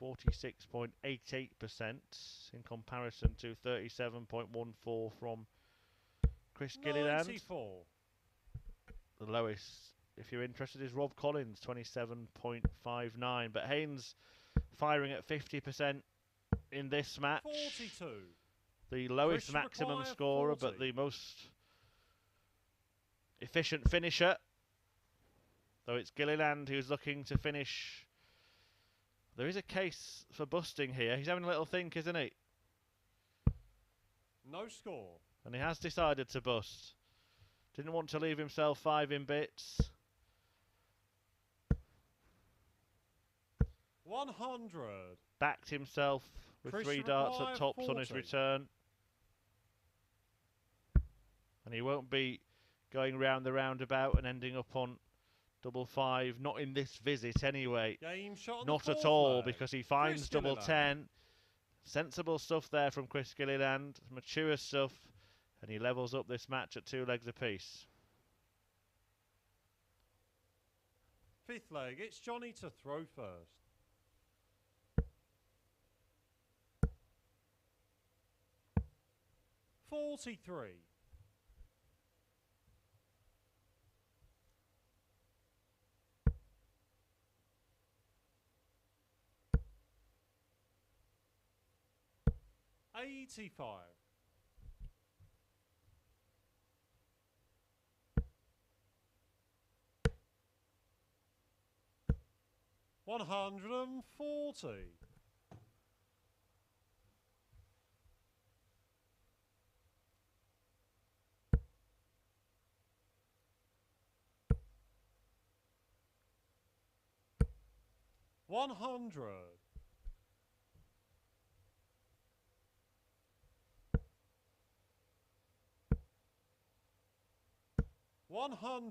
46.88% in comparison to 37.14 from Chris Gilliland. 94. The lowest, if you're interested, is Rob Collins, 27.59. But Haynes firing at 50% in this match. 42. The lowest Christian maximum require scorer, 40. but the most efficient finisher. Though it's Gilliland who's looking to finish. There is a case for busting here. He's having a little think, isn't he? No score. And he has decided to bust. Didn't want to leave himself 5 in bits. 100. Backed himself with 3 darts at tops 40. on his return. And he won't be going round the roundabout and ending up on double 5. Not in this visit anyway. Game shot on Not the at all, leg. because he finds double Gilliland. 10. Sensible stuff there from Chris Gilliland. Mature stuff. And he levels up this match at 2 legs apiece. 5th leg, it's Johnny to throw first. $43. $85. $140. $100. $100.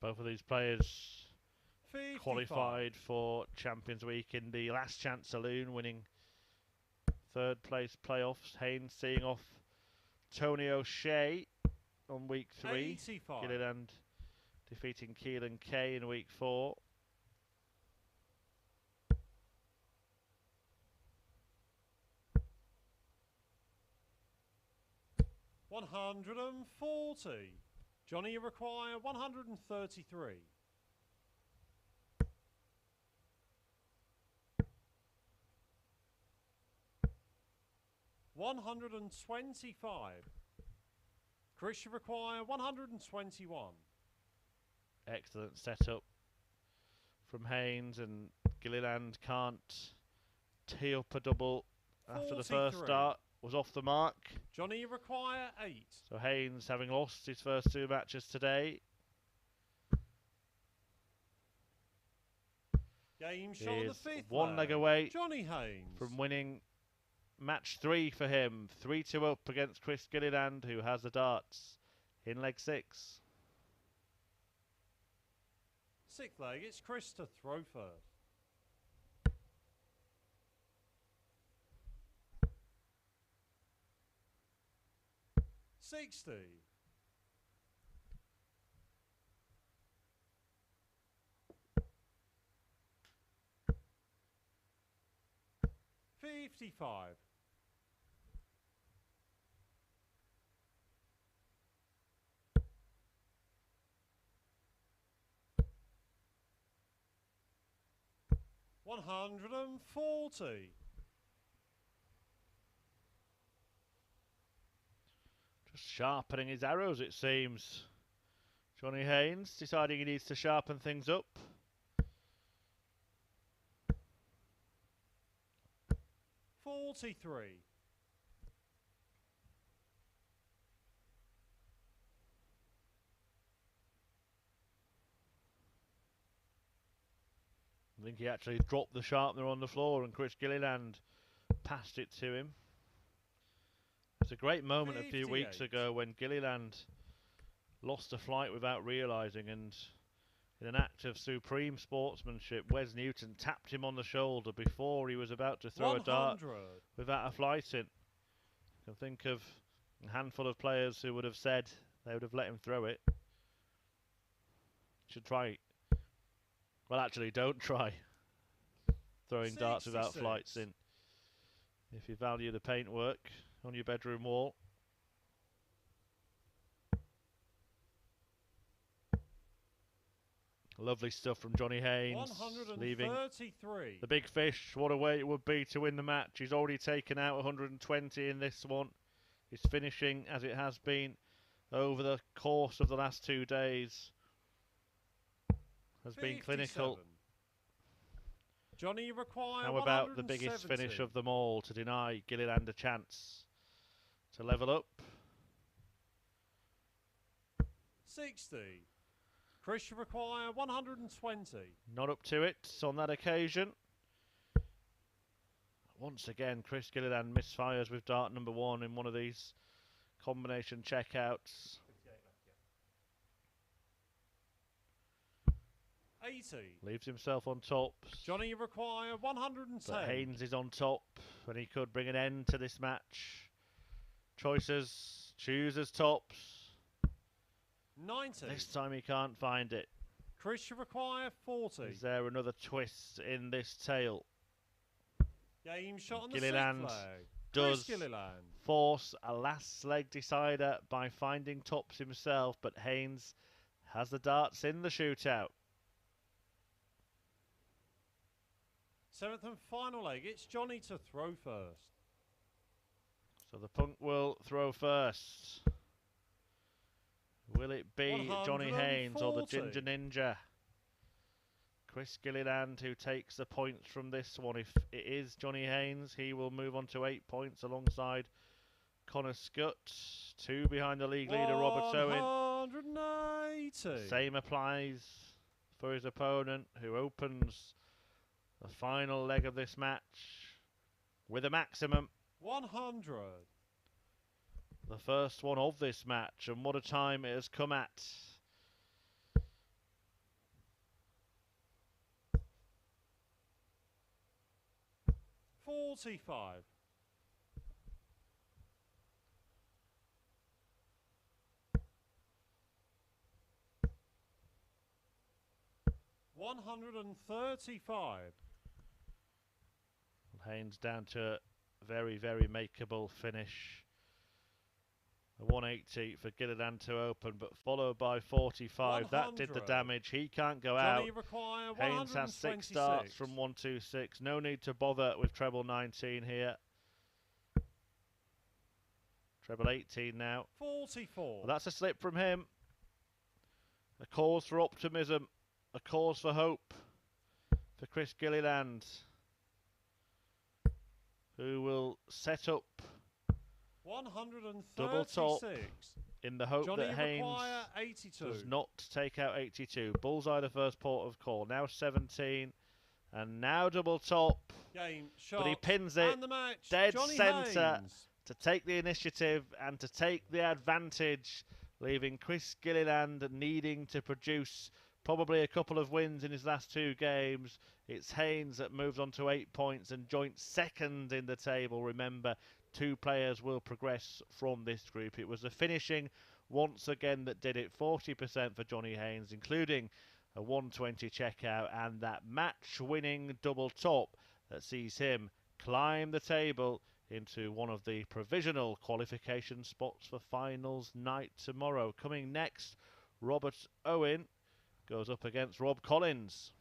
Both of these players 55. qualified for Champions Week in the Last Chance Saloon, winning 3rd place playoffs. Haynes seeing off Tony O'Shea on week 3. 85. Gilliland defeating Keelan Kay in week 4. $140. Johnny, you require 133. $125. Chris, you require 121. Excellent setup from Haynes, and Gilliland can't tee up a double after the first 43. start. Was off the mark. Johnny, you require 8. So Haynes, having lost his first 2 matches today, Game shot on the is 5th 1 leg away Johnny Haynes from winning match 3 for him. 3-2 up against Chris Gilliland, who has the darts in leg 6. 6th leg, it's Chris to throw first. $60. $55. $140. Just sharpening his arrows, it seems. Johnny Haynes deciding he needs to sharpen things up. $43. I think he actually dropped the sharpener on the floor and Chris Gilliland passed it to him. It's a great moment a few weeks 58. ago when Gilliland lost a flight without realising, and in an act of supreme sportsmanship, Wes Newton tapped him on the shoulder before he was about to throw a dart 100. without a flight in. I can think of a handful of players who would have said they would have let him throw it. Should try. Well, actually, don't try throwing darts without 66. flights in. If you value the paintwork on your bedroom wall. Lovely stuff from Johnny Haynes, leaving 133. the big fish. What a way it would be to win the match. He's already taken out 120 in this one. His finishing, as it has been over the course of the last 2 days, has been clinical. Johnny require How about the biggest finish of them all to deny Gilliland a chance to level up? 60. Chris require 120. Not up to it on that occasion. Once again, Chris Gilliland misfires with dart number 1 in one of these combination checkouts. 80. Leaves himself on top. Johnny require 110. But Haynes is on top, and he could bring an end to this match. Choices, chooses tops. 90. This time he can't find it. Chris require 40. Is there another twist in this tale? Game shot on Gilliland the flag. does Gilliland. force a last leg decider by finding tops himself, but Haynes has the darts in the shootout. 7th and final leg. It's Johnny to throw first. So the punk will throw first. Will it be Johnny Haynes or the Ginger Ninja? Chris Gilliland, who takes the points from this one. If it is Johnny Haynes, he will move on to 8 points alongside Connor Scutt. 2 behind the league leader, Robert Owen. 180. Same applies for his opponent, who opens the final leg of this match with a maximum. 100. The first one of this match, and what a time it has come at. $45. 135. Haynes down to a very, very makeable finish. A 180 for Gilliland to open, but followed by 45. 100. That did the damage. He can't go Johnny out. require Haynes has 6 starts from 126. No need to bother with treble 19 here. Treble 18 now. 44. Well, that's a slip from him. A cause for optimism. A cause for hope for Chris Gilliland, who will set up 136. double top in the hope Johnny that Haynes 82. does not take out 82. Bullseye the first port of call. Now 17. And now double top. Game, shot, but he pins it and the match. dead Johnny centre Haynes. to take the initiative and to take the advantage, leaving Chris Gilliland needing to produce probably a couple of wins in his last 2 games. It's Haynes that moves on to 8 points and joint second in the table. Remember, 2 players will progress from this group. It was the finishing once again that did it. 40% for Johnny Haynes, including a 120 checkout and that match-winning double top that sees him climb the table into one of the provisional qualification spots for finals night tomorrow. Coming next, Robert Owen goes up against Rob Collins.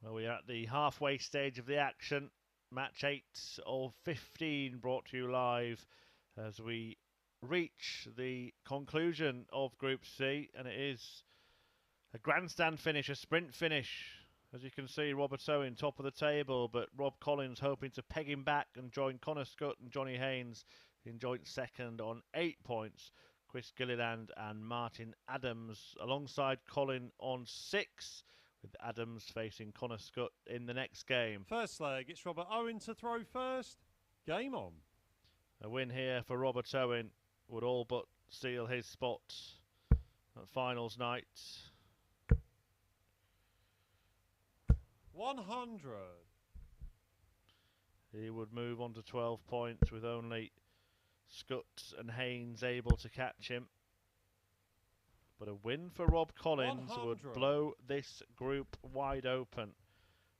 Well, we are at the halfway stage of the action. match 8 of 15 brought to you live as we reach the conclusion of Group C, and it is a grandstand finish, a sprint finish. As you can see, Robert Owen top of the table, but Rob Collins hoping to peg him back and join Connor Scutt and Johnny Haynes in joint second on 8 points. Chris Gilliland and Martin Adams alongside Colin on 6, with Adams facing Connor Scutt in the next game. First leg, it's Robert Owen to throw first. Game on. A win here for Robert Owen would all but seal his spot at finals night. 100. He would move on to 12 points with only Scutt and Haynes able to catch him. But a win for Rob Collins 100. would blow this group wide open.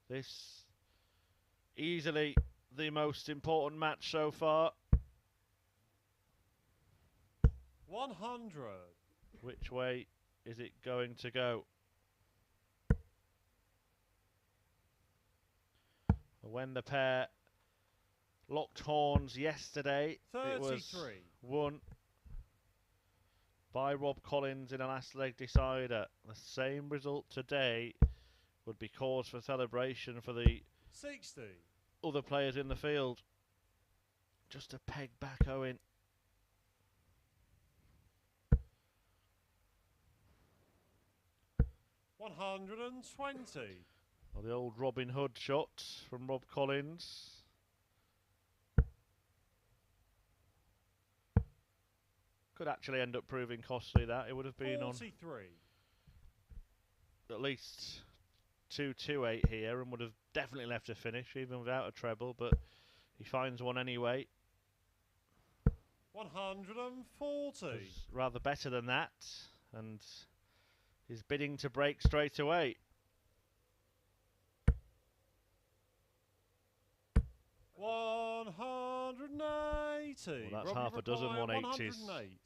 This easily the most important match so far. 100. Which way is it going to go? When the pair locked horns yesterday, 33. it was won by Rob Collins in a last leg decider. The same result today would be cause for celebration for the 60. other players in the field. Just a peg back Owen. $120. Well, the old Robin Hood shot from Rob Collins. Could actually end up proving costly, that. It would have been 43. On at least 2-2-8 here and would have definitely left a finish even without a treble, but he finds one anyway. 140. Was rather better than that, and is bidding to break straight away. 180. Well, that's Robbie half a dozen required 180s 108.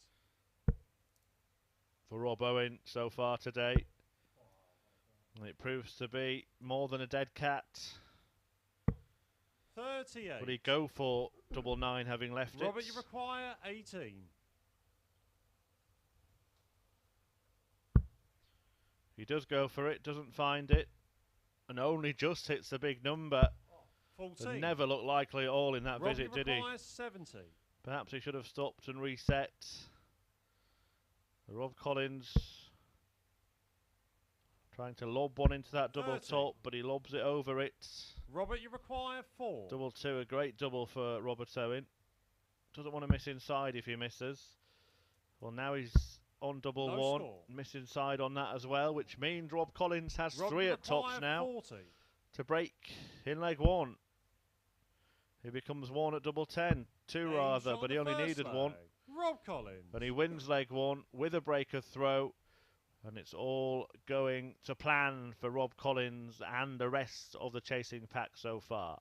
for Rob Owen so far today. And it proves to be more than a dead cat. 38. Would he go for double 9 having left Robert, it? you require 18. He does go for it, doesn't find it, and only just hits the big number. 14. It never looked likely at all in that Robert, visit, you did he? require 70. Perhaps he should have stopped and reset. Rob Collins trying to lob one into that double 30. top, but he lobs it over it. Robert, you require 4. Double 2, a great double for Robert Owen. Doesn't want to miss inside if he misses. Well, now he's on double No 1, score. miss inside on that as well, which means Rob Collins has Robert, 3 you at tops require now 40. to break in leg 1. He becomes 1 at double 10, 2 Haynes rather, on but the he only first needed leg. 1. Rob Collins. And he wins leg 1 with a breaker throw. And it's all going to plan for Rob Collins and the rest of the chasing pack so far.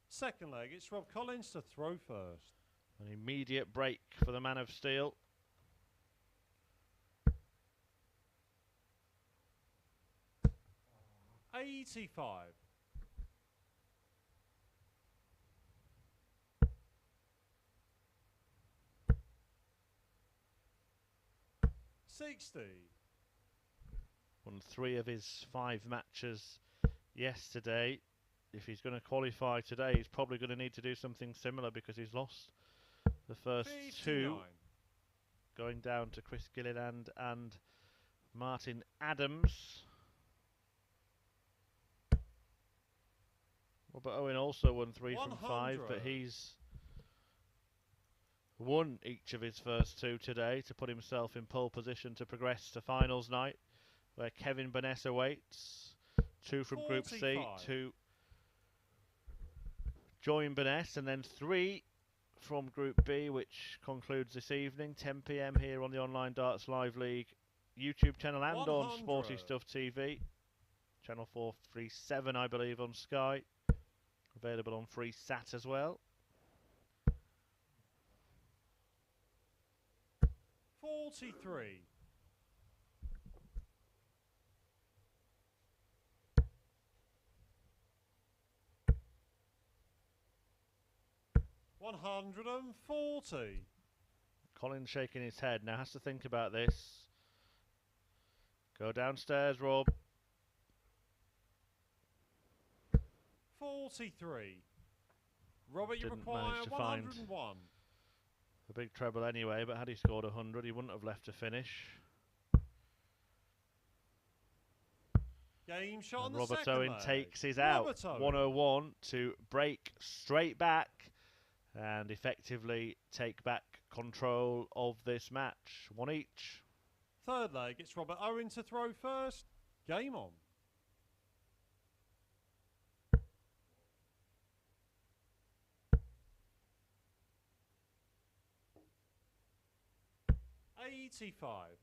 Second leg, it's Rob Collins to throw first. An immediate break for the man of steel. $85. $60. Won 3 of his 5 matches yesterday. If he's going to qualify today, he's probably going to need to do something similar because he's lost the first 2, 59. going down to Chris Gilliland and Martin Adams. Robert Owen also won 3 from 5, but 100. he's won each of his first 2 today to put himself in pole position to progress to finals night, where Kevin Burness awaits. 2 from Group C 45. to join Burness, and then 3 from Group B, which concludes this evening, 10 PM here on the Online Darts Live League YouTube channel and on 100. Sporty Stuff TV. Channel 437, I believe, on Sky. Available on free sat as well. 43. 140. Collins shaking his head now, has to think about this. Go downstairs, Rob. 43. Robert, you Didn't require manage to find 101. a big treble anyway, but had he scored 100, he wouldn't have left to finish. Game shot on And the Robert second Owen leg. takes his out. Robert Owen. 101 to break straight back and effectively take back control of this match. One each. Third leg, it's Robert Owen to throw first. Game on. $85.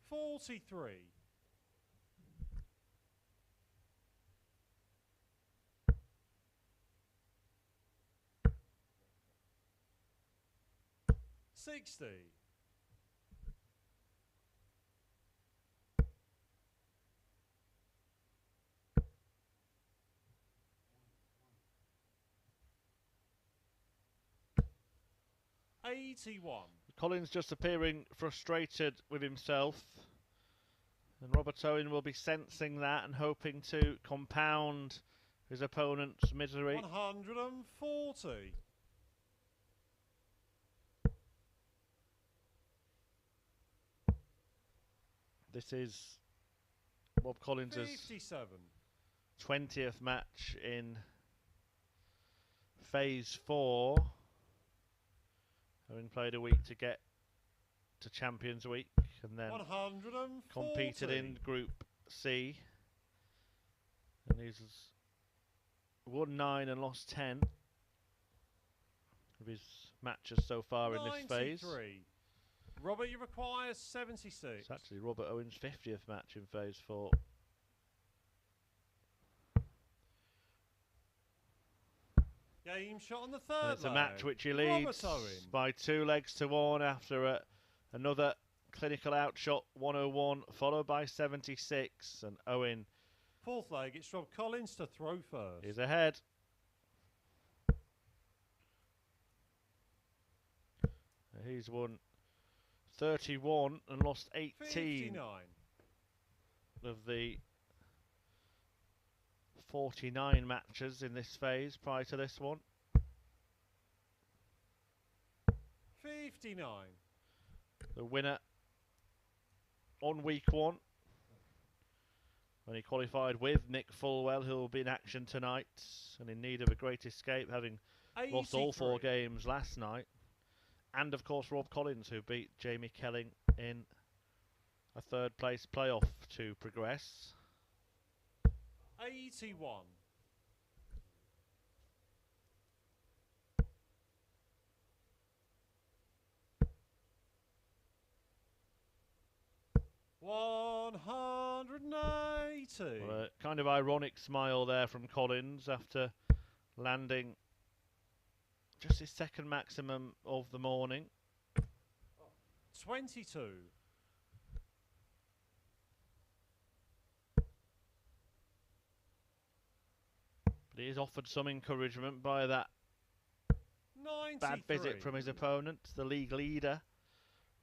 43. 60. 81. Collins just appearing frustrated with himself. And Robert Owen will be sensing that and hoping to compound his opponent's misery. 140. This is Rob Collins' 57. 20th match in Phase 4. Having played a week to get to Champions Week and then 140. competed in Group C. And he's won 9 and lost 10 of his matches so far in this phase. 93. Robert, you require 76. It's actually Robert Owen's 50th match in Phase 4. Game shot on the third It's a leg. match which he leads by 2 legs to 1 after another clinical outshot, 101, followed by 76. And Owen Fourth leg, it's Rob Collins to throw first. is ahead. He's won 31 and lost 18 59. of the 49 matches in this phase prior to this one. 59. The winner on week 1, when he qualified with Nick Fulwell, who will be in action tonight and in need of a great escape, having 83. lost all 4 games last night. And of course Rob Collins, who beat Jamie Kelling in a 3rd place playoff to progress. 81. 180. Well, a kind of ironic smile there from Collins after landing just his 2nd maximum of the morning. 22. But he is offered some encouragement by that 93. bad visit from his opponent, the league leader.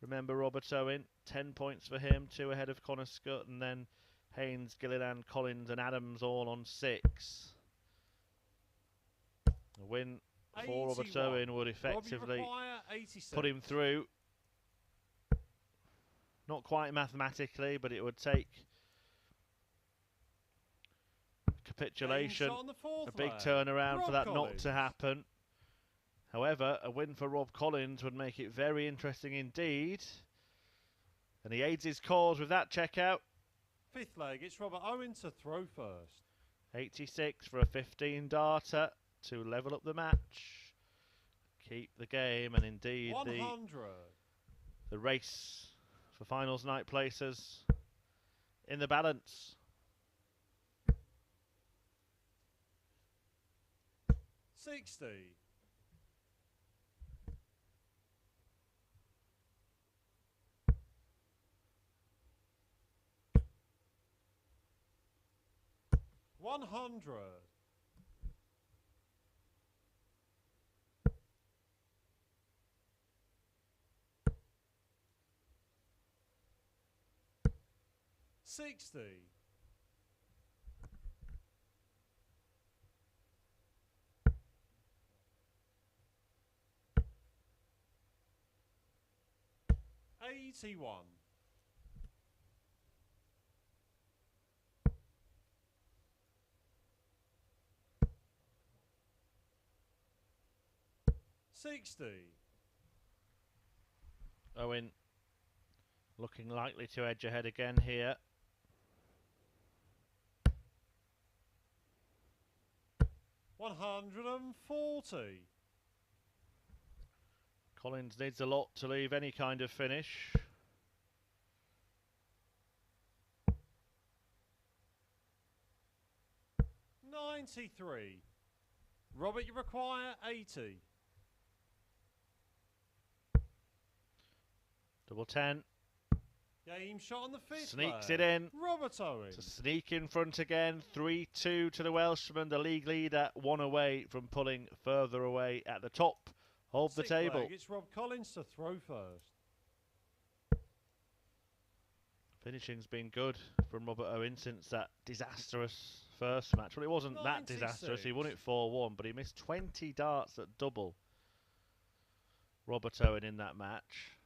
Remember Robert Owen, 10 points for him, 2 ahead of Connor Scutt, and then Haynes, Gilliland, Collins and Adams all on 6. A win for Robert 81. Owen would effectively put him through. Not quite mathematically, but it would take capitulation, a big turnaround for that not to happen. However, a win for Rob Collins would make it very interesting indeed. And he aids his cause with that checkout. 5th leg, it's Robert Owen to throw first. 86 for a 15 darter to level up the match. Keep the game and indeed 100. the race for finals night places in the balance. 60. 100. 60. 81. 60. Owen looking likely to edge ahead again here. $140. Collins needs a lot to leave any kind of finish. $93. Robert, you require 80. Double 10. Game shot on the fifth. Sneaks leg. it in. Robert Owen. To sneak in front again. 3-2 to the Welshman, the league leader, one away from pulling further away at the top of the Sixth table. leg, it's Rob Collins to throw first. Finishing's been good from Robert Owen since that disastrous first match. Well, it wasn't 96. that disastrous. He won it 4-1, but he missed 20 darts at double. Robert Owen in that match.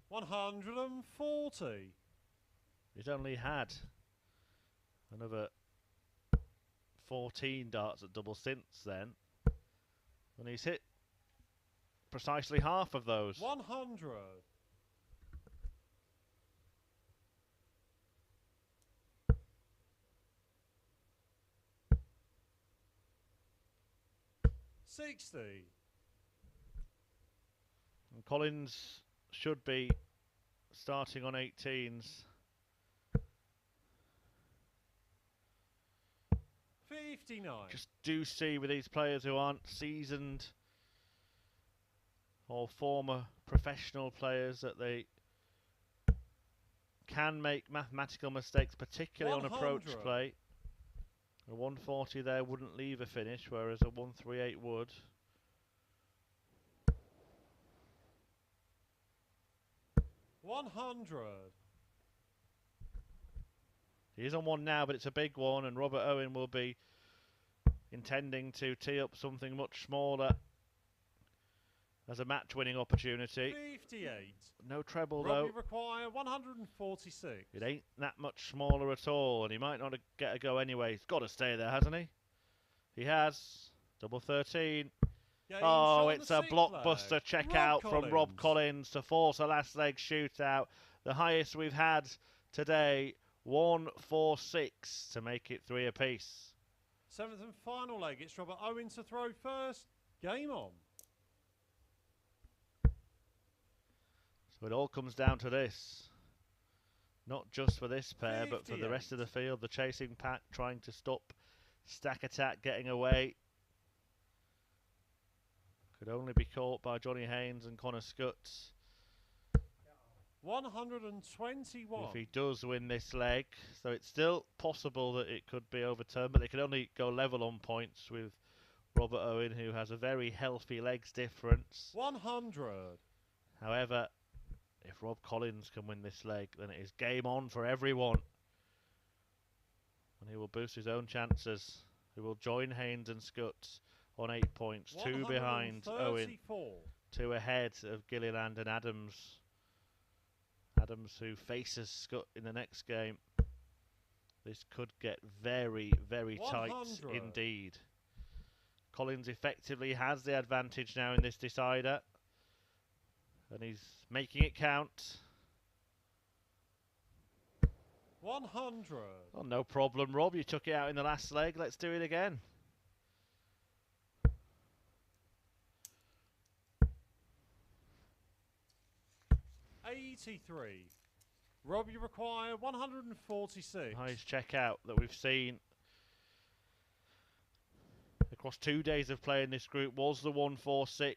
140. He's only had another 14 darts at double since then, and he's hit precisely half of those. 100. 60. And Collins should be starting on 18s. 59. Just do see with these players who aren't seasoned or former professional players that they can make mathematical mistakes, particularly on approach 100. play. A 140 there wouldn't leave a finish, whereas a 138 would. $100. He is on one now, but it's a big one, and Robert Owen will be intending to tee up something much smaller as a match-winning opportunity. 58. No treble, Robbie though. require 146. It ain't that much smaller at all, and he might not get a go anyway. He's got to stay there, hasn't he? He has. Double 13. Game Oh, shot it's a on the sixth blockbuster leg. checkout from Rob Collins to force a last leg shootout. The highest we've had today, 146 to make it 3 apiece. Seventh and final leg. It's Robert Owen to throw first. Game on. So it all comes down to this. Not just for this pair, but for the rest of the field. The chasing pack trying to stop Stack Attack getting away. Could only be caught by Johnny Haynes and Connor Scutt. 121. If he does win this leg. So it's still possible that it could be overturned, but they can only go level on points with Robert Owen, who has a very healthy legs difference. 100. However, if Rob Collins can win this leg, then it is game on for everyone. And he will boost his own chances. He will join Haynes and Scutt on 8 points. 2 behind Owen. 2 ahead of Gilliland and Adams. Adams, who faces Scutt in the next game. This could get very, very tight indeed. Collins effectively has the advantage now in this decider. And he's making it count. 100. Oh, no problem, Rob. You took it out in the last leg. Let's do it again. $83. Rob, you require 146. Highest checkout that we've seen across 2 days of playing this group was the 1-4-6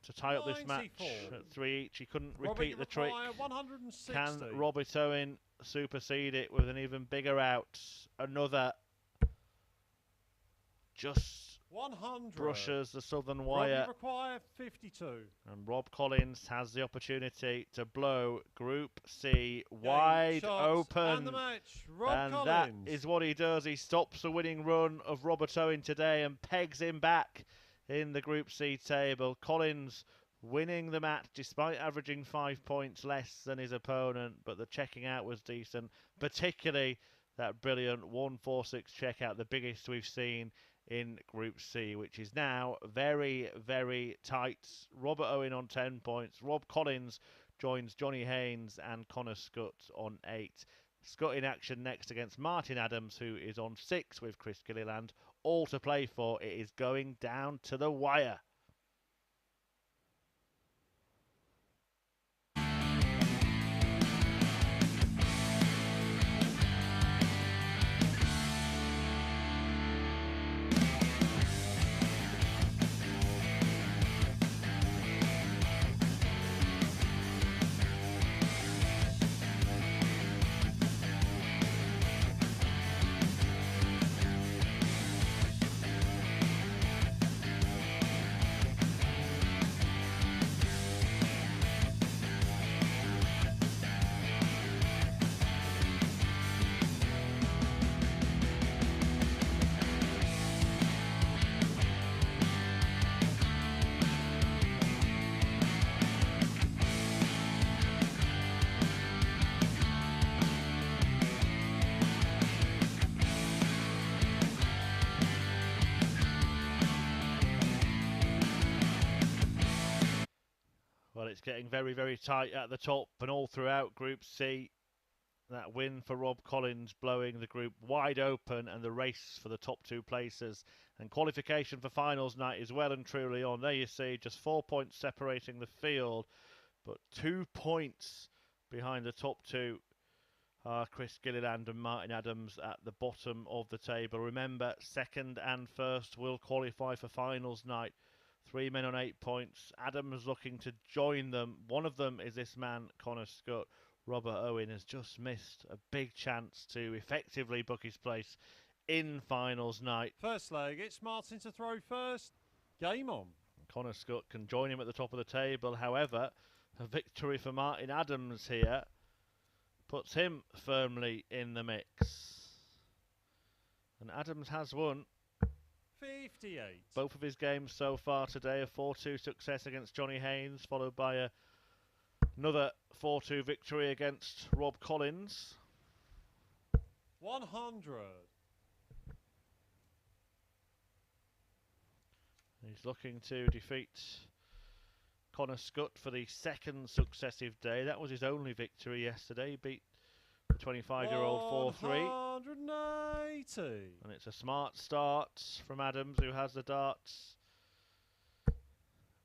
to tie up this match 94. at 3 each. He couldn't Robert, repeat you the trick. require 160. Can Robert Owen supersede it with an even bigger out? Another just 100. brushes the southern Robert, wire. you require 52. And Rob Collins has the opportunity to blow Group C wide open. And the match, Rob Collins. That is what he does. He stops the winning run of Robert Owen today and pegs him back in the Group C table. Collins winning the match despite averaging 5 points less than his opponent, but the checking out was decent, particularly that brilliant 1-4-6 check out, the biggest we've seen in Group C, which is now very, very tight. Robert Owen on 10 points. Rob Collins joins Johnny Haynes and Connor Scutt on 8. Scutt in action next against Martin Adams, who is on 6 with Chris Gilliland. All to play for. It is going down to the wire. Well, it's getting very, very tight at the top and all throughout Group C. That win for Rob Collins blowing the group wide open, and the race for the top 2 places and qualification for finals night is well and truly on. There you see, just 4 points separating the field, but 2 points behind the top 2 are Chris Gilliland and Martin Adams at the bottom of the table. Remember, second and first will qualify for finals night. 3 men on 8 points. Adams looking to join them. One of them is this man, Connor Scutt. Robert Owen has just missed a big chance to effectively book his place in finals night. First leg, it's Martin to throw first. Game on. Connor Scutt can join him at the top of the table. However, a victory for Martin Adams here puts him firmly in the mix. And Adams has won 58. both of his games so far today. A 4-2 success against Johnny Haynes, followed by another 4-2 victory against Rob Collins. 100. He's looking to defeat Connor Scutt for the second successive day. That was his only victory yesterday. He beat the 25-year-old 4-3. 180. And it's a smart start from Adams, who has the darts.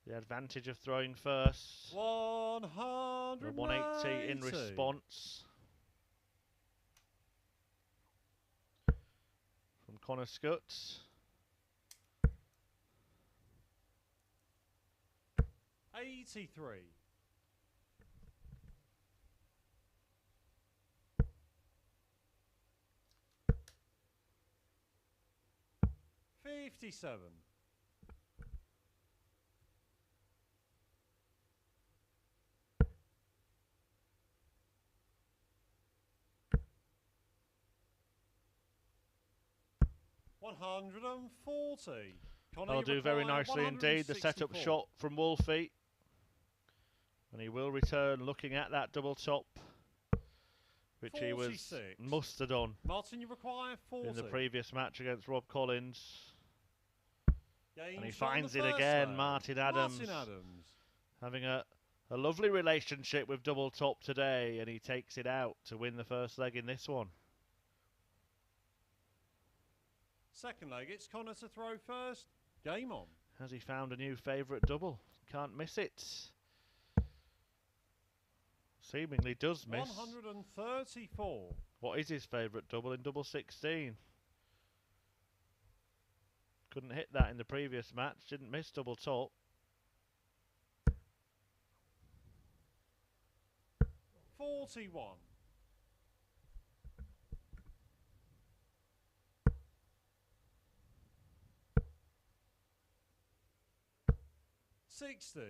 The advantage of throwing first. 180. 180 in response from Connor Scutt. 83. 57. 140. That'll do very nicely indeed. The setup shot from Wolfie. And he will return looking at that double top, which 46. he was mustered on Martin, you require 40. in the previous match against Rob Collins. Games And he from finds the it first again, leg. Martin Adams. Martin Adams. Having a lovely relationship with double top today, and he takes it out to win the first leg in this one. Second leg, it's Connor to throw first. Game on. Has he found a new favourite double? Can't miss it. Seemingly does miss. 134. What is his favourite double in double 16? Couldn't hit that in the previous match. Didn't miss double top. 41. 60.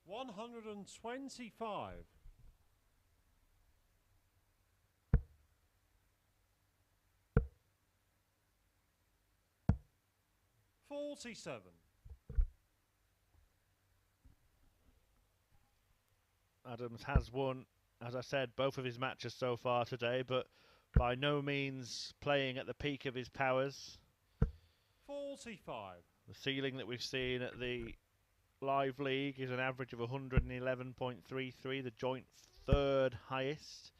125. 47. Adams has won, as I said, both of his matches so far today, but by no means playing at the peak of his powers. 45. The ceiling that we've seen at the Live League is an average of 111.33, the joint third highest.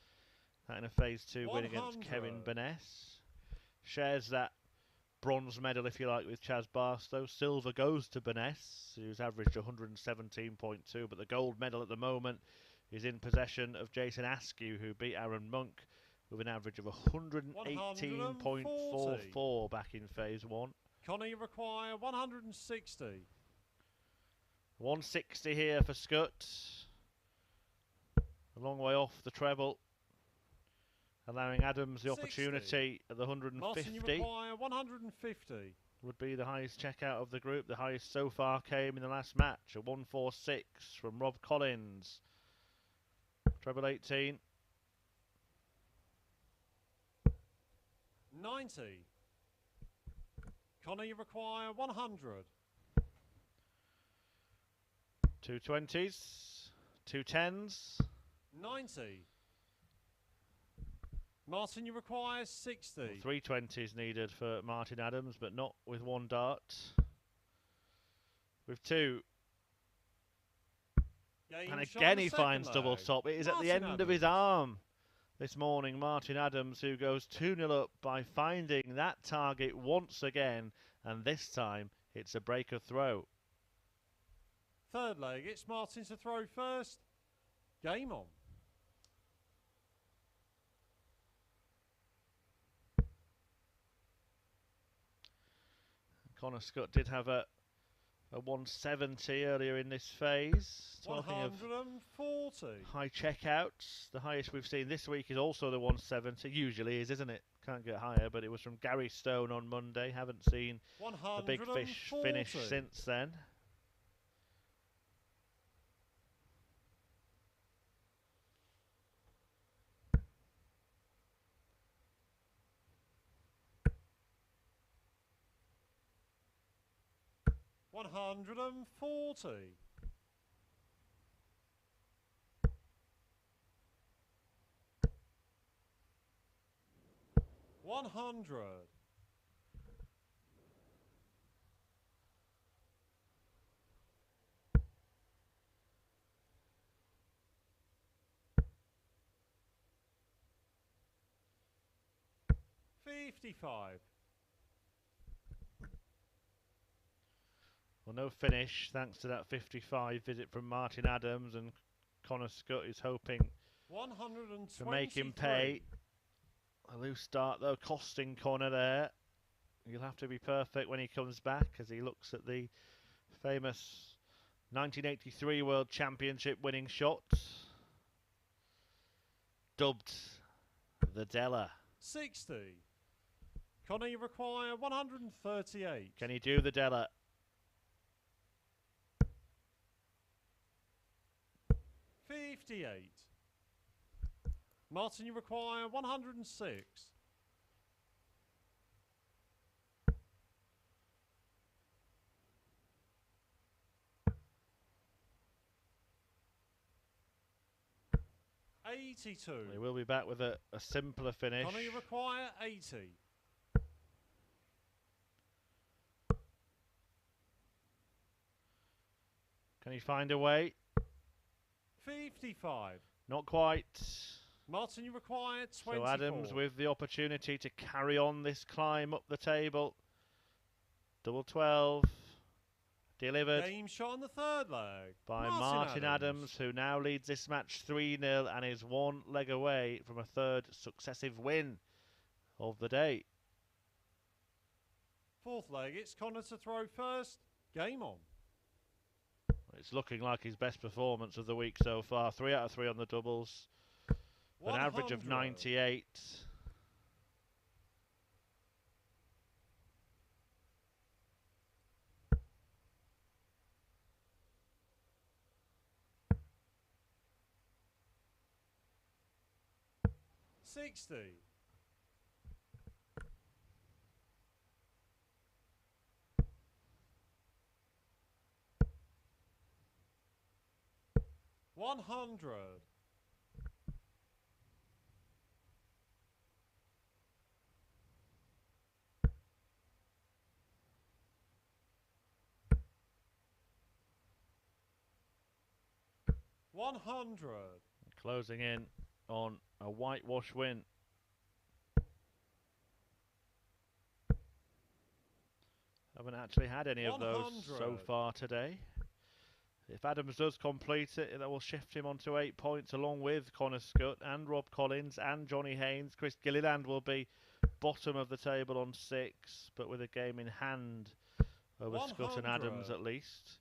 That in a Phase 2 win against Kevin Burness. Shares that bronze medal, if you like, with Chaz Barstow. Silver goes to Burness, who's averaged 117.2, but the gold medal at the moment is in possession of Jason Askew, who beat Aaron Monk with an average of 118.44 back in Phase 1. Connor, you require 160. 160 here for Scutt. A long way off the treble, allowing Adams the 60. opportunity at the 150. Martin, you require 150. Would be the highest checkout of the group. The highest so far came in the last match, a 146 from Rob Collins. Treble 18. 90. Connor, you require 100. 220s, 210s. 90. Martin, you require 60. Well, 320s needed for Martin Adams, but not with one dart. With two. And again he finds double top. It is at the end of his arm this morning, Martin Adams, who goes 2-0 up by finding that target once again, and this time it's a breaker throw. Third leg, it's Martin to throw first. Game on. Connor Scutt did have a 170 earlier in this phase. Talking 140. Of high checkouts, the highest we've seen this week is also the 170. Usually is, isn't it? Can't get higher, but it was from Gary Stone on Monday. Haven't seen the big fish finish since then. $140. 100. 55. Well, no finish thanks to that 55 visit from Martin Adams, and Connor Scutt is hoping to make him pay. A loose start though, costing Connor there. He'll have to be perfect when he comes back, as he looks at the famous 1983 World Championship winning shot, dubbed the Della. 60. Connor, you require 138. Can he do the Della? 58. Martin, you require 106. 82. He will be back with a simpler finish. Connor, you require 80. Can he find a way? 55. Not quite. Martin, you require 24. So Adams with the opportunity to carry on this climb up the table. Double 12. Delivered Game shot on the third leg. by Martin Adams, who now leads this match 3-0 and is one leg away from a third successive win of the day. Fourth leg, it's Connor to throw first. Game on. It's looking like his best performance of the week so far. 3 out of 3 on the doubles. An average of 98. $60. $100. $100. Closing in on a whitewash win. Haven't actually had any of those so far today. If Adams does complete it, that will shift him onto 8 points along with Connor Scutt and Rob Collins and Johnny Haynes. Chris Gilliland will be bottom of the table on 6, but with a game in hand over 100. Scutt and Adams at least.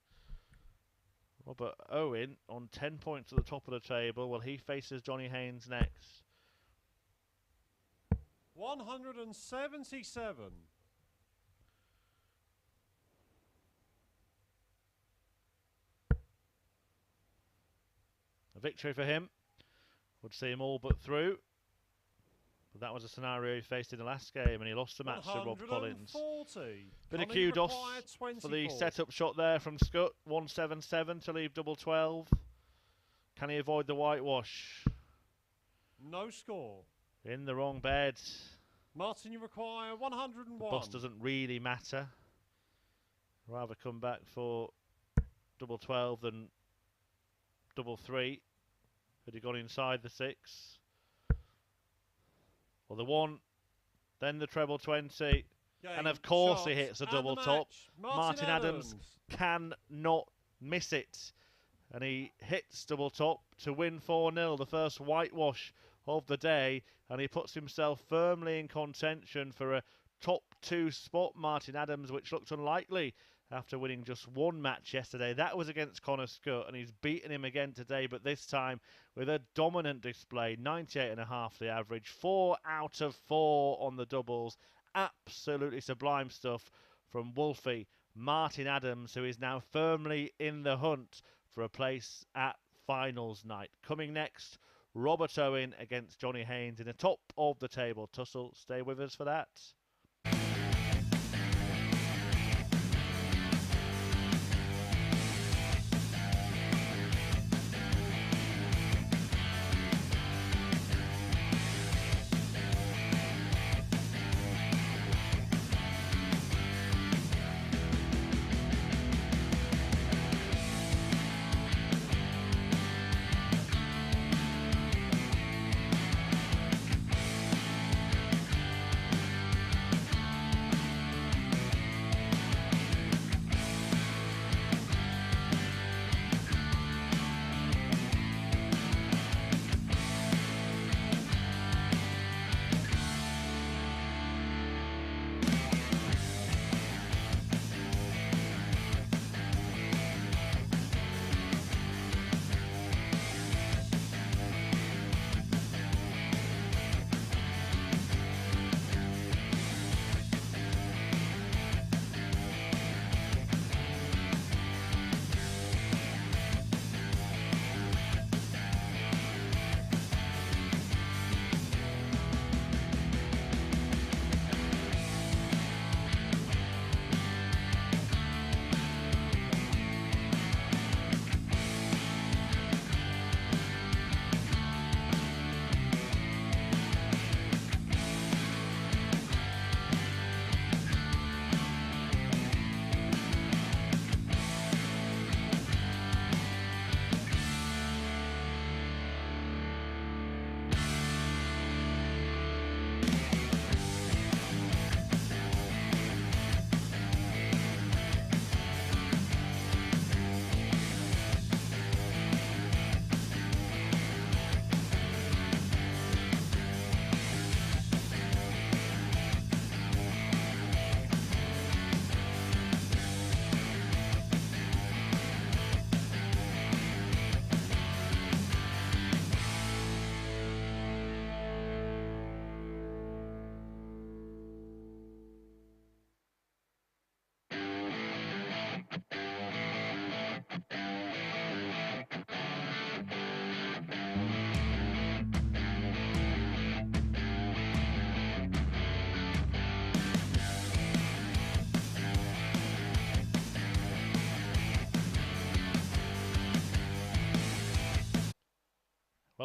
Robert Owen on 10 points at the top of the table. Well, he faces Johnny Haynes next. 177. A victory for him would see him all but through. But that was a scenario he faced in the last game, and he lost the match to Rob Collins. Bit of kudos for the setup shot there from Scutt. 177 to leave double 12. Can he avoid the whitewash? No score. In the wrong bed. Martin, you require 101. The boss doesn't really matter. Rather come back for double 12 than double 3. Had he gone inside the 6? Well, the 1, then the treble 20, and of course he hits a double top. Martin Adams cannot miss it, and he hits double top to win 4-0, the first whitewash of the day, and he puts himself firmly in contention for a top 2 spot. Martin Adams, which looked unlikely after winning just one match yesterday. That was against Connor Scutt, and he's beaten him again today, but this time with a dominant display. 98.5 the average, 4 out of 4 on the doubles. Absolutely sublime stuff from Wolfie Martin Adams, who is now firmly in the hunt for a place at finals night. Coming next, Robert Owen against Johnny Haynes in a top of the table tussle. Stay with us for that.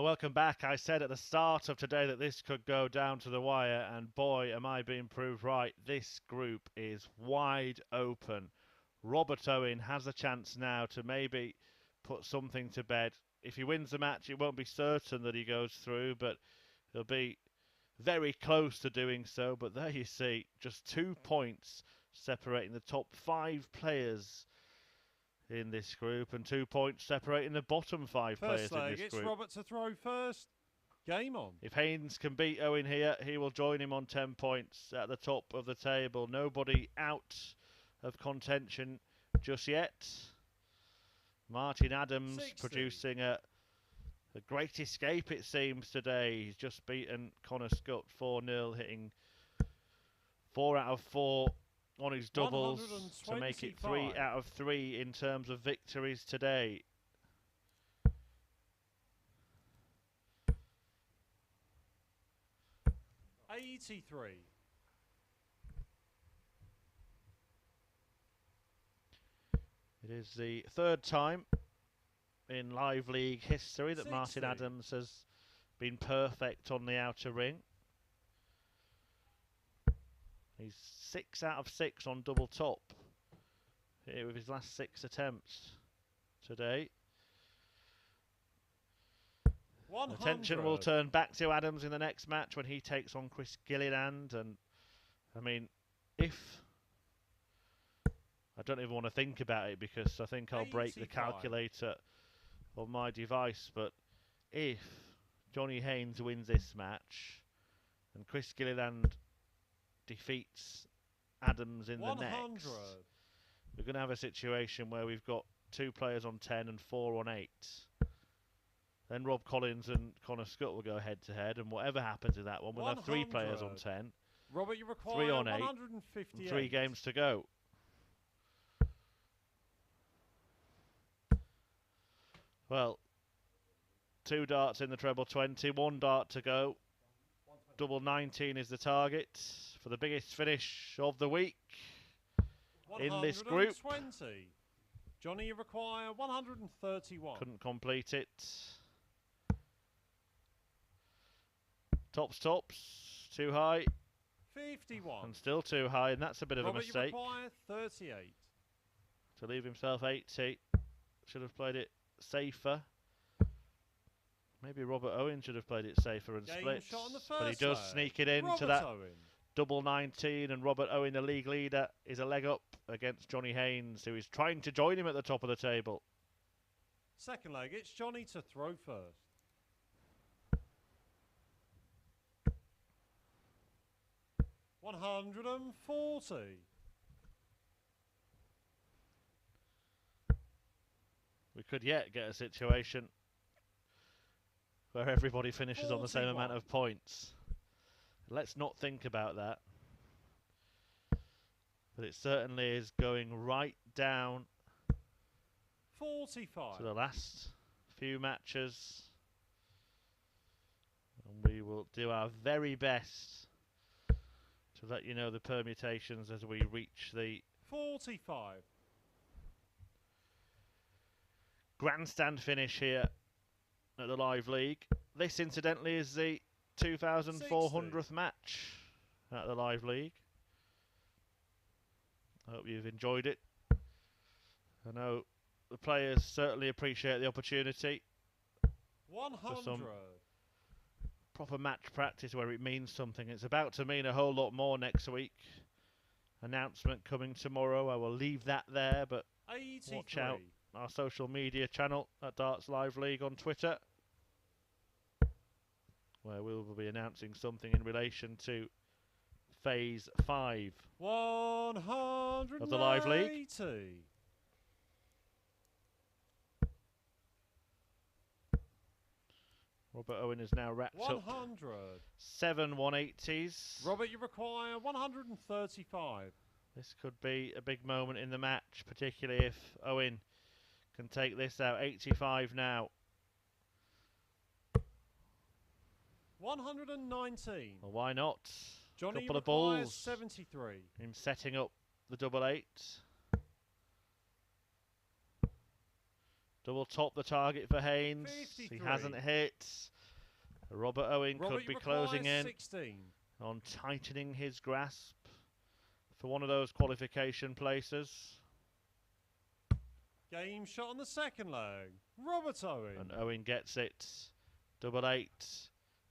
Well, welcome back. I said at the start of today that this could go down to the wire, and boy, am I being proved right. This group is wide open. Robert Owen has a chance now to maybe put something to bed. If he wins the match, it won't be certain that he goes through, but he'll be very close to doing so. But there you see, just 2 points separating the top 5 players in this group, and 2 points separating the bottom 5 players in this it's group. Robert to throw first. Game on. If Haynes can beat Owen here, he will join him on 10 points at the top of the table. Nobody out of contention just yet. Martin Adams 60. producing a great escape, it seems, today. He's just beaten Connor Scutt 4-0, hitting 4 out of 4 on his doubles to make it 3 out of 3 in terms of victories today. $83. It is the 3rd time in Live League history that 60. Martin Adams has been perfect on the outer ring. He's 6 out of 6 on double top here with his last 6 attempts today. 100. Attention will turn back to Adams in the next match when he takes on Chris Gilliland. And I mean, if I don't even want to think about it because I think I'll break the 85. calculator on my device, but if Johnny Haynes wins this match and Chris Gilliland defeats Adams in 100. the next, we're going to have a situation where we've got 2 players on 10 and 4 on 8. Then Rob Collins and Connor Scutt will go head to head, and whatever happens in that one, we'll have 3 players on 10, Robert, you require 3 on 8, and 3 games to go. Well, 2 darts in the treble 20, 1 dart to go. Double 19 is the target for the biggest finish of the week in this group. 120. Johnny, you require 131. Couldn't complete it. Tops, too high. 51. And still too high, and that's a bit of a mistake. You require 38. To leave himself 80. Should have played it safer. Maybe Robert Owen should have played it safer and split. But he does sneak it into that double 19, and Robert Owen, the league leader, is a leg up against Johnny Haynes, who is trying to join him at the top of the table. Second leg, it's Johnny to throw first. $140. We could yet get a situation where everybody finishes 41. on the same amount of points. Let's not think about that. But it certainly is going right down 45 to the last few matches. And we will do our very best to let you know the permutations as we reach the 45 grandstand finish here at the Live League. This, incidentally, is the 2,400th match at the Live League. I hope you've enjoyed it. I know the players certainly appreciate the opportunity 100 for some proper match practice where it means something. It's about to mean a whole lot more next week. Announcement coming tomorrow. I will leave that there, but 83. watch out our social media channel at Darts Live League on Twitter, where we will be announcing something in relation to Phase 5 180 of the Live League. Robert Owen is now wrapped 100. up 7 180s. Robert, you require 135. This could be a big moment in the match, particularly if Owen can take this out. 85 now. 119. Well, why not? Johnny, Couple of requires balls. 73. Him setting up the double 8. Double top the target for Haynes. 53. He hasn't hit. Robert Owen could be closing in 16. on tightening his grasp for one of those qualification places. Game shot on the second leg. Robert Owen. And Owen gets it. Double 8.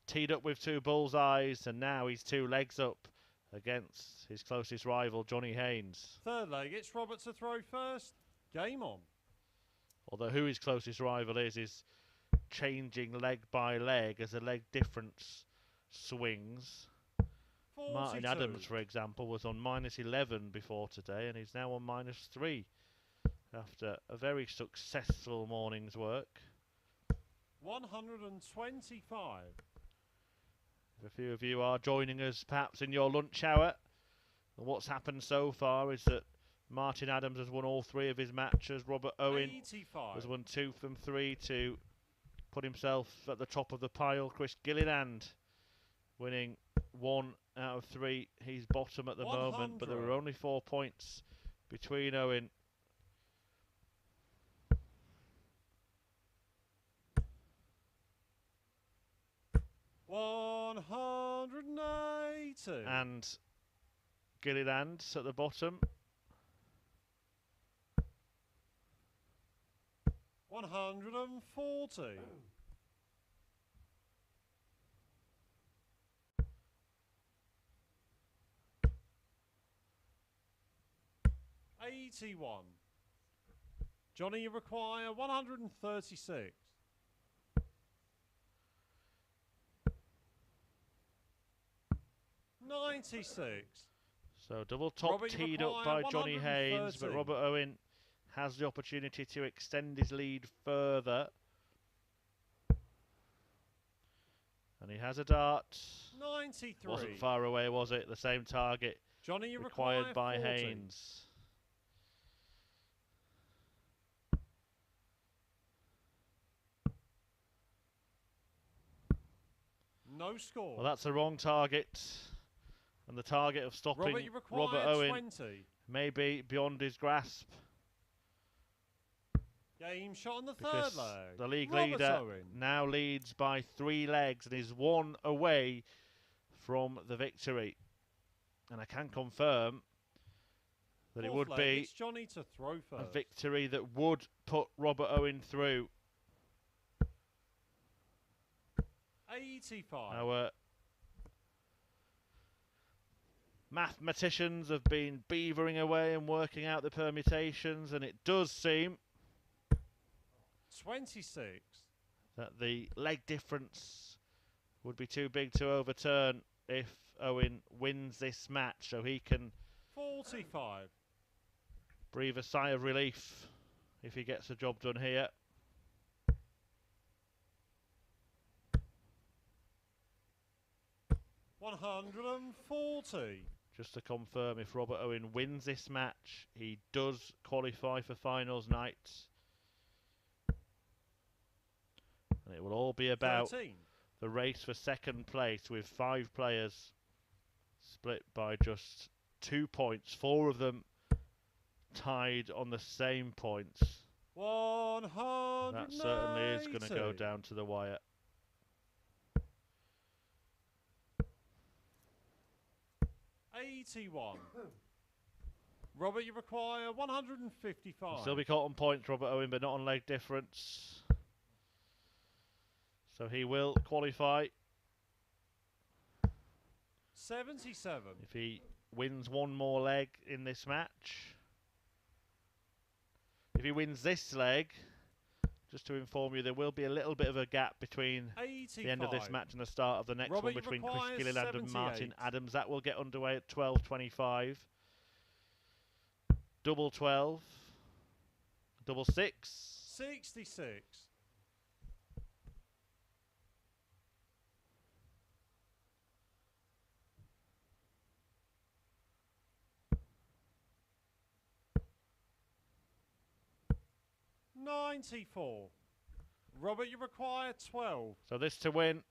Teed up with 2 bullseyes, and now he's 2 legs up against his closest rival, Johnny Haynes. Third leg, it's Robert to throw first. Game on. Although who his closest rival is changing leg by leg as the leg difference swings. 42. Martin Adams, for example, was on -11 before today, and he's now on -3 after a very successful morning's work. 125. If a few of you are joining us perhaps in your lunch hour, what's happened so far is that Martin Adams has won all 3 of his matches. Robert Owen 85. has won 2 from 3 to put himself at the top of the pile. Chris Gilliland winning 1 out of 3. He's bottom at the 100. moment, but there were only 4 points between Owen. $180. And Gilliland at the bottom. 140. $81. Johnny, you require 136. 96. So double top Robert, you teed up require by Johnny Haynes, but 113. Robert Owen has the opportunity to extend his lead further. And he has a dart. 93. Wasn't far away, was it? The same target Johnny, you required require by 40. Haynes. No score. Well, that's the wrong target. And the target of stopping Robert, you require Robert Owen 20. may be beyond his grasp. Game shot on the Because third leg. the league Robert leader Owen. now leads by 3 legs and is 1 away from the victory. And I can confirm that it Fourth would leg, be it's Johnny to throw a first. victory that would put Robert Owen through. 85. Our mathematicians have been beavering away and working out the permutations, and it does seem 26. that the leg difference would be too big to overturn if Owen wins this match, so he can 45. breathe a sigh of relief if he gets the job done here. $140. Just to confirm, if Robert Owen wins this match, he does qualify for finals night. And it will all be about 13. the race for second place, with 5 players split by just 2 points. 4 of them tied on the same points. 180. That certainly is going to go down to the wire. $81. Robert, you require 155. He'll still be caught on points, Robert Owen, but not on leg difference. So he will qualify 77. if he wins 1 more leg in this match. If he wins this leg, just to inform you, there will be a little bit of a gap between 85. the end of this match and the start of the next Robert, one you between Chris require Gilliland and 78. Martin Adams. That will get underway at 12:25. Double 12. Double 6. 66. $94. Robert, you require 12. So this to win.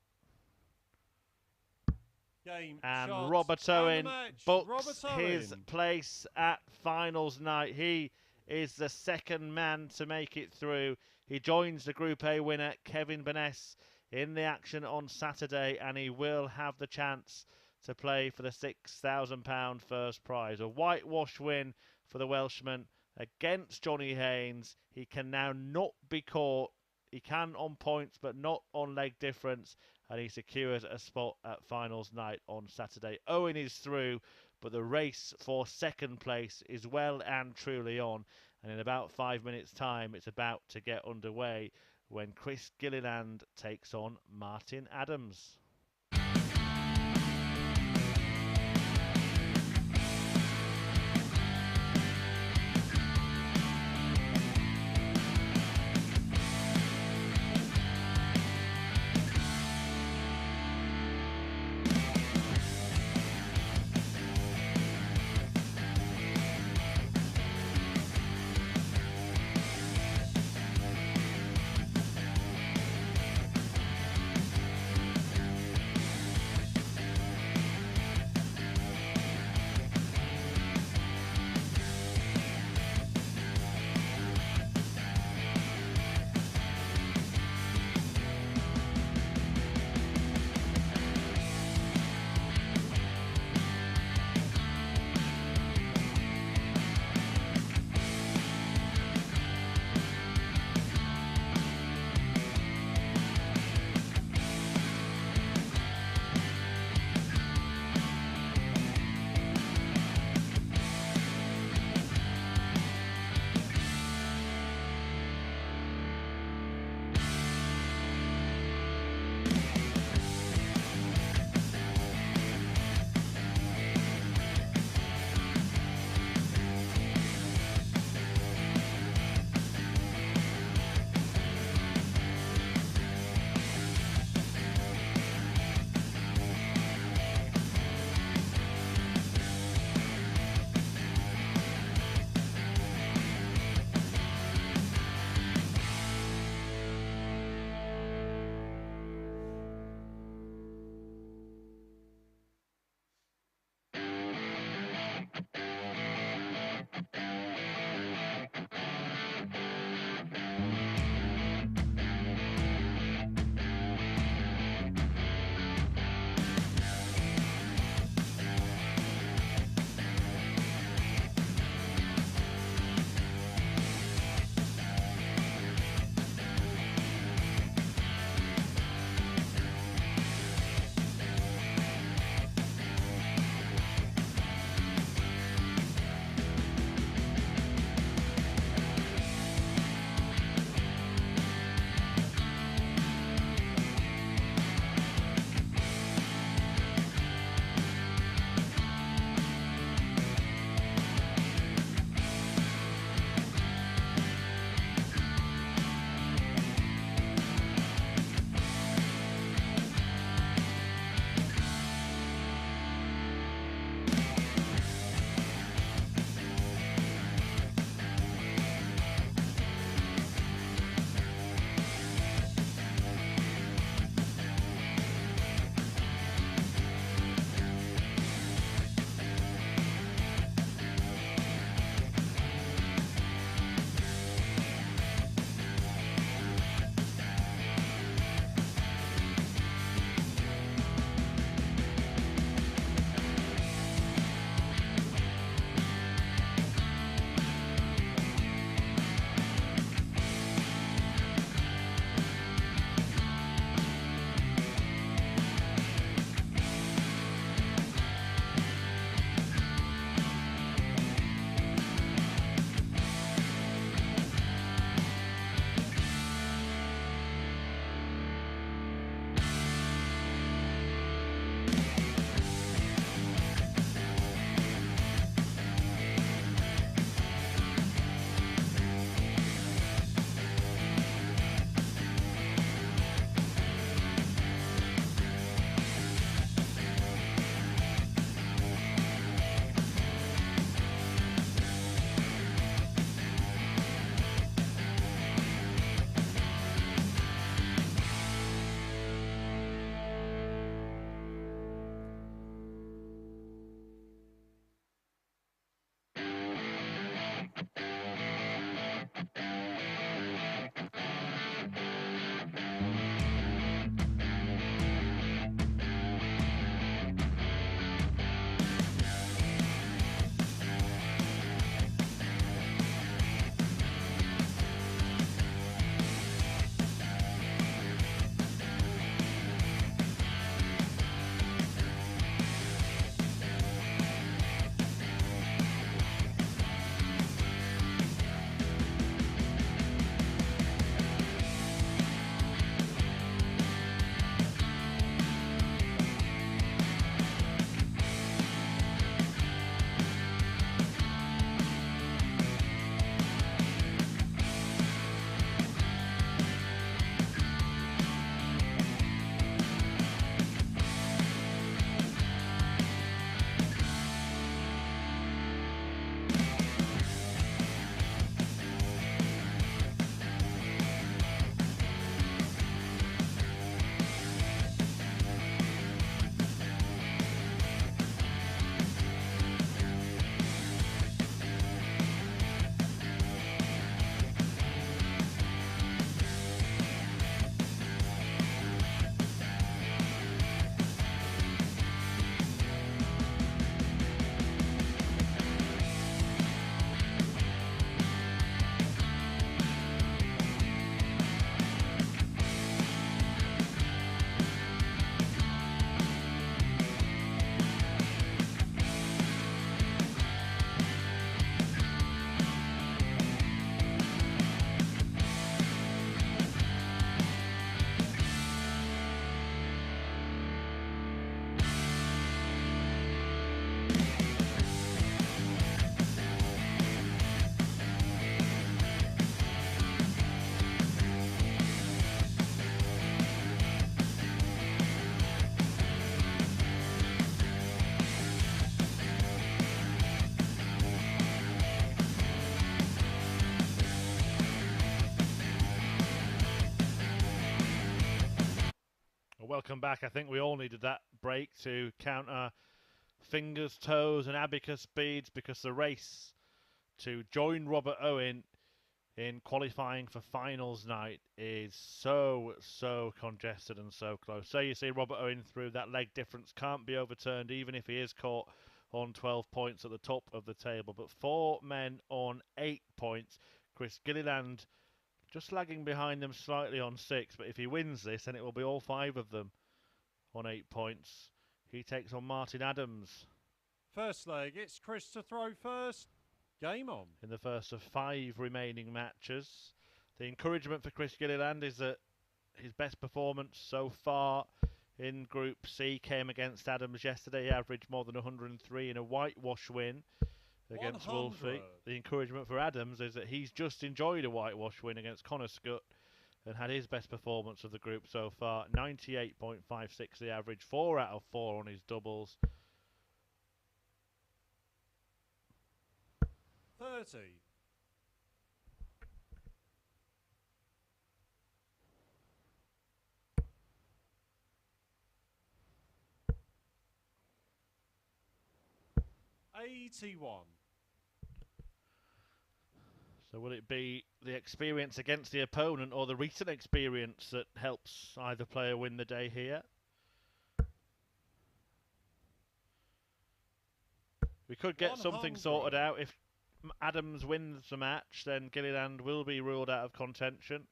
Game. And shot, Robert and the Owen match. books Robert his Owen. place at finals night. He is the second man to make it through. He joins the Group A winner, Kevin Burness, in the action on Saturday, and he will have the chance to play for the £6,000 first prize. A whitewash win for the Welshman against Johnny Haynes. He can now not be caught. He can on points, but not on leg difference, and he secures a spot at finals night on Saturday. Owen is through, but the race for second place is well and truly on, and in about 5 minutes' time, it's about to get underway when Chris Gilliland takes on Martin Adams. Welcome back. I think we all needed that break to count our fingers, toes and abacus beads, because the race to join Robert Owen in qualifying for finals night is so congested and so close. So you see Robert Owen through, that leg difference can't be overturned even if he is caught on 12 points at the top of the table. But 4 men on 8 points. Chris Gilliland just lagging behind them slightly on 6, but if he wins this, then it will be all 5 of them on 8 points. He takes on Martin Adams. First leg, it's Chris to throw first. Game on. In the first of 5 remaining matches. The encouragement for Chris Gilliland is that his best performance so far in Group C came against Adams yesterday. He averaged more than 103 in a whitewash win against 100. Wolfie. The encouragement for Adams is that he's just enjoyed a whitewash win against Connor Scutt and had his best performance of the group so far. 98.56 the average, 4 out of 4 on his doubles. 30. $81. So will it be the experience against the opponent or the recent experience that helps either player win the day here? We could get 100. something sorted out. If Adams wins the match, then Gilliland will be ruled out of contention,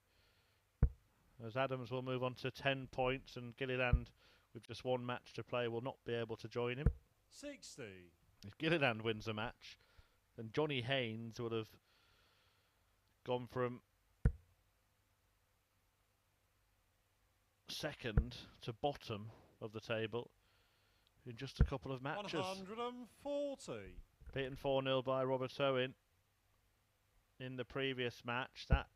as Adams will move on to 10 points and Gilliland, with just 1 match to play, will not be able to join him. 60. If Gilliland wins the match, then Johnny Haynes would have gone from second to bottom of the table in just a couple of matches. 140. Beaten 4-0 by Robert Owen in the previous match. That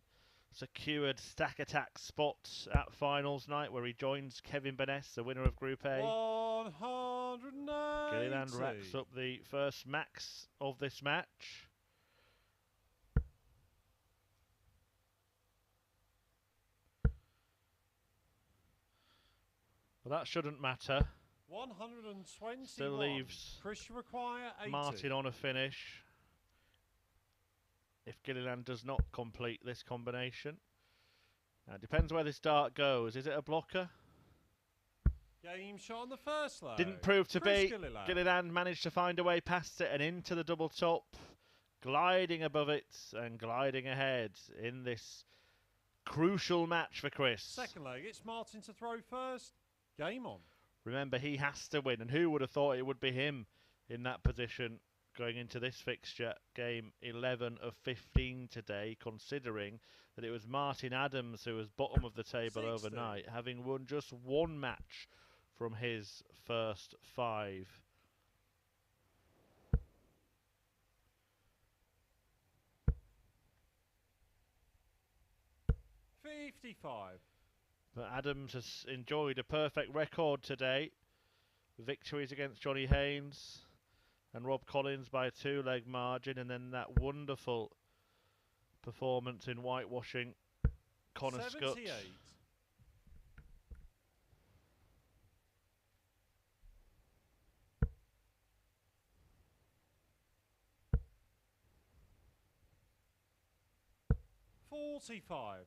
secured Stack Attack spots at finals night, where he joins Kevin Burness, the winner of Group A. 190. Gilliland racks up the first max of this match. Well, that shouldn't matter. 121. Still leaves Chris require 80. Martin on a finish if Gilliland does not complete this combination. Now, it depends where this dart goes. Is it a blocker? Game shot on the first leg. Didn't prove to Chris be. Gilliland. Gilliland managed to find a way past it and into the double top, gliding above it and gliding ahead in this crucial match for Chris. Second leg, it's Martin to throw first. Game on. Remember, he has to win, and who would have thought it would be him in that position going into this fixture? Game 11 of 15 today, considering that it was Martin Adams who was bottom of the table 60. overnight, having won just 1 match from his first 5. $55. But Adams has enjoyed a perfect record today. Victories against Johnny Haynes and Rob Collins by a 2-leg margin, and then that wonderful performance in whitewashing Connor Scutt. 78. $45.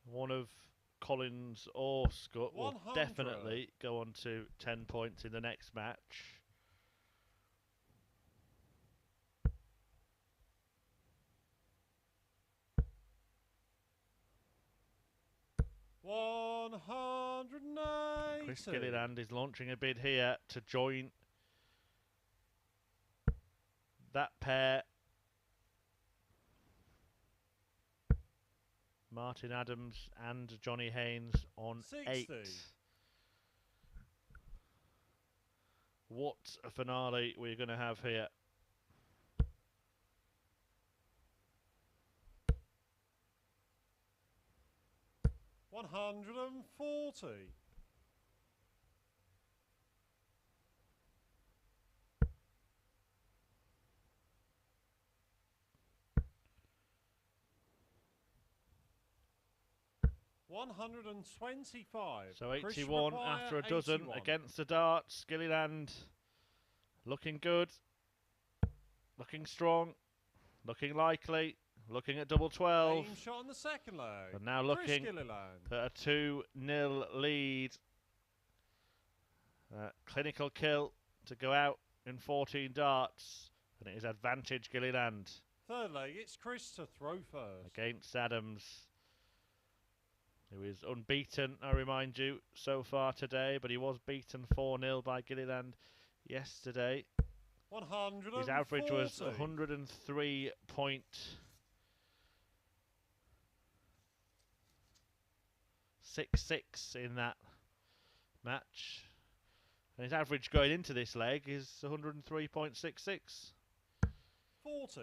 One of Collins or Scutt will 100. definitely go on to 10 points in the next match. $190. Chris Gilliland is launching a bid here to join that pair Martin Adams and Johnny Haynes on 60. 8. What a finale we're going to have here. $140. $125. So 81 after a dozen 81. against the darts. Gilliland looking good, looking strong, looking likely, looking at double 12. Aim shot on the second leg. And now looking at a 2-0 lead. Clinical kill to go out in 14 darts. And it is advantage Gilliland. Third leg, it's Chris to throw first. Against Adams, who is unbeaten, I remind you, so far today. But he was beaten 4-0 by Gilliland yesterday. 140. His average was 103.66 in that match. And his average going into this leg is 103.66. 40.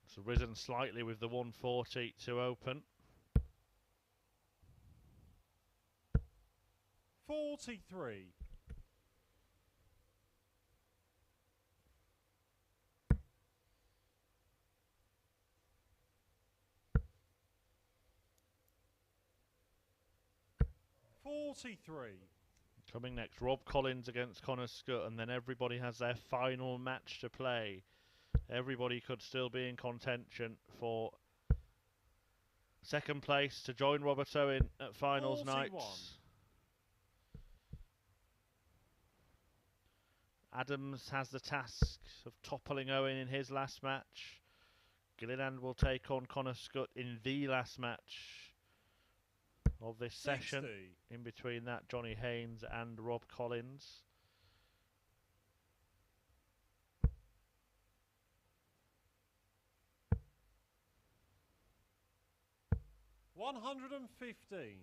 It's risen slightly with the 140 to open. 43. 43. Coming next, Rob Collins against Connor Scutt, and then everybody has their final match to play. Everybody could still be in contention for second place to join Robert Owen at finals 41. night. Adams has the task of toppling Owen in his last match. Gilliland will take on Connor Scutt in the last match of this 60. session. In between that, Johnny Haynes and Rob Collins. $115.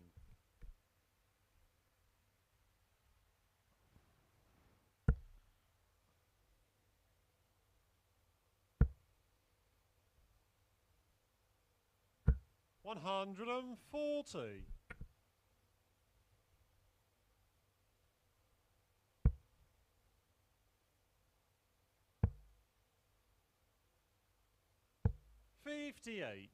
140. 58.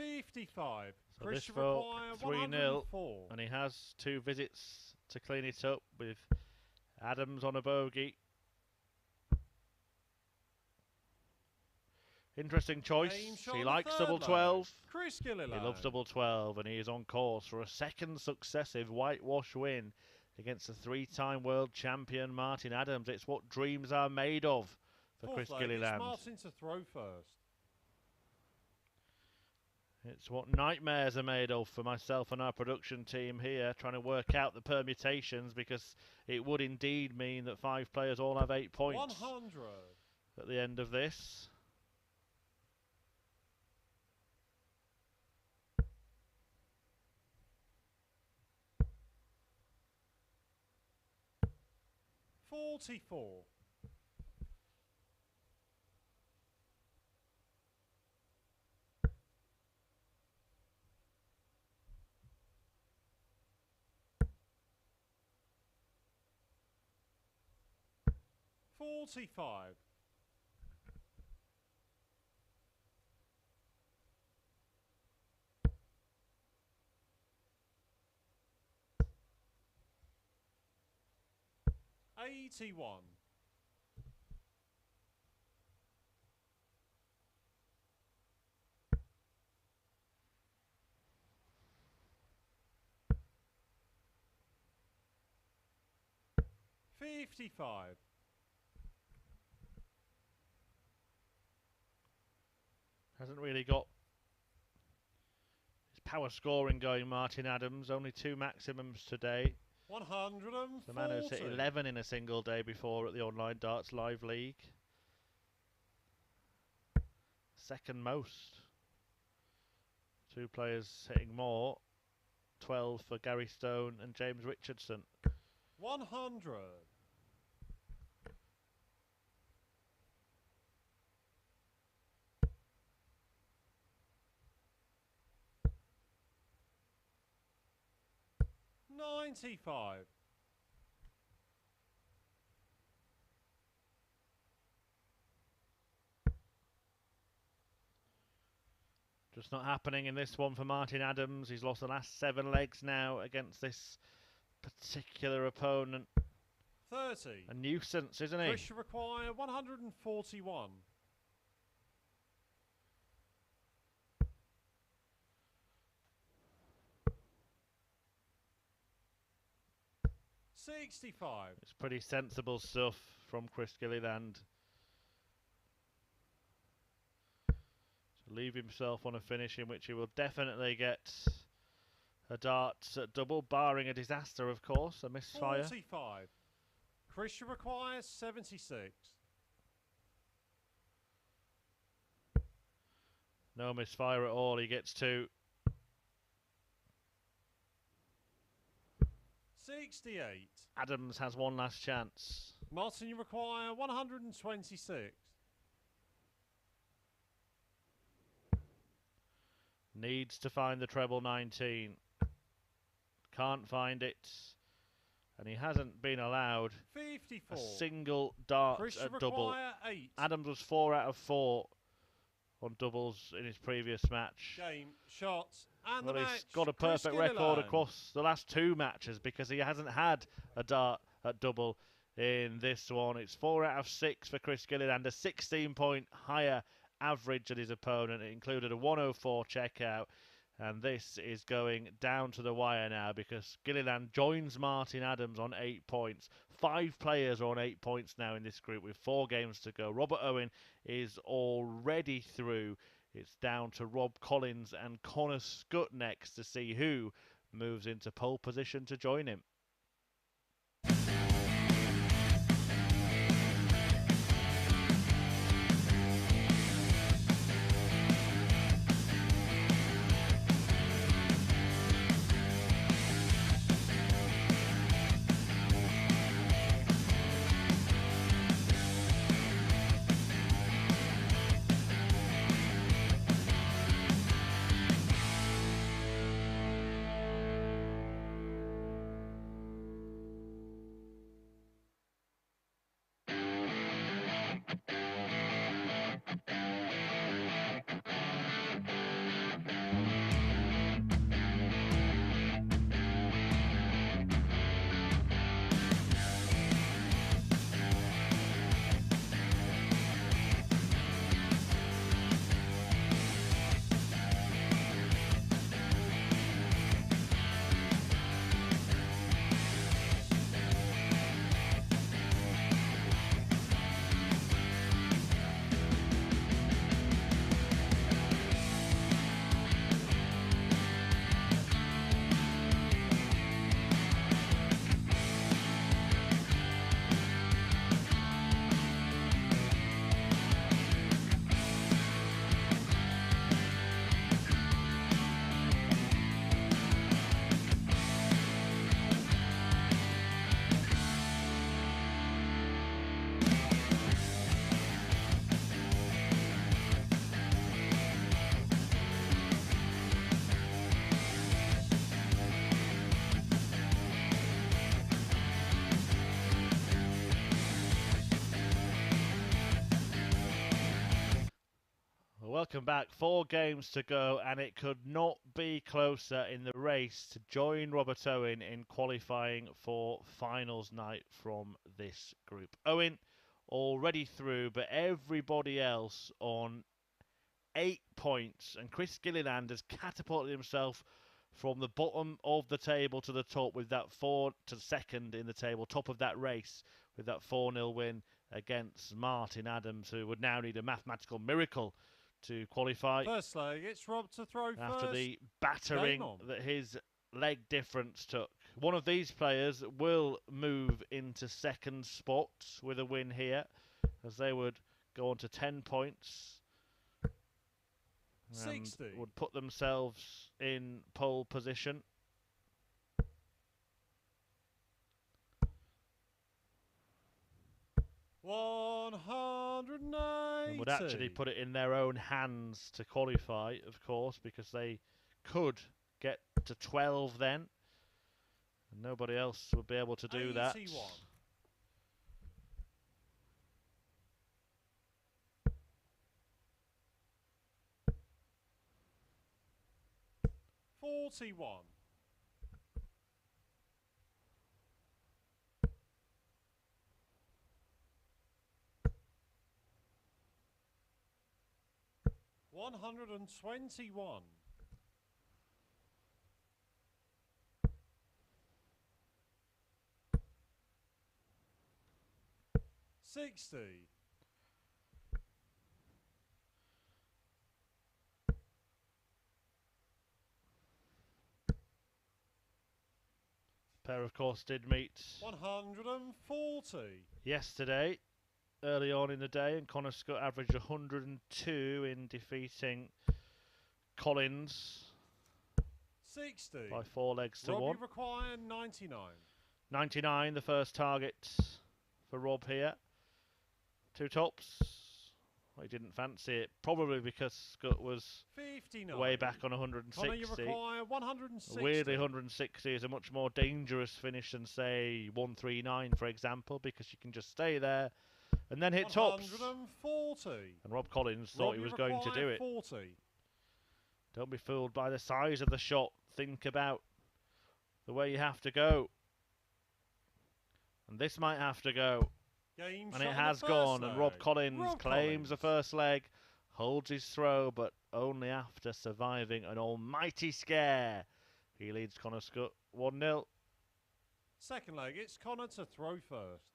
55. So Chris this should for require 3-0, 104. and he has 2 visits to clean it up with Adams on a bogey. Interesting choice. Aim shot He on the likes third double leg. 12. Chris Gillila. He loves double 12, and he is on course for a second successive whitewash win against the 3-time world champion Martin Adams. It's what dreams are made of for Fourth Chris leg, Gilliland. it's Martin to throw first. It's what nightmares are made of for myself and our production team here, trying to work out the permutations, because it would indeed mean that 5 players all have 8 points 100. at the end of this. $44. 45. 81. 55. Hasn't really got his power scoring going, Martin Adams. Only 2 maximums today. 140. The man who's hit 11 in a single day before at the Online Darts Live League. Second most. 2 players hitting more. 12 for Gary Stone and James Richardson. 100. 95. Just not happening in this one for Martin Adams. He's lost the last 7 legs now against this particular opponent. 30. A nuisance, isn't he? Chris should require 141. 65. It's pretty sensible stuff from Chris Gilliland. To leave himself on a finish in which he will definitely get a darts at double, barring a disaster, of course, a misfire. 45. Chris should require 76. No misfire at all. He gets 2. 68. Adams has one last chance. Martin, you require 126. Needs to find the treble 19. Can't find it. And he hasn't been allowed 54. a single dart Chris at should double. require 8. Adams was 4 out of 4 on doubles in his previous match. Game, shots, and Well, the he's match. got a Chris perfect record Gilliland. across the last 2 matches because he hasn't had a dart at double in this one. It's 4 out of 6 for Chris Gilliland, a 16-point higher average than his opponent. It included a 104 checkout, and this is going down to the wire now because Gilliland joins Martin Adams on 8 points. 5 players are on 8 points now in this group with 4 games to go. Robert Owen is already through. It's down to Rob Collins and Connor Scutt next to see who moves into pole position to join him. Welcome back. 4 games to go, and it could not be closer in the race to join Robert Owen in qualifying for finals night from this group. Owen already through, but everybody else on 8 points, and Chris Gilliland has catapulted himself from the bottom of the table to the top with that 4 to second in the table, top of that race with that 4-0 win against Martin Adams, who would now need a mathematical miracle to qualify First leg, it's Rob to throw after first. the battering that his leg difference took. One of these players will move into second spot with a win here, as they would go on to 10 points. 60. And would put themselves in pole position. $180. And would actually put it in their own hands to qualify, of course, because they could get to 12 then. And nobody else would be able to do 81. that. $41. $121. $60. Pair, of course, did meet 140. yesterday, early on in the day, and Connor Scutt averaged 102 in defeating Collins 60. by 4 legs to 1. Robbie require 99. 99, the first target for Rob here. 2 tops. Well, he didn't fancy it, probably because Scutt was 59. way back on 160. Connor, you require 160. Weirdly, 160 is a much more dangerous finish than, say, 139, for example, because you can just stay there and then hit tops. 140. And Rob Collins thought he was going to do it. 40. Don't be fooled by the size of the shot. Think about the way you have to go. And this might have to go. Game And it has gone. And Rob Collins claims the first leg, holds his throw, but only after surviving an almighty scare. He leads Connor Scutt 1-0. Second leg, it's Connor to throw first.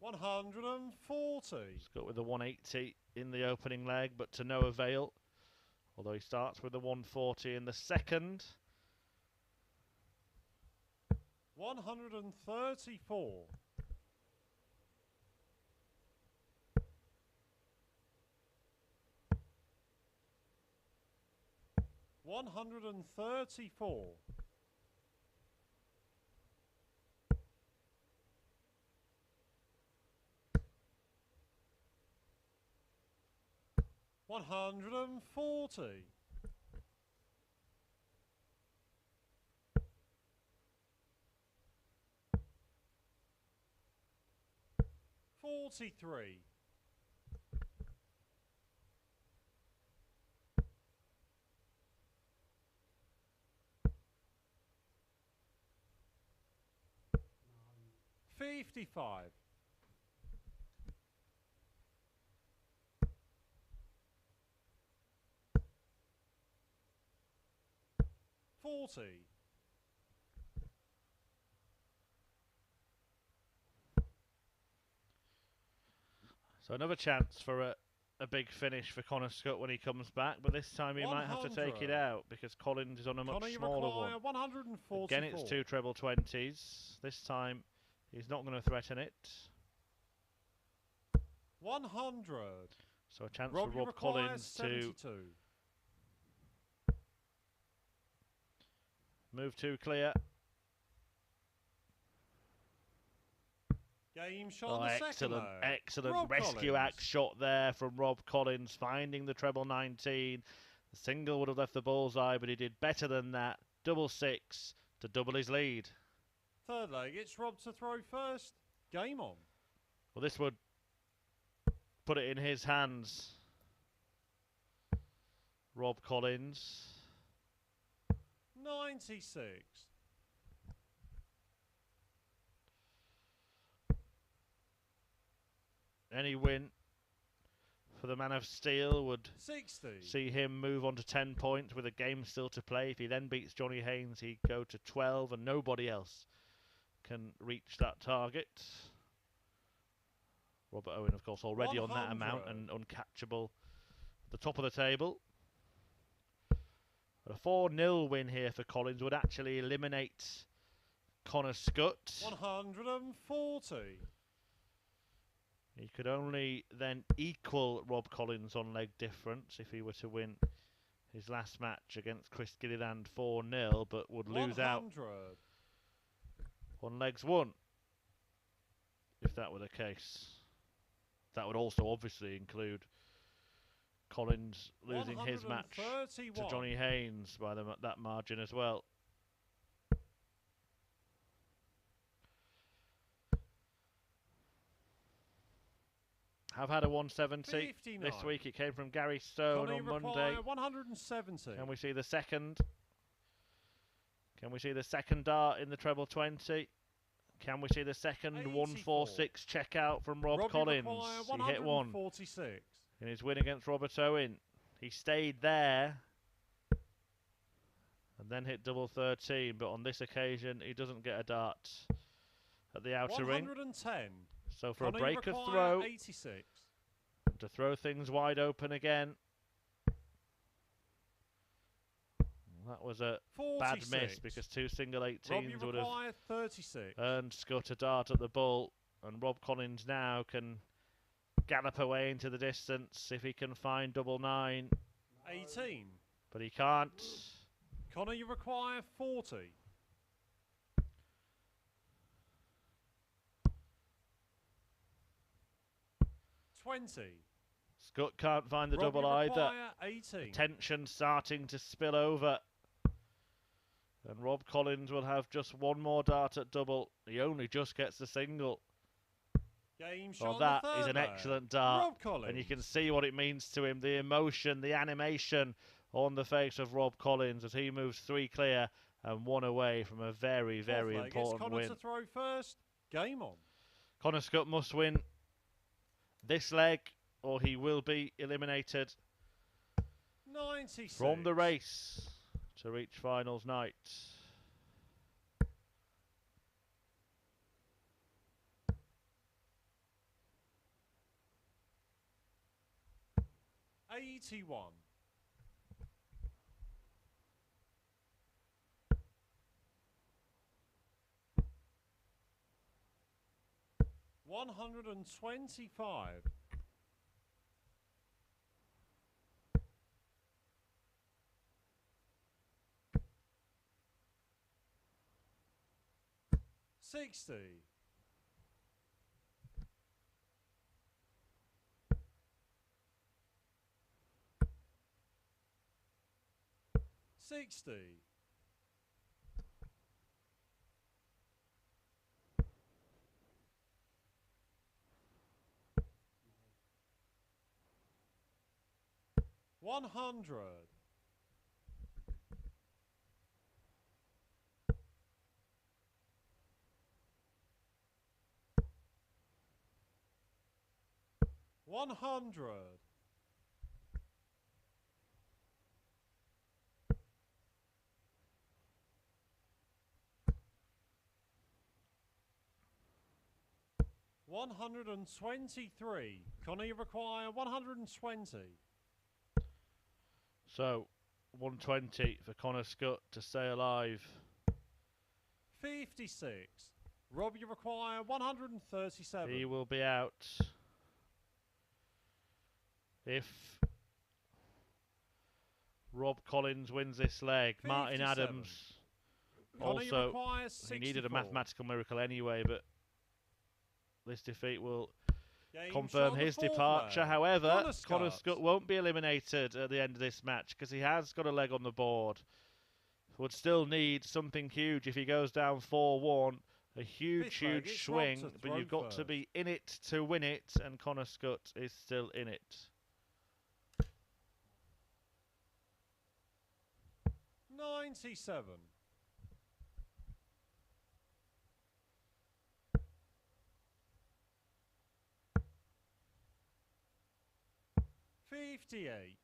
$140. Scutt with the 180 in the opening leg, but to no avail. Although he starts with the 140 in the second. 134. $134. $140. $43. $55. $40. So another chance for a big finish for Connor Scutt when he comes back, but this time he might have to take it out because Collins is on a much smaller one. 144. Again, it's 2 treble 20s. This time he's not going to threaten it. 100. So a chance for Rob Collins 72. to move 2 clear. Game shot Oh, on the excellent, second excellent Rob rescue Collins. act shot there from Rob Collins, finding the treble 19. The single would have left the bullseye, but he did better than that. Double 6 to double his lead. Third leg, it's Rob to throw first. Game on. Well, this would put it in his hands. Rob Collins. 96. Any win for the man of steel would 60. see him move on to 10 points with a game still to play. If he then beats Johnny Haynes, he'd go to 12 and nobody else can reach that target. Robert Owen, of course, already on that amount and uncatchable at the top of the table. But a 4-0 win here for Collins would actually eliminate Connor Scutt. 140. He could only then equal Rob Collins on leg difference if he were to win his last match against Chris Gilliland 4-0, but would lose 100. out on legs won if that were the case. That would also obviously include Collins losing his match to Johnny Haynes by that margin as well. Have had a 170 this week. It came from Gary Stone on Monday. 170. Can we see the second? Can we see the second dart in the treble 20? Can we see the second 146 checkout from Rob Collins? He hit one in his win against Robert Owen. He stayed there and then hit double 13, but on this occasion he doesn't get a dart at the outer ring. 110. So for a break of throw, 86. to throw things wide open again. That was a 46. bad miss because two single 18s would have 36. earned Scutt a dart at the bull. And Rob Collins now can gallop away into the distance if he can find double 9. 18. But he can't. Connor, you require 40. 20. Scutt can't find the Rob, double either. 18. The tension starting to spill over. And Rob Collins will have just one more dart at double. He only just gets the single. Well, that is an excellent dart. And you can see what it means to him. The emotion, the animation on the face of Rob Collins as he moves 3 clear and 1 away from a very, very important win. Connor to throw first. Game on. Connor Scutt must win this leg or he will be eliminated 96. from the race to reach finals night. $81. 125. 60. 60. 100. 100. 123. Connor, you require 120. So, 120 for Connor Scutt to stay alive. 56. Rob, you require 137. He will be out if Rob Collins wins this leg. 57. Martin Adams Connor, you also, require he needed a 64. mathematical miracle anyway, but this defeat will Game confirm shot on the his fourth departure. leg. However, Connor Scutt won't be eliminated at the end of this match because he has got a leg on the board. Would still need something huge if he goes down 4-1. A huge, huge swing, but you've got to be in it to win it, and Connor Scutt is still in it. 97. 58.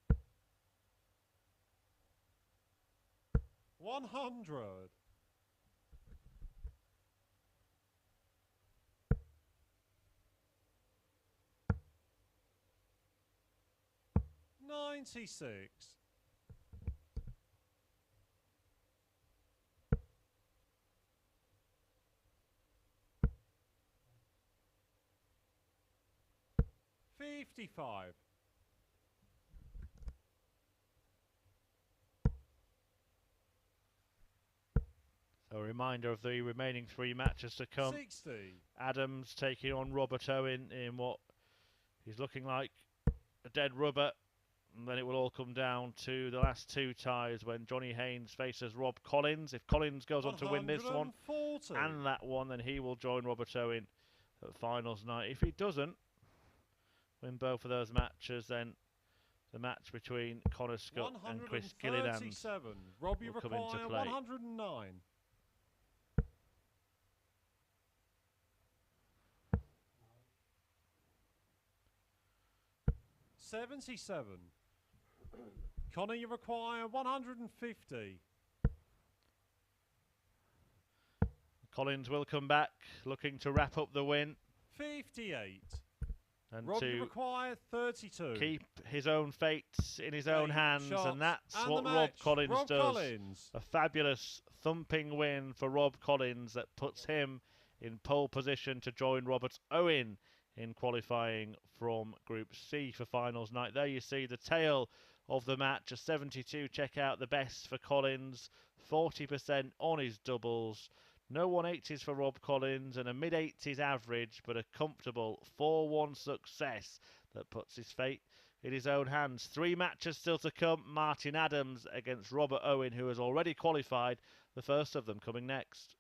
100. 100. 96. 55. 'A reminder of the remaining 3 matches to come. 60. Adams taking on Robert Owen in what is looking like a dead rubber. And then it will all come down to the last 2 ties when Johnny Haynes faces Rob Collins. If Collins goes on to win this one 140. and that one, then he will join Robert Owen at finals night. If he doesn't win both of those matches, then the match between Connor Scutt and Chris Gilliland 137. Robbie will come into require play. 109. 77. Connor, you require 150. Collins will come back, looking to wrap up the win 58. and Rob, you to require 32. keep his own fate in his own hands, shots, and that's and what the Rob match. Collins Rob does. Collins. A fabulous thumping win for Rob Collins that puts him in pole position to join Robert Owen in qualifying from Group C for finals night. There you see the tail of the match, a 72. Check out the best for Collins, 40% on his doubles. No 180s for Rob Collins and a mid-80s average, but a comfortable 4-1 success that puts his fate in his own hands. 3 matches still to come. Martin Adams against Robert Owen, who has already qualified, the first of them coming next.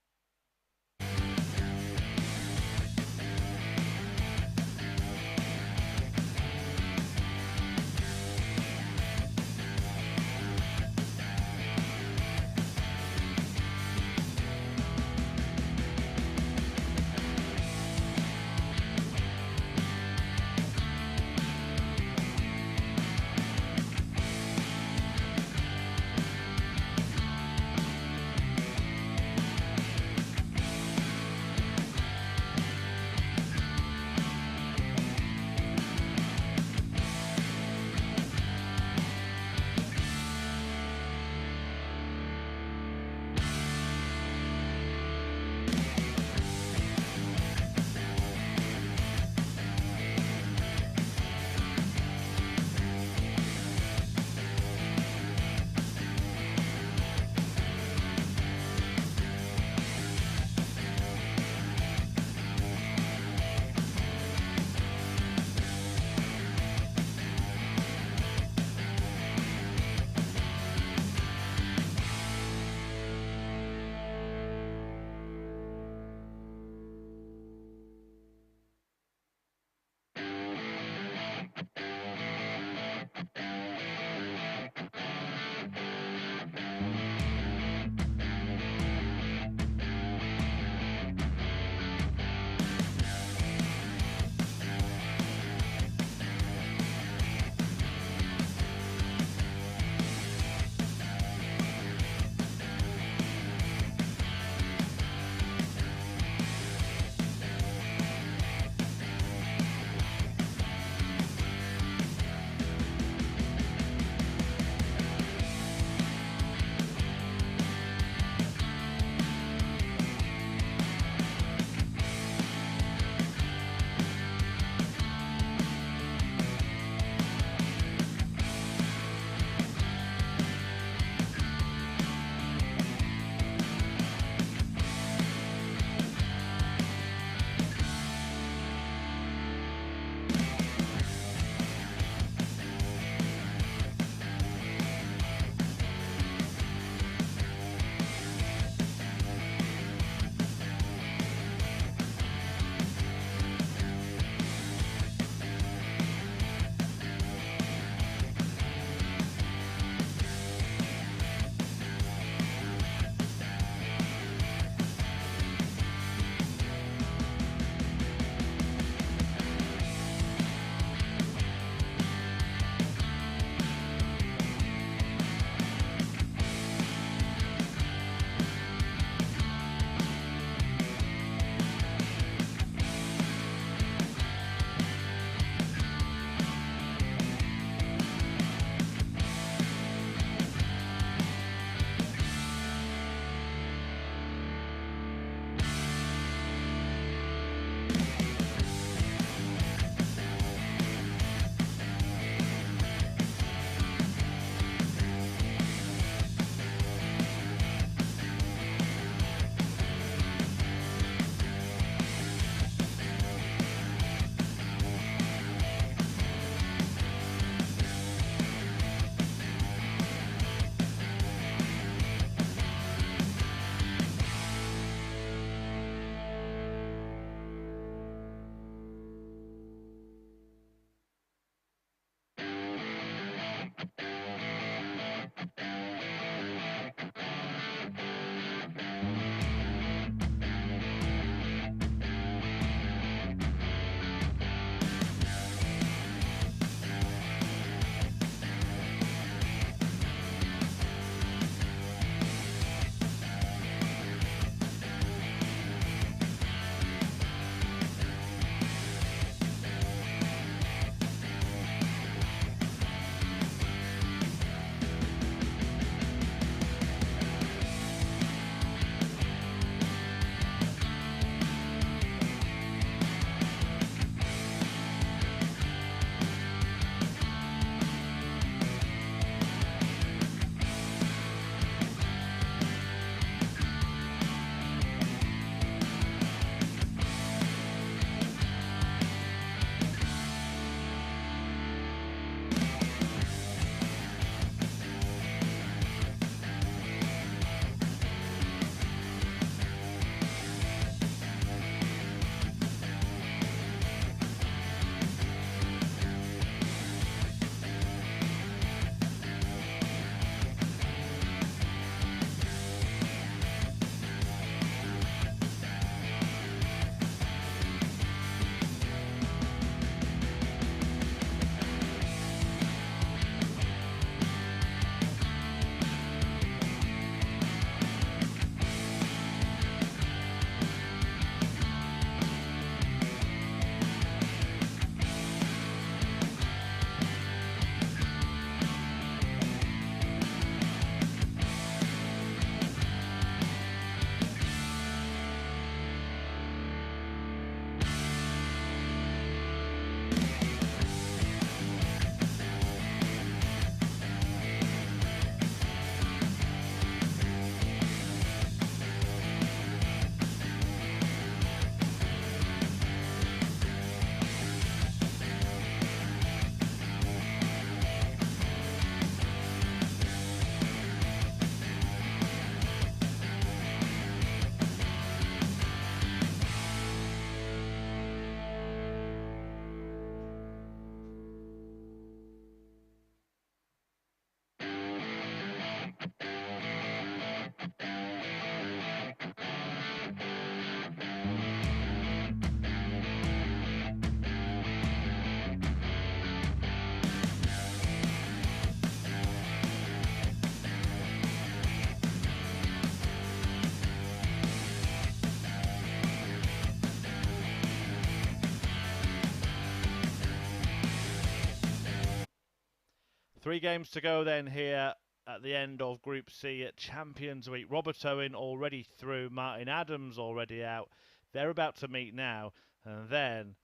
3 games to go then here at the end of Group C at Champions Week. Robert Owen already through, Martin Adams already out. They're about to meet now, and then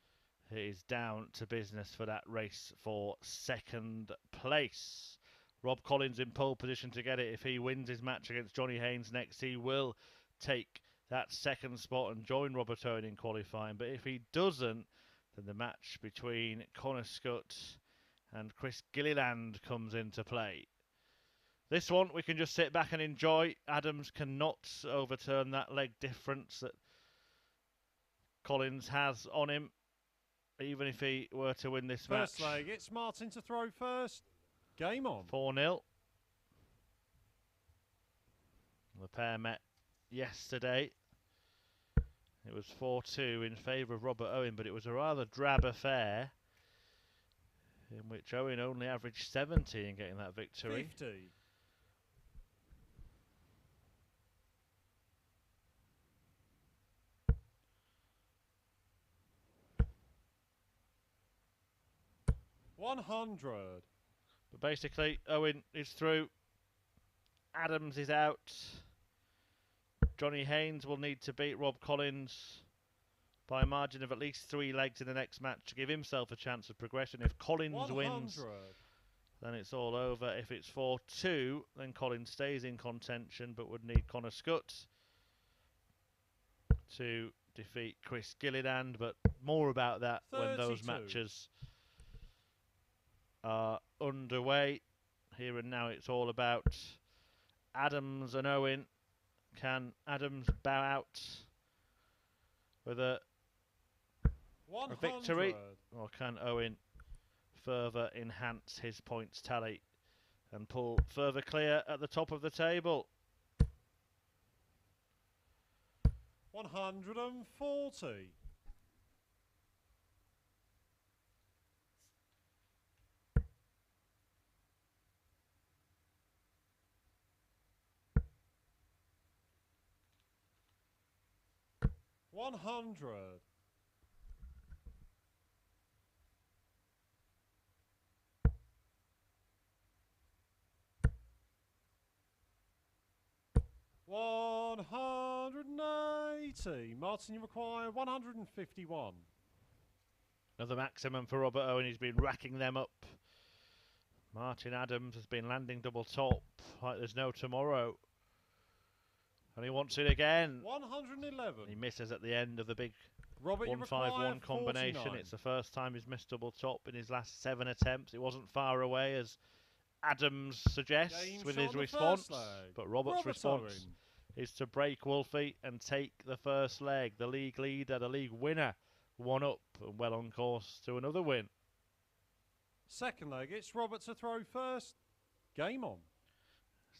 it is down to business for that race for 2nd place. Rob Collins in pole position to get it. If he wins his match against Johnny Haynes next, he will take that 2nd spot and join Robert Owen in qualifying. But if he doesn't, then the match between Connor Scutt and Chris Gilliland comes into play. This one we can just sit back and enjoy. Adams cannot overturn that leg difference that Collins has on him, even if he were to win this match. First leg, it's Martin to throw first. Game on. 4-0. The pair met yesterday. It was 4-2 in favour of Robert Owen, but it was a rather drab affair in which Owen only averaged 70 in getting that victory. 50. $100. But basically, Owen is through. Adams is out. Johnny Haynes will need to beat Rob Collins by a margin of at least 3 legs in the next match to give himself a chance of progression. If Collins 100. wins, then it's all over. If it's 4-2, then Collins stays in contention, but would need Connor Scutt to defeat Chris Gilliland. But more about that 32. when those matches are underway. Here and now it's all about Adams and Owen. Can Adams bow out with a victory, or can Owen further enhance his points tally and pull further clear at the top of the table? 140. $100. $180. Martin, you require 151. Another maximum for Robert Owen. He's been racking them up. Martin Adams has been landing double top like there's no tomorrow. And he wants it again. 111. He misses at the end of the big Robert, 1-5-1 combination. 49. It's the first time he's missed double top in his last 7 attempts. It wasn't far away, as Adams suggests Game with shot his on the response. first leg. But Robert's response Owen. is to break Wolfie and take the first leg. The league leader, the league winner, 1 up and well on course to another win. Second leg, it's Robert to throw first. Game on.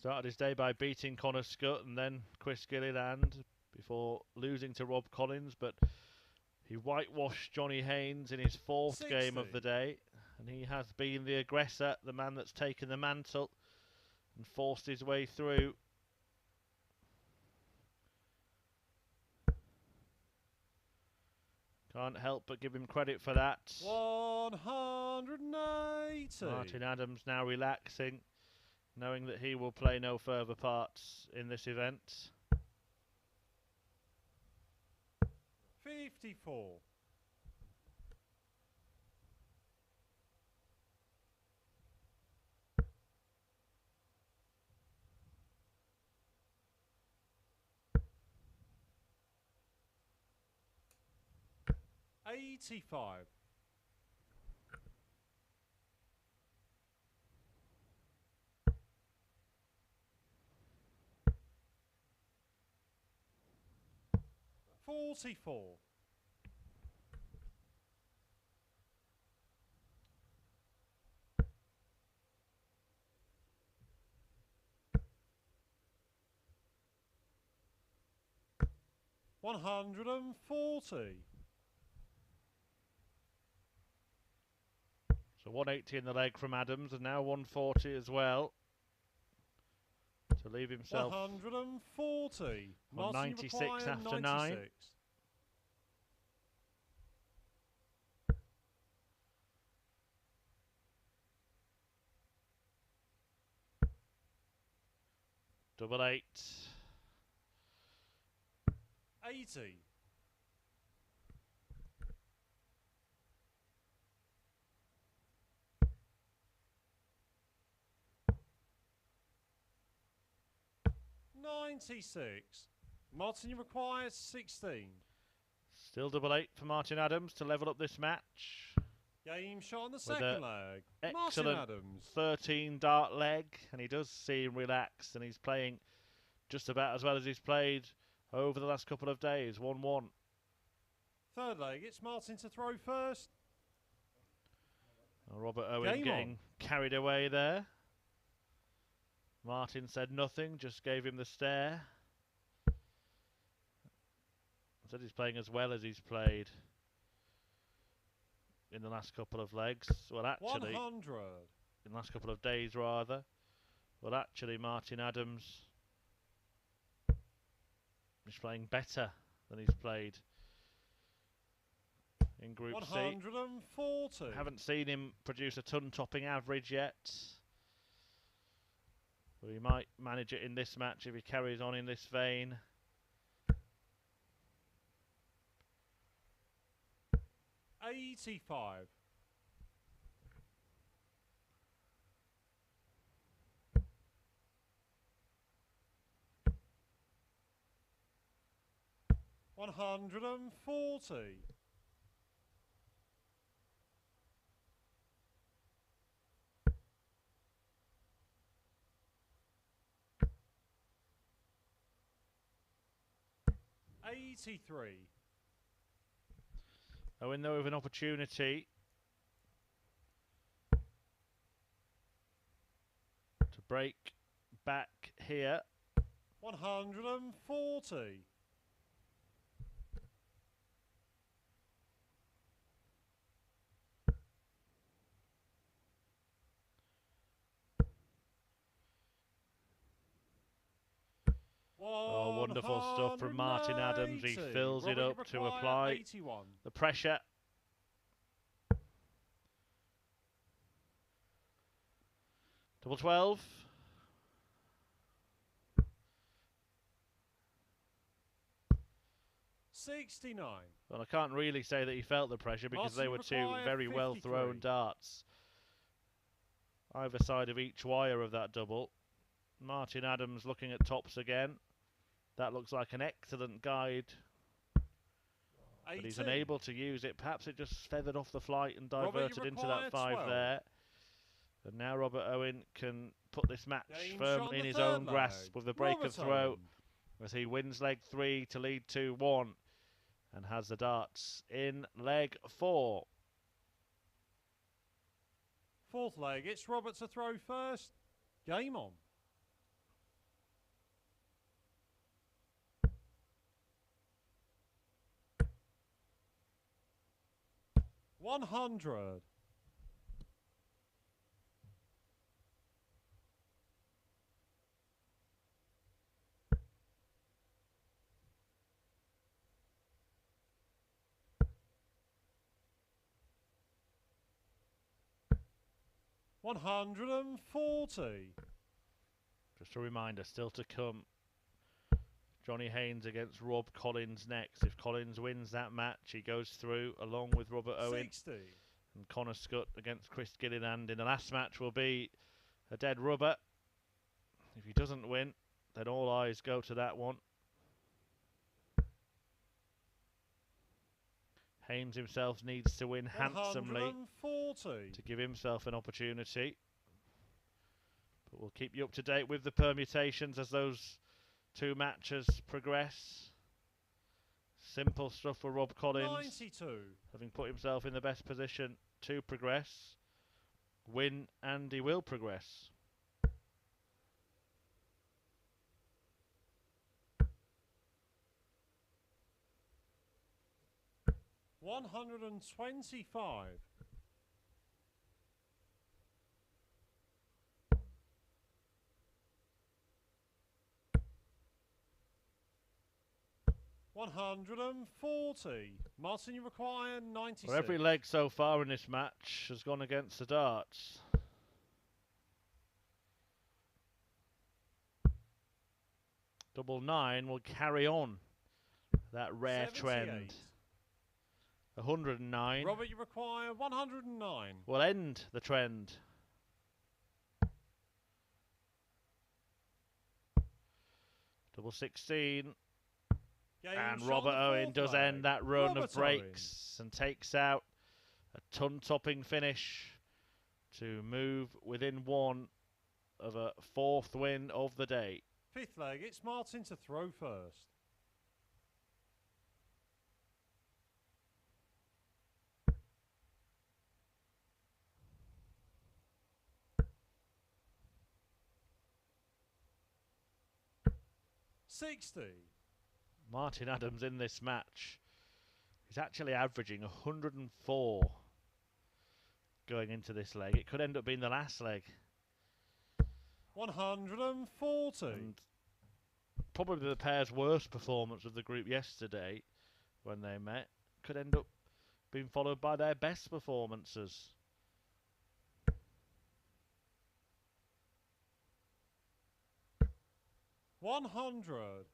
Started his day by beating Connor Scutt and then Chris Gilliland before losing to Rob Collins, but he whitewashed Johnny Haynes in his 4th 60. game of the day, and he has been the aggressor, the man that's taken the mantle and forced his way through. Can't help but give him credit for that. 180. Martin Adams now relaxing, knowing that he will play no further parts in this event. 54. $85. $44. $140. So 180 in the leg from Adams, and now 140 as well, to leave himself 140. on Martin, 96 after 9. 96. Double 8. 80. 96. Martin, you require 16. Still double 8 for Martin Adams to level up this match. Game shot on the second leg. Martin Excellent Adams. 13 dart leg, and he does seem relaxed, and he's playing just about as well as he's played over the last couple of days. 1-1. Third leg, it's Martin to throw first. Robert Owen Game getting on. carried away there. Martin said nothing, just gave him the stare. Said he's playing as well as he's played in the last couple of legs. Well, actually, 100. in the last couple of days, rather. Well, actually, Martin Adams is playing better than he's played in Group 140. C. Haven't seen him produce a ton-topping average yet. But he might manage it in this match if he carries on in this vein. $85. $140. $83. Owen, though, with an opportunity to break back here. 140. Oh, wonderful stuff from Martin Adams. He fills it up to apply 81. the pressure. Double 12. $69. Well, I can't really say that he felt the pressure because they were two very well thrown darts. Either side of each wire of that double. Martin Adams looking at tops again. That looks like an excellent guide. 18. But he's unable to use it. Perhaps it just feathered off the flight and diverted into that 5 12. there. And now Robert Owen can put this match Game firmly in his third own leg. grasp with the break Robert of throw Owen. as he wins leg 3 to lead 2-1 and has the darts in leg 4. Fourth leg, it's Robert to throw first. Game on. $100. $140. Just a reminder, still to come, Johnny Haynes against Rob Collins next. If Collins wins that match, he goes through along with Robert Owen. 60. And Connor Scutt against Chris Gilliland in the last match will be a dead rubber. If he doesn't win, then all eyes go to that one. Haynes himself needs to win handsomely 140. to give himself an opportunity. But we'll keep you up to date with the permutations as those two matches progress. Simple stuff for Rob Collins. 92. Having put himself in the best position to progress. Win and he will progress. $125. $140. Martin, you require 96. Well, every leg so far in this match has gone against the darts. Double 9 will carry on that rare 78. trend. 109 Robert, you require 109. will end the trend. Double 16. Game And shot Robert on the Owen fourth does leg. end that run Robert of breaks and takes out a ton-topping finish to move within one of a 4th win of the day. Fifth leg, it's Martin to throw first. Martin Adams in this match is actually averaging 104 going into this leg. It could end up being the last leg. 140. And probably the pair's worst performance of the group yesterday when they met could end up being followed by their best performances. One hundred.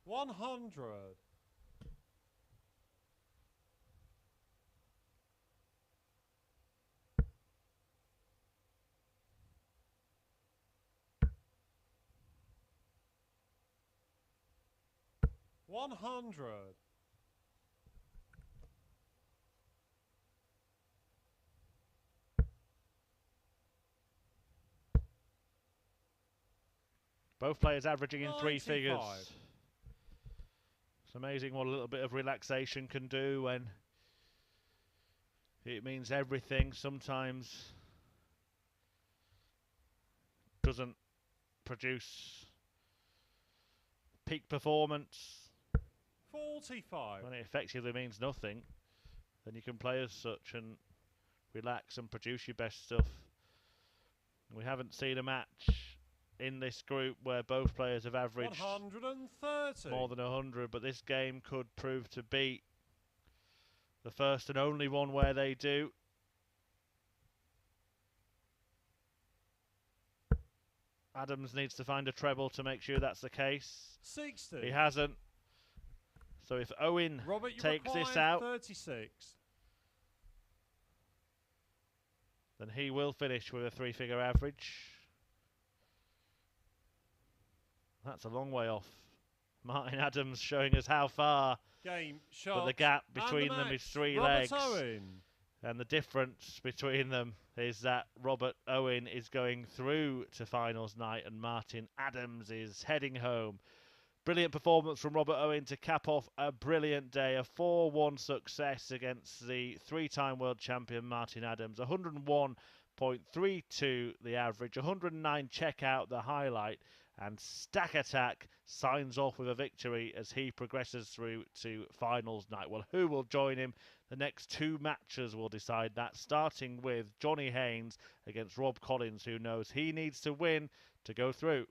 One hundred. One hundred. Both players averaging in 3 95. figures. It's amazing what a little bit of relaxation can do when it means everything. Sometimes doesn't produce peak performance. 45. When it effectively means nothing, then you can play as such and relax and produce your best stuff. We haven't seen a match in this group where both players have averaged 130. more than 100, but this game could prove to be the first and only one where they do. Adams needs to find a treble to make sure that's the case. 60. He hasn't. So if Owen Robert, you takes this require out, 36. then he will finish with a 3-figure average. That's a long way off. Martin Adams showing us how far, Game shot. but the gap and between the them match. is 3 Robert legs. Owen. And the difference between them is that Robert Owen is going through to finals night and Martin Adams is heading home. Brilliant performance from Robert Owen to cap off a brilliant day. A 4-1 success against the 3-time world champion Martin Adams. 101.32 the average. 109 check out the highlight. And Stack Attack signs off with a victory as he progresses through to finals night. Well, who will join him? The next 2 matches will decide that, starting with Johnny Haynes against Rob Collins, who knows he needs to win to go through.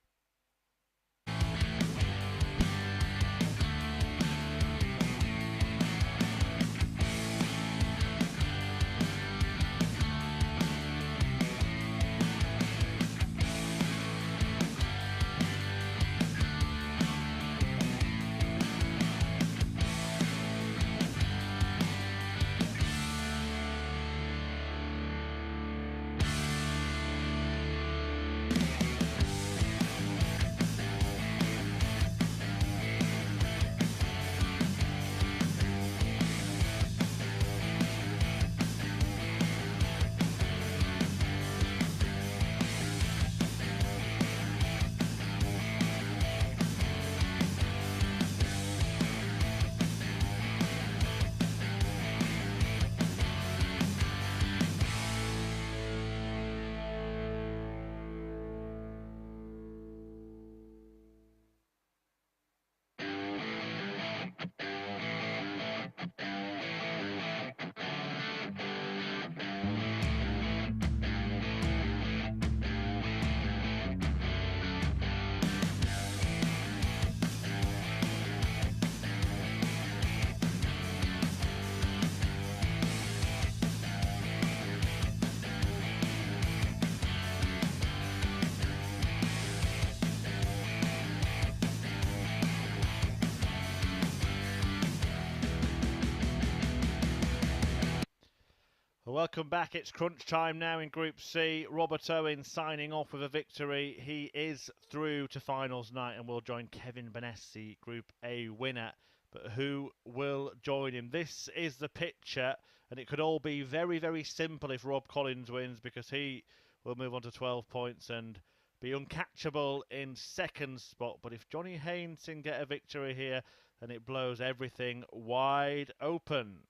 Well, welcome back. It's crunch time now in Group C. Robert Owen signing off with a victory. He is through to finals night and will join Kevin Burness, the Group A winner. But who will join him? This is the picture, and it could all be very, very simple if Rob Collins wins, because he will move on to 12 points and be uncatchable in second spot. But if Johnny Haynes can get a victory here, then it blows everything wide open.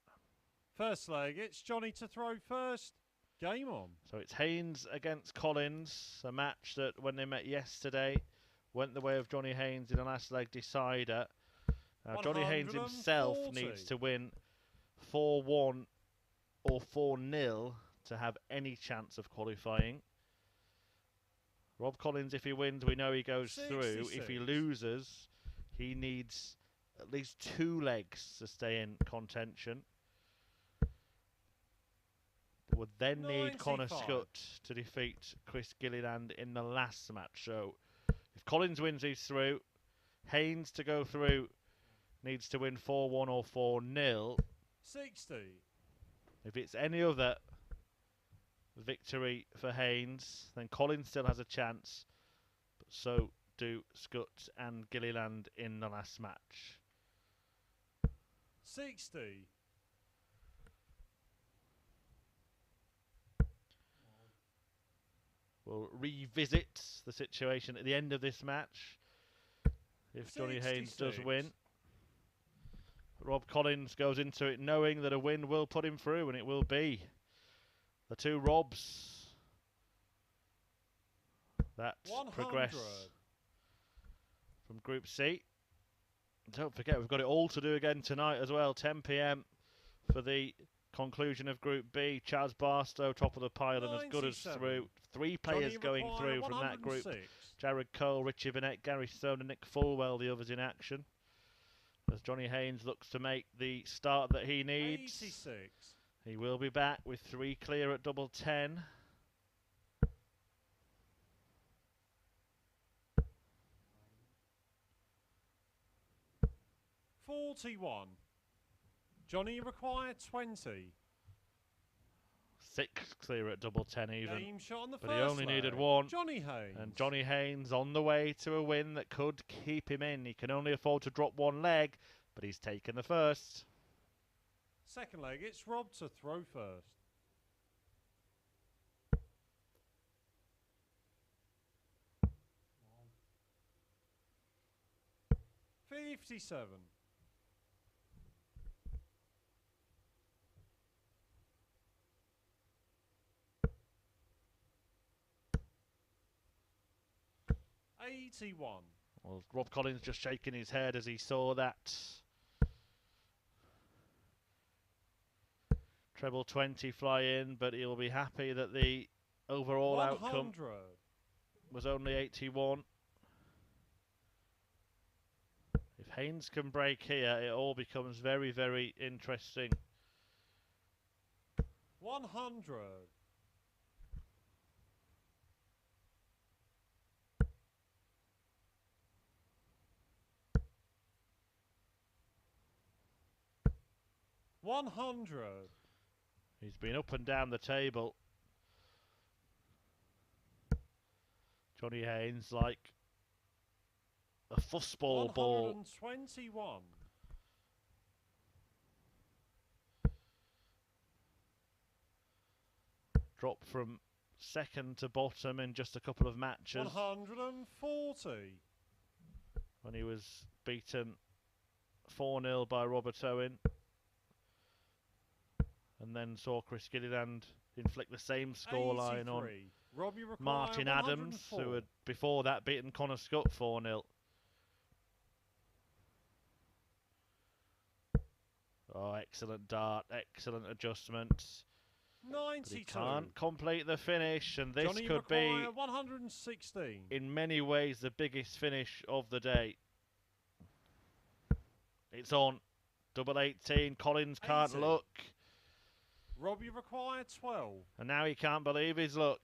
First leg, it's Johnny to throw first. Game on. So it's Haynes against Collins, a match that when they met yesterday went the way of Johnny Haynes in the last leg decider. Johnny Haynes himself needs to win 4-1 or 4-0 to have any chance of qualifying. Rob Collins, if he wins, we know he goes 66. through. If he loses, he needs at least 2 legs to stay in contention. Would then 95. need Connor Scutt to defeat Chris Gilliland in the last match. So if Collins wins, he's through. Haynes to go through needs to win 4-1 or 4-0. 60. If it's any other victory for Haynes, then Collins still has a chance. But so do Scutt and Gilliland in the last match. 60. We'll revisit the situation at the end of this match if Johnny Haynes does win. Rob Collins goes into it knowing that a win will put him through, and it will be the 2 Robs that 100. progress from Group C. Don't forget, we've got it all to do again tonight as well, 10 p.m. for the conclusion of Group B. Chaz Barstow, top of the pile and as good as through. 3 players going through from that group. Jared Cole, Richie Burnett, Gary Stone and Nick Fulwell, the others in action. As Johnny Haynes looks to make the start that he needs. 86. He will be back with 3 clear at double 10. $41. Johnny required 20. 6 clear at double 10 even. Game shot on the But first he only leg. needed 1. Johnny Haynes. And Johnny Haynes on the way to a win that could keep him in. He can only afford to drop 1 leg, but he's taken the first. Second leg, it's Rob to throw first. $57. $81. Well, Rob Collins just shaking his head as he saw that treble 20 fly in, but he'll be happy that the overall 100. outcome was only 81. If Haynes can break here, it all becomes very, very interesting. 100. $100. He's been up and down the table. Johnny Haynes like a fussball ball. 121. Dropped from second to bottom in just a couple of matches. 140. When he was beaten 4-0 by Robert Owen. And then saw Chris Gilliland inflict the same scoreline on Martin Adams, who had before that beaten Connor Scutt 4-0. Oh, excellent dart, excellent adjustment. 92. He can't complete the finish, and this Johnny could be 116. in many ways the biggest finish of the day. It's on. Double 18. Collins can't 80. look. Robbie required 12. And now he can't believe his luck.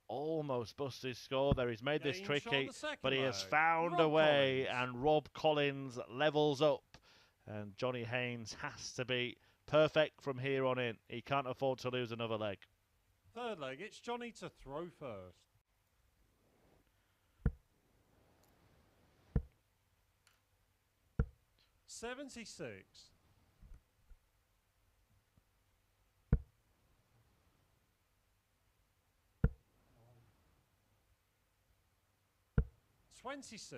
Almost busted his score there. He's made this tricky, but he has found a way, and Rob Collins levels up. And Johnny Haynes has to be perfect from here on in. He can't afford to lose another leg. Third leg, it's Johnny to throw first. $76. $26.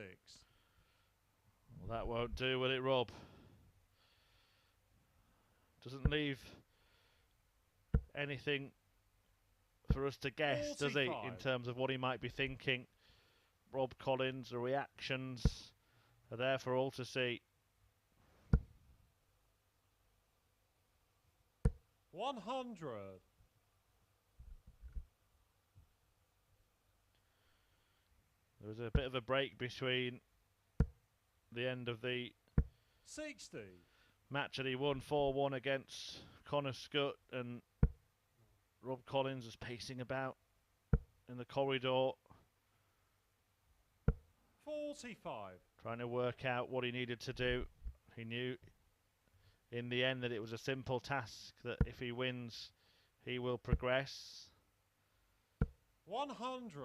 Well, that won't do, will it, Rob? Doesn't leave anything for us to guess, 45. does he, in terms of what he might be thinking. Rob Collins, the reactions are there for all to see. 100. There was a bit of a break between the end of the 60. match that he won 4-1 against Connor Scutt, and Rob Collins was pacing about in the corridor, 45. trying to work out what he needed to do. He knew in the end that it was a simple task, that if he wins, he will progress. 100.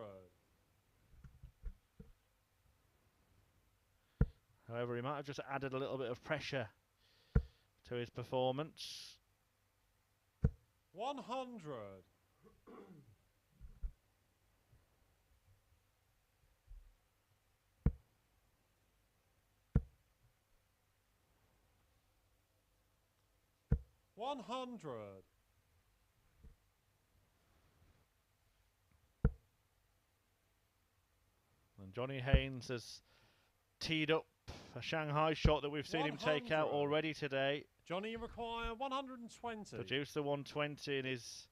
However, he might have just added a little bit of pressure to his performance. 100. $100. And Johnny Haynes has teed up a Shanghai shot that we've seen him take out 100. already today. Johnny require 120. Produced the 120 in his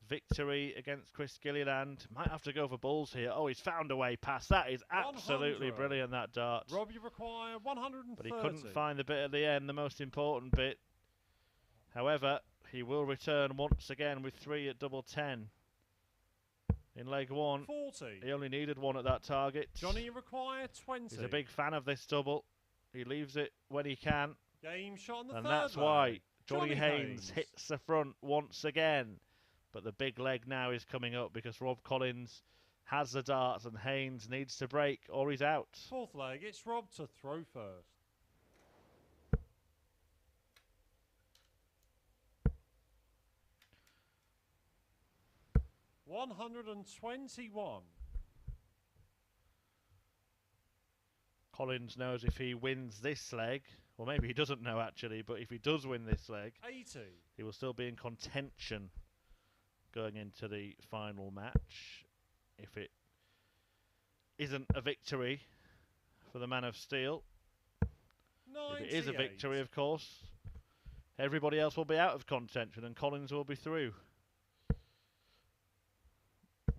victory against Chris Gilliland. Might have to go for bulls here. Oh, he's found a way past. That is absolutely 100. brilliant, that dart. Rob, you require 130. But he couldn't find the bit at the end, the most important bit. However, he will return once again with 3 at double 10. In leg 1, 40. he only needed 1 at that target. Johnny, you require 20. He's a big fan of this double. He leaves it when he can. Game shot on the And third that's leg. why Johnny Haynes hits the front once again. But the big leg now is coming up because Rob Collins has the darts and Haynes needs to break or he's out. Fourth leg, it's Rob to throw first. $121. Collins knows if he wins this leg, well, maybe he doesn't know actually, but if he does win this leg, 80. he will still be in contention going into the final match. If it isn't a victory for the Man of Steel, 98. if it is a victory, of course, everybody else will be out of contention and Collins will be through.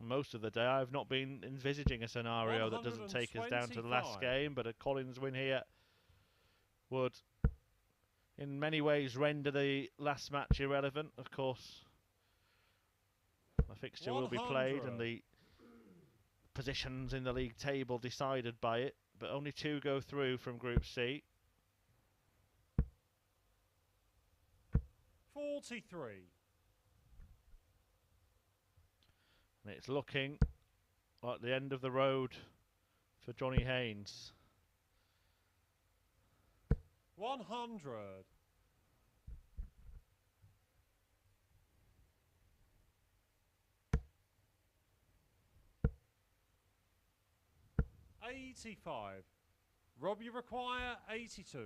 Most of the day I've not been envisaging a scenario that doesn't take us down to the last game, but a Collins win here would in many ways render the last match irrelevant. Of course, the fixture will be played and the positions in the league table decided by it, but only 2 go through from Group C. 43. And it's looking like the end of the road for Johnny Haynes. 100. $85. Rob, you require 82.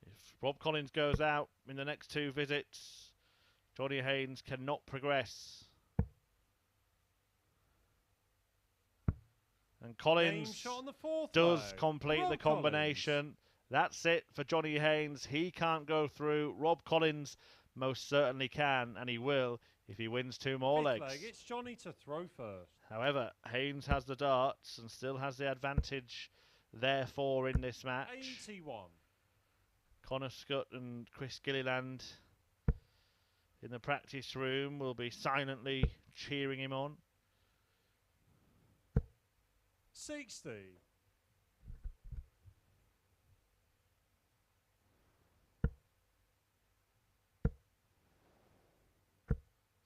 If Rob Collins goes out in the next 2 visits, Johnny Haynes cannot progress. And Collins shot on the fourth does leg. complete Rob the combination. Collins. That's it for Johnny Haynes. He can't go through. Rob Collins most certainly can, and he will if he wins 2 more Fifth legs. leg, it's Johnny to throw first. However, Haynes has the darts and still has the advantage, therefore, in this match. 81. Connor Scutt and Chris Gilliland in the practice room will be silently cheering him on. 60.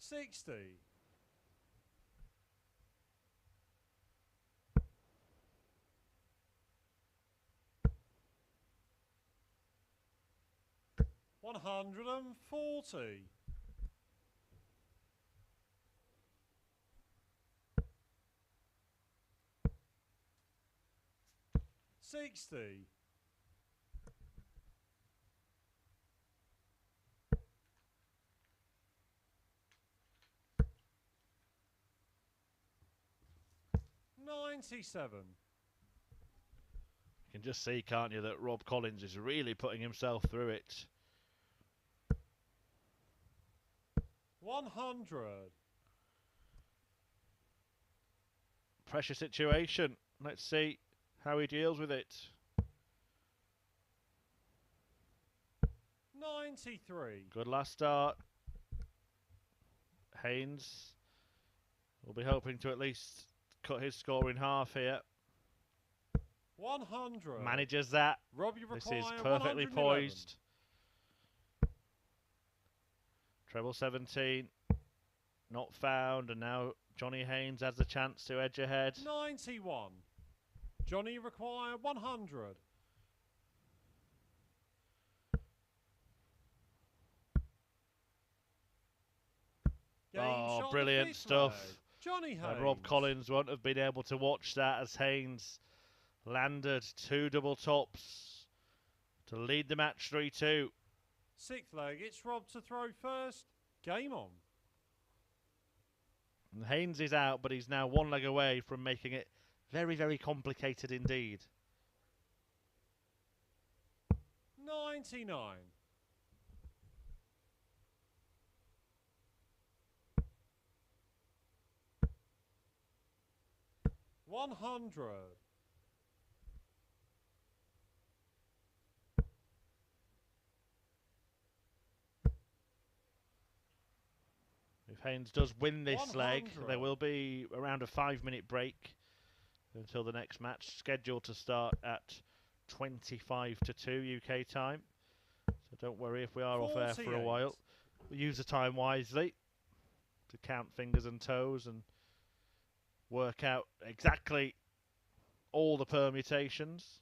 60. 140. 60. 97. You can just see, can't you, that Rob Collins is really putting himself through it. 100. Pressure situation. Let's see how he deals with it. 93. Good last start. Haynes will be hoping to at least cut his score in half here. 100. Manages that. Rob, you This require is perfectly 111. poised. Treble 17. Not found, and now Johnny Haynes has the chance to edge ahead. 91. Johnny, you require 100. Game Oh, shot, brilliant the fifth stuff. leg. Johnny Haynes. And Rob Collins won't have been able to watch that as Haynes landed 2 double tops to lead the match 3-2. Sixth leg, it's Rob to throw first. Game on. And Haynes is out, but he's now 1 leg away from making it very, very complicated indeed. 99. 100. 'If Haynes does win this leg, 100. there will be around a 5-minute break until the next match, scheduled to start at 25-2 UK time. So don't worry if we are off air for a 48. while. We use the time wisely to count fingers and toes and work out exactly all the permutations.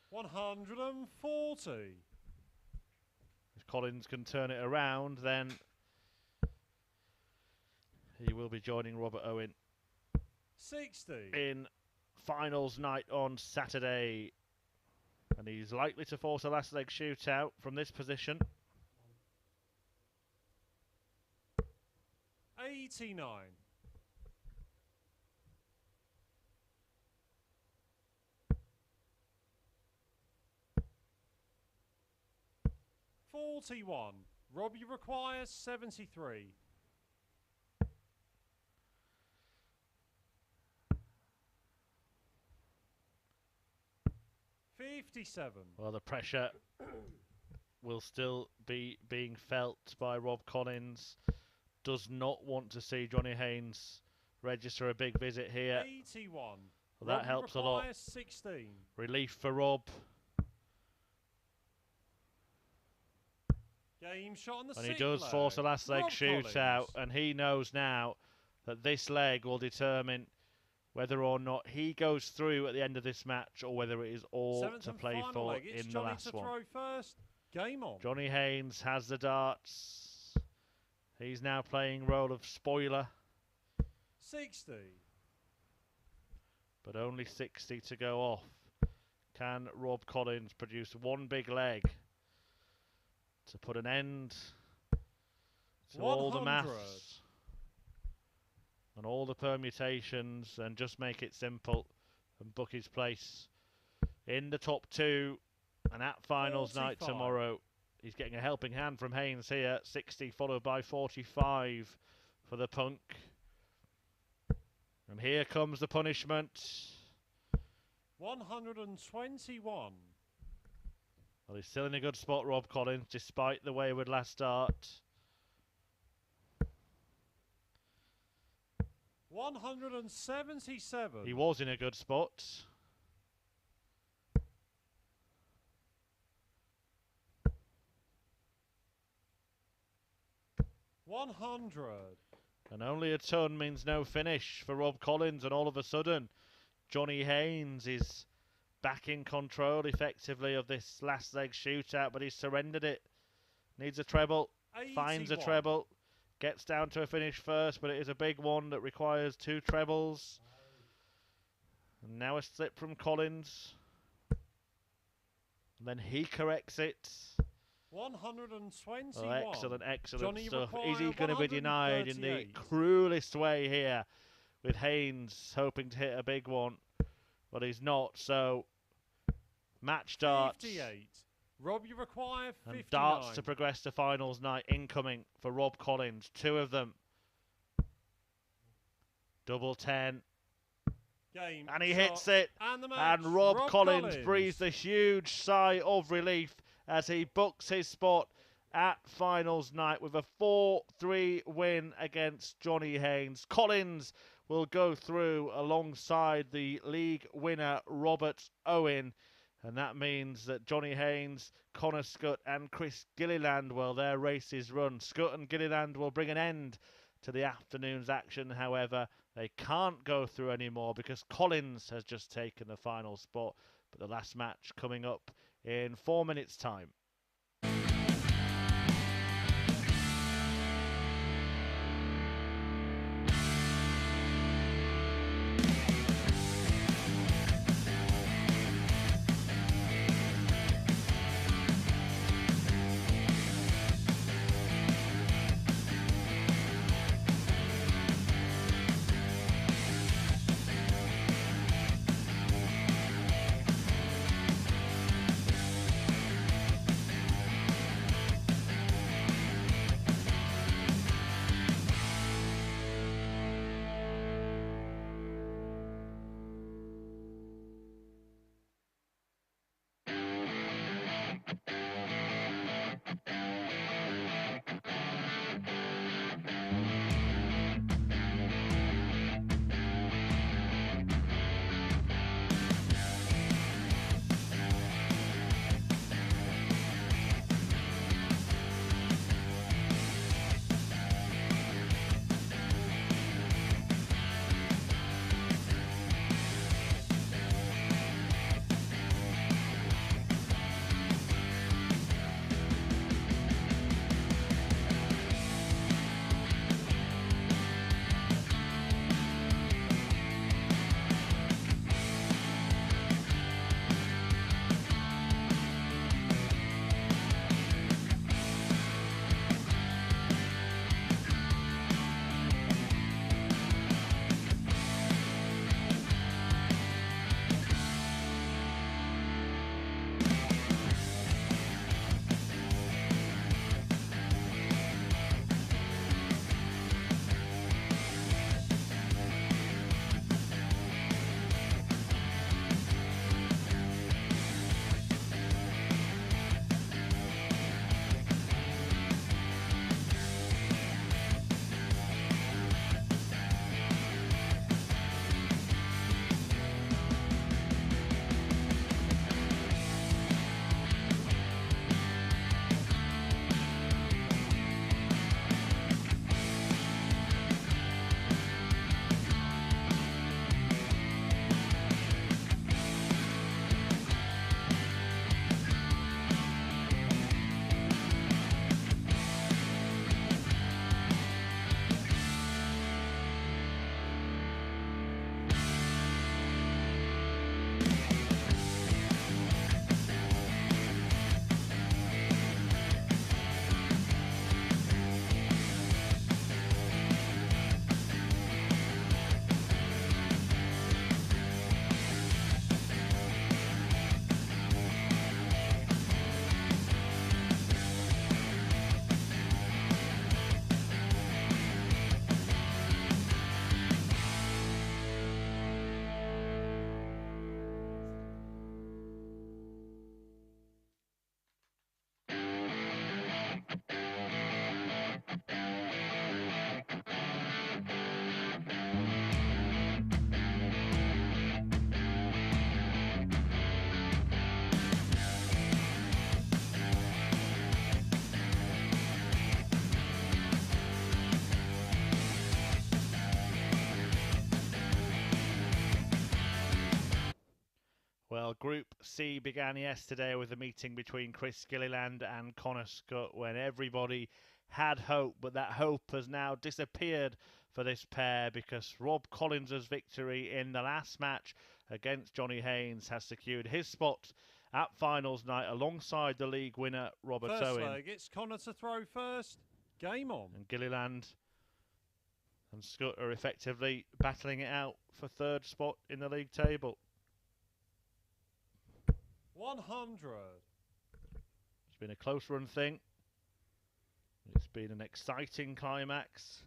140. If Collins can turn it around, then he will be joining Robert Owen 60. in finals night on Saturday. And he's likely to force a last leg shootout from this position. 89. 41. Rob, you require 73. 57. Well, the pressure will still be being felt by Rob Collins. Does not want to see Johnny Haynes register a big visit here. 81. Well, that Rob, helps a you lot. require 16. Relief for Rob. Game shot on the And he sixth does leg. force a last leg Rob shootout, Collins. and he knows now that this leg will determine whether or not he goes through at the end of this match or whether it is all Seventh to and play final for leg. It's in the Johnny last to one. throw first. Game on. Johnny Haynes has the darts. He's now playing role of spoiler, 60. but only 60 to go off. Can Rob Collins produce one big leg to put an end to all the 100. maths and all the permutations and just make it simple and book his place in the top 2 and at finals night 45. tomorrow? He's getting a helping hand from Haynes here. 60 followed by 45 for the punk. And here comes the punishment. 121. Well, he's still in a good spot, Rob Collins, despite the wayward last start. 177. He was in a good spot. 100. And only a ton means no finish for Rob Collins, and all of a sudden, Johnny Haynes is back in control effectively of this last leg shootout, but he's surrendered it. Needs a treble, 81. finds a treble, gets down to a finish first, but it is a big one that requires 2 trebles. And now a slip from Collins. And then he corrects it. 121. Oh, excellent, excellent Johnny stuff. require Is he going to be denied in the 138. cruelest way here, with Haynes hoping to hit a big one, but he's not. So match darts 58. Rob, you require 59. and darts to progress to finals night incoming for Rob Collins. 2 of them. Double 10. Game, And he shot, hits it. And, the match. And Rob Collins breathes a huge sigh of relief as he books his spot at finals night with a 4-3 win against Johnny Haynes. Collins will go through alongside the league winner Robert Owen, and that means that Johnny Haynes, Connor Scutt and Chris Gilliland, well, their race is run. Scutt and Gilliland will bring an end to the afternoon's action. However, they can't go through anymore because Collins has just taken the final spot. But the last match coming up in 4 minutes' time. Well, Group C began yesterday with a meeting between Chris Gilliland and Connor Scutt when everybody had hope, but that hope has now disappeared for this pair because Rob Collins' victory in the last match against Johnny Haynes has secured his spot at finals night alongside the league winner Robert First Owen. leg, it's Connor to throw first. Game on. And Gilliland and Scutt are effectively battling it out for third spot in the league table. 100. It's been a close run thing. It's been an exciting climax.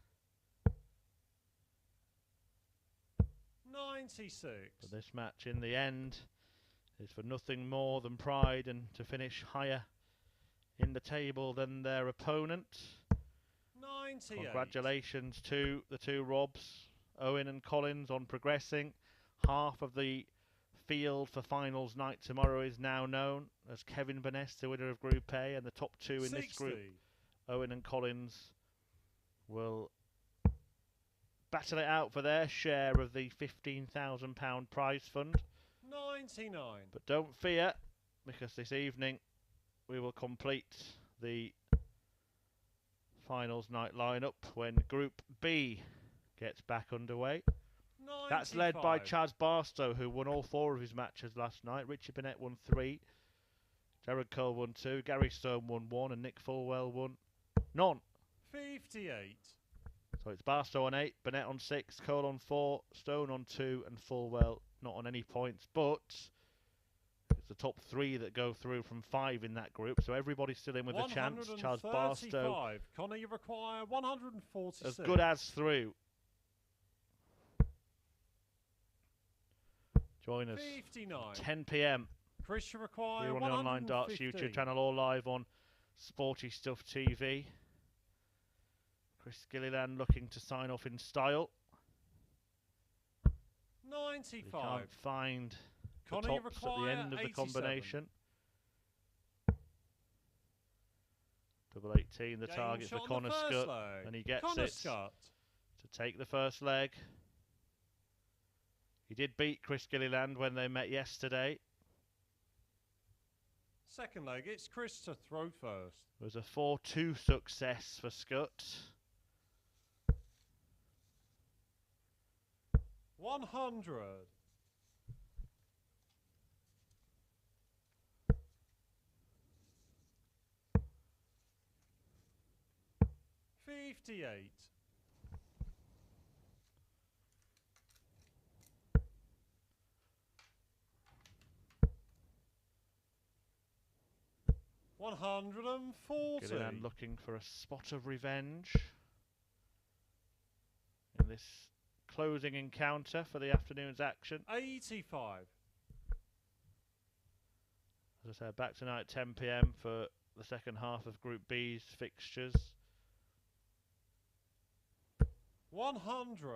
96. But this match in the end is for nothing more than pride and to finish higher in the table than their opponent. 98. Congratulations to the two Robs, Owen and Collins, on progressing. Half of the field for finals night tomorrow is now known as Kevin Burness, the winner of Group A, and the top two in 60. this group, Owen and Collins, will battle it out for their share of the £15,000 prize fund. 99. But don't fear, because this evening we will complete the finals night lineup when Group B gets back underway. 95. That's led by Chaz Barstow, who won all 4 of his matches last night. Richard Burnett won 3. Jared Cole won 2. Gary Stone won 1. And Nick Fulwell won none. 58. So it's Barstow on 8, Burnett on 6, Cole on 4, Stone on 2, and Fulwell not on any points. But it's the top 3 that go through from 5 in that group. So everybody's still in with a chance. Chaz Barstow, Connor, you require 146. as good as through. Join us 59. 10 p.m. Chris, you require here on the Online Darts YouTube channel, or live on Sporty Stuff TV. Chris Gilliland looking to sign off in style. 95. He can't find Connor, the you tops at require the end of the 87. combination. Double 18, the Game target for shot on Connor the first Scutt, leg. and he gets Connor it Scutt. to take the first leg. He did beat Chris Gilliland when they met yesterday. Second leg, it's Chris to throw first. It was a 4-2 success for Scutt. 100. 58. 140. Gilliland looking for a spot of revenge in this closing encounter for the afternoon's action. 85. As I said, back tonight 10 p.m. for the second half of Group B's fixtures. 100.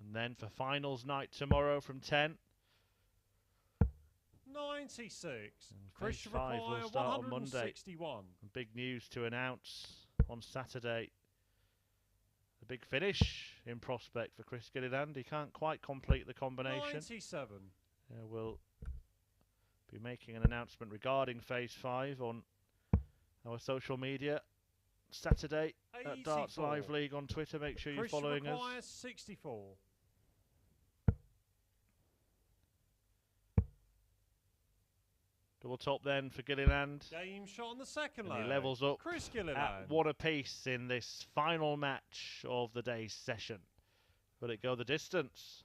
And then for finals night tomorrow from 10. 96. And Chris phase 5 require will start on Monday. 161. And big news to announce on Saturday. The big finish in prospect for Chris Gilliland. He can't quite complete the combination. 97. We'll be making an announcement regarding phase 5 on our social media Saturday 84. at Darts Live League on Twitter. Make sure you're Chris following us. requires 64. Double top then for Gilliland. Game shot on the second And leg. he levels up Chris at Gilliland. 1 apiece in this final match of the day's session. Will it go the distance?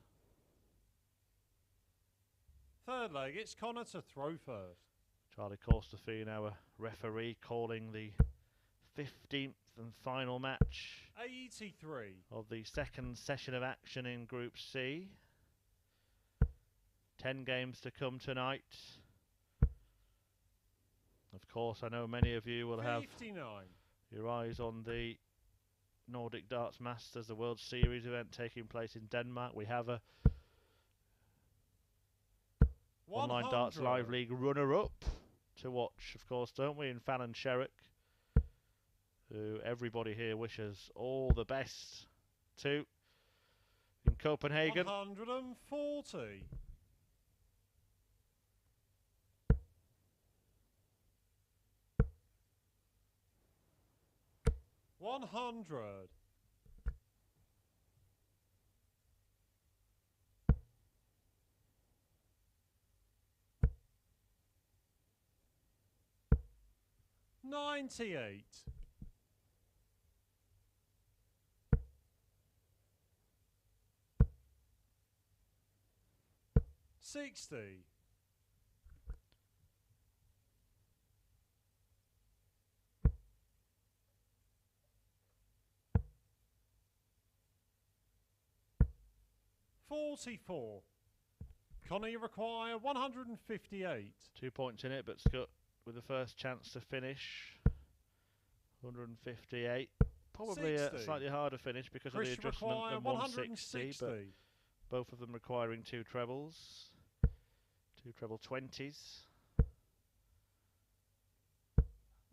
Third leg, it's Connor to throw first. Charlie Corstafine, our referee, calling the 15th and final match 83. of the second session of action in Group C. 10 games to come tonight. Of course, I know many of you will have 59. your eyes on the Nordic Darts Masters, the World Series event taking place in Denmark. We have a 100. Online Darts Live League runner-up to watch, of course, don't we, in Fallon Sherrick, who everybody here wishes all the best to. in Copenhagen. 140. 100. 98. 60. 44. Connor, you require 158. 2 points in it, but Scutt with the first chance to finish. 158. Probably 60. a slightly harder finish because Chris of the adjustment require than 160, but both of them requiring 2 trebles. 2 treble 20s.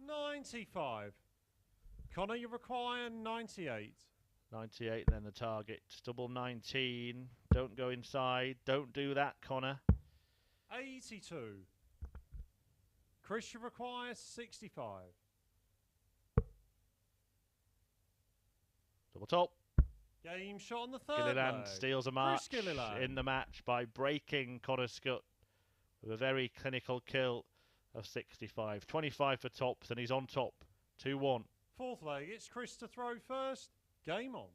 95. Connor, you require 98. 98 then the target. Double 19. Don't go inside. Don't do that, Connor. 82. Chris, you require 65. Double top. Game shot on the third Gilliland leg. steals a march Gilliland in the match by breaking Connor Scutt with a very clinical kill of 65. 25 for tops, and he's on top. 2-1. Fourth leg, it's Chris to throw first. Game on.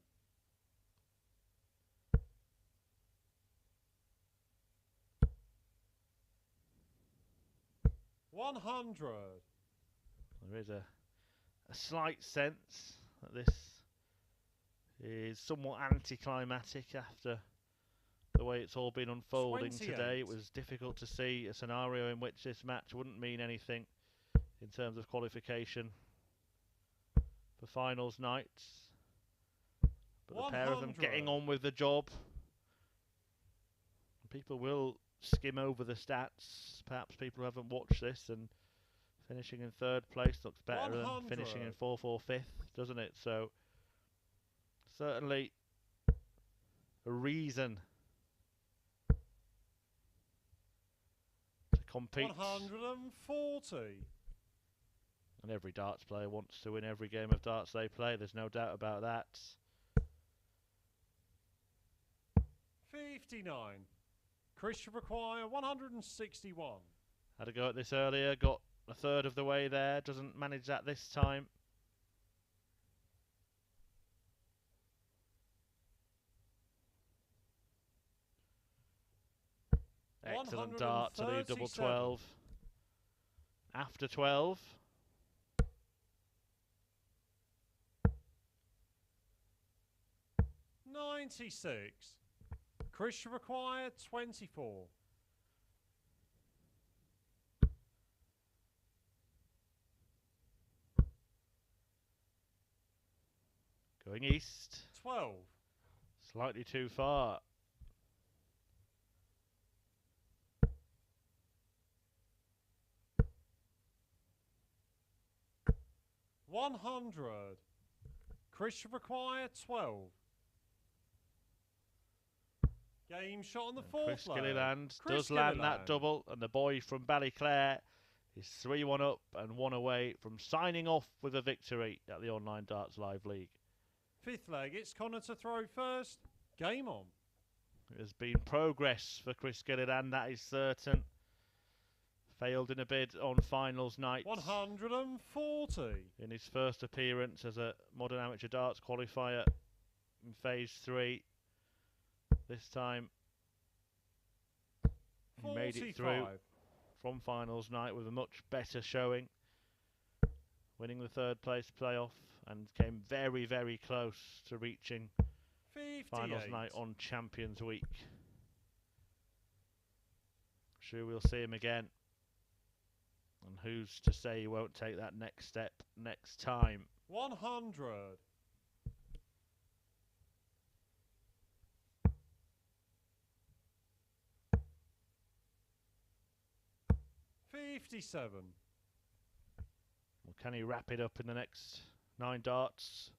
$100. There is a slight sense that this is somewhat anticlimactic after the way it's all been unfolding 28. today. It was difficult to see a scenario in which this match wouldn't mean anything in terms of qualification for finals nights. But the pair of them getting on with the job. People will skim over the stats. Perhaps people who haven't watched this, and finishing in third place looks better 100. than finishing in fourth or fifth, doesn't it? So certainly a reason to compete. 140. And every darts player wants to win every game of darts they play. There's no doubt about that. 59. Chris should require 161. Had a go at this earlier, got a third of the way there, doesn't manage that this time. Excellent dart to leave double 12. After 12. 96. Chris should require 24. Going east. 12. Slightly too far. $100. Chris should require 12. Game shot on the fourth Chris leg. Gilliland Chris does land Gilliland. that double, and the boy from Ballyclare is 3-1 up and 1 away from signing off with a victory at the Online Darts Live League. Fifth leg, it's Connor to throw first. Game on. There's been progress for Chris Gilliland, that is certain. Failed in a bid on finals night. 140. In his first appearance as a modern amateur darts qualifier in phase 3. This time he 45. made it through from finals night with a much better showing, winning the third place playoff, and came very, very close to reaching 58. finals night on Champions Week. Sure, we'll see him again, and who's to say he won't take that next step next time. 100. 57. Well, can he wrap it up in the next 9 darts?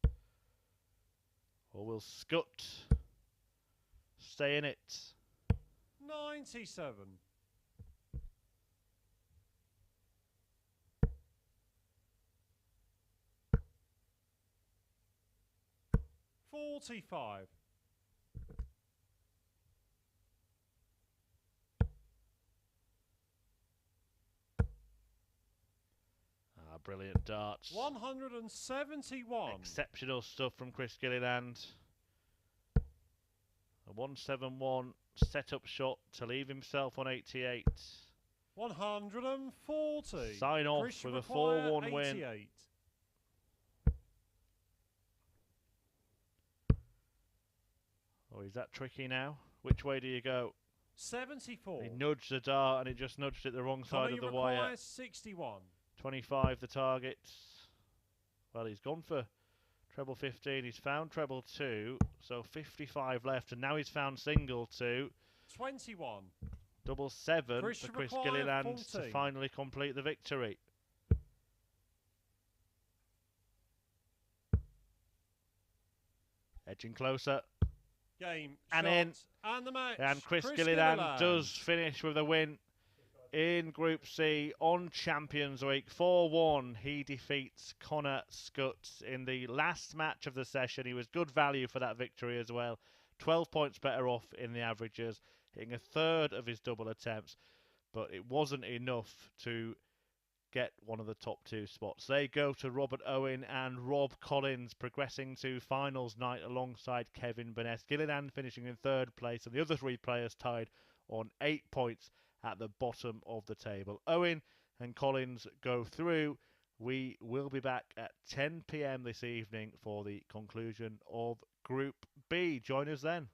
Or will Scutt stay in it. 97. 45. Brilliant darts. 171. Exceptional stuff from Chris Gilliland. A 171 set-up shot to leave himself on 88. 140. Sign off Chris with a require 4-1 win. 88. Oh, is that tricky now? Which way do you go? 74. He nudged the dart and it just nudged it the wrong side of the wire. 61. 25 the target. Well, he's gone for treble 15. He's found treble 2. So 55 left. And now he's found single 2. 21. Double 7 Chris for Chris require Gilliland 14. to finally complete the victory. Edging closer. Game, And shot, in. and the match. And Chris Gilliland does finish with a win in Group C on Champions Week. 4-1. He defeats Connor Scutt in the last match of the session. He was good value for that victory as well. 12 points better off in the averages, hitting a third of his double attempts. But it wasn't enough to get one of the top 2 spots. They go to Robert Owen and Rob Collins, progressing to finals night alongside Kevin Burness. Gilliland finishing in 3rd place, and the other 3 players tied on 8 points at the bottom of the table. Owen and Collins go through. We will be back at 10 p.m. this evening for the conclusion of Group B. Join us then.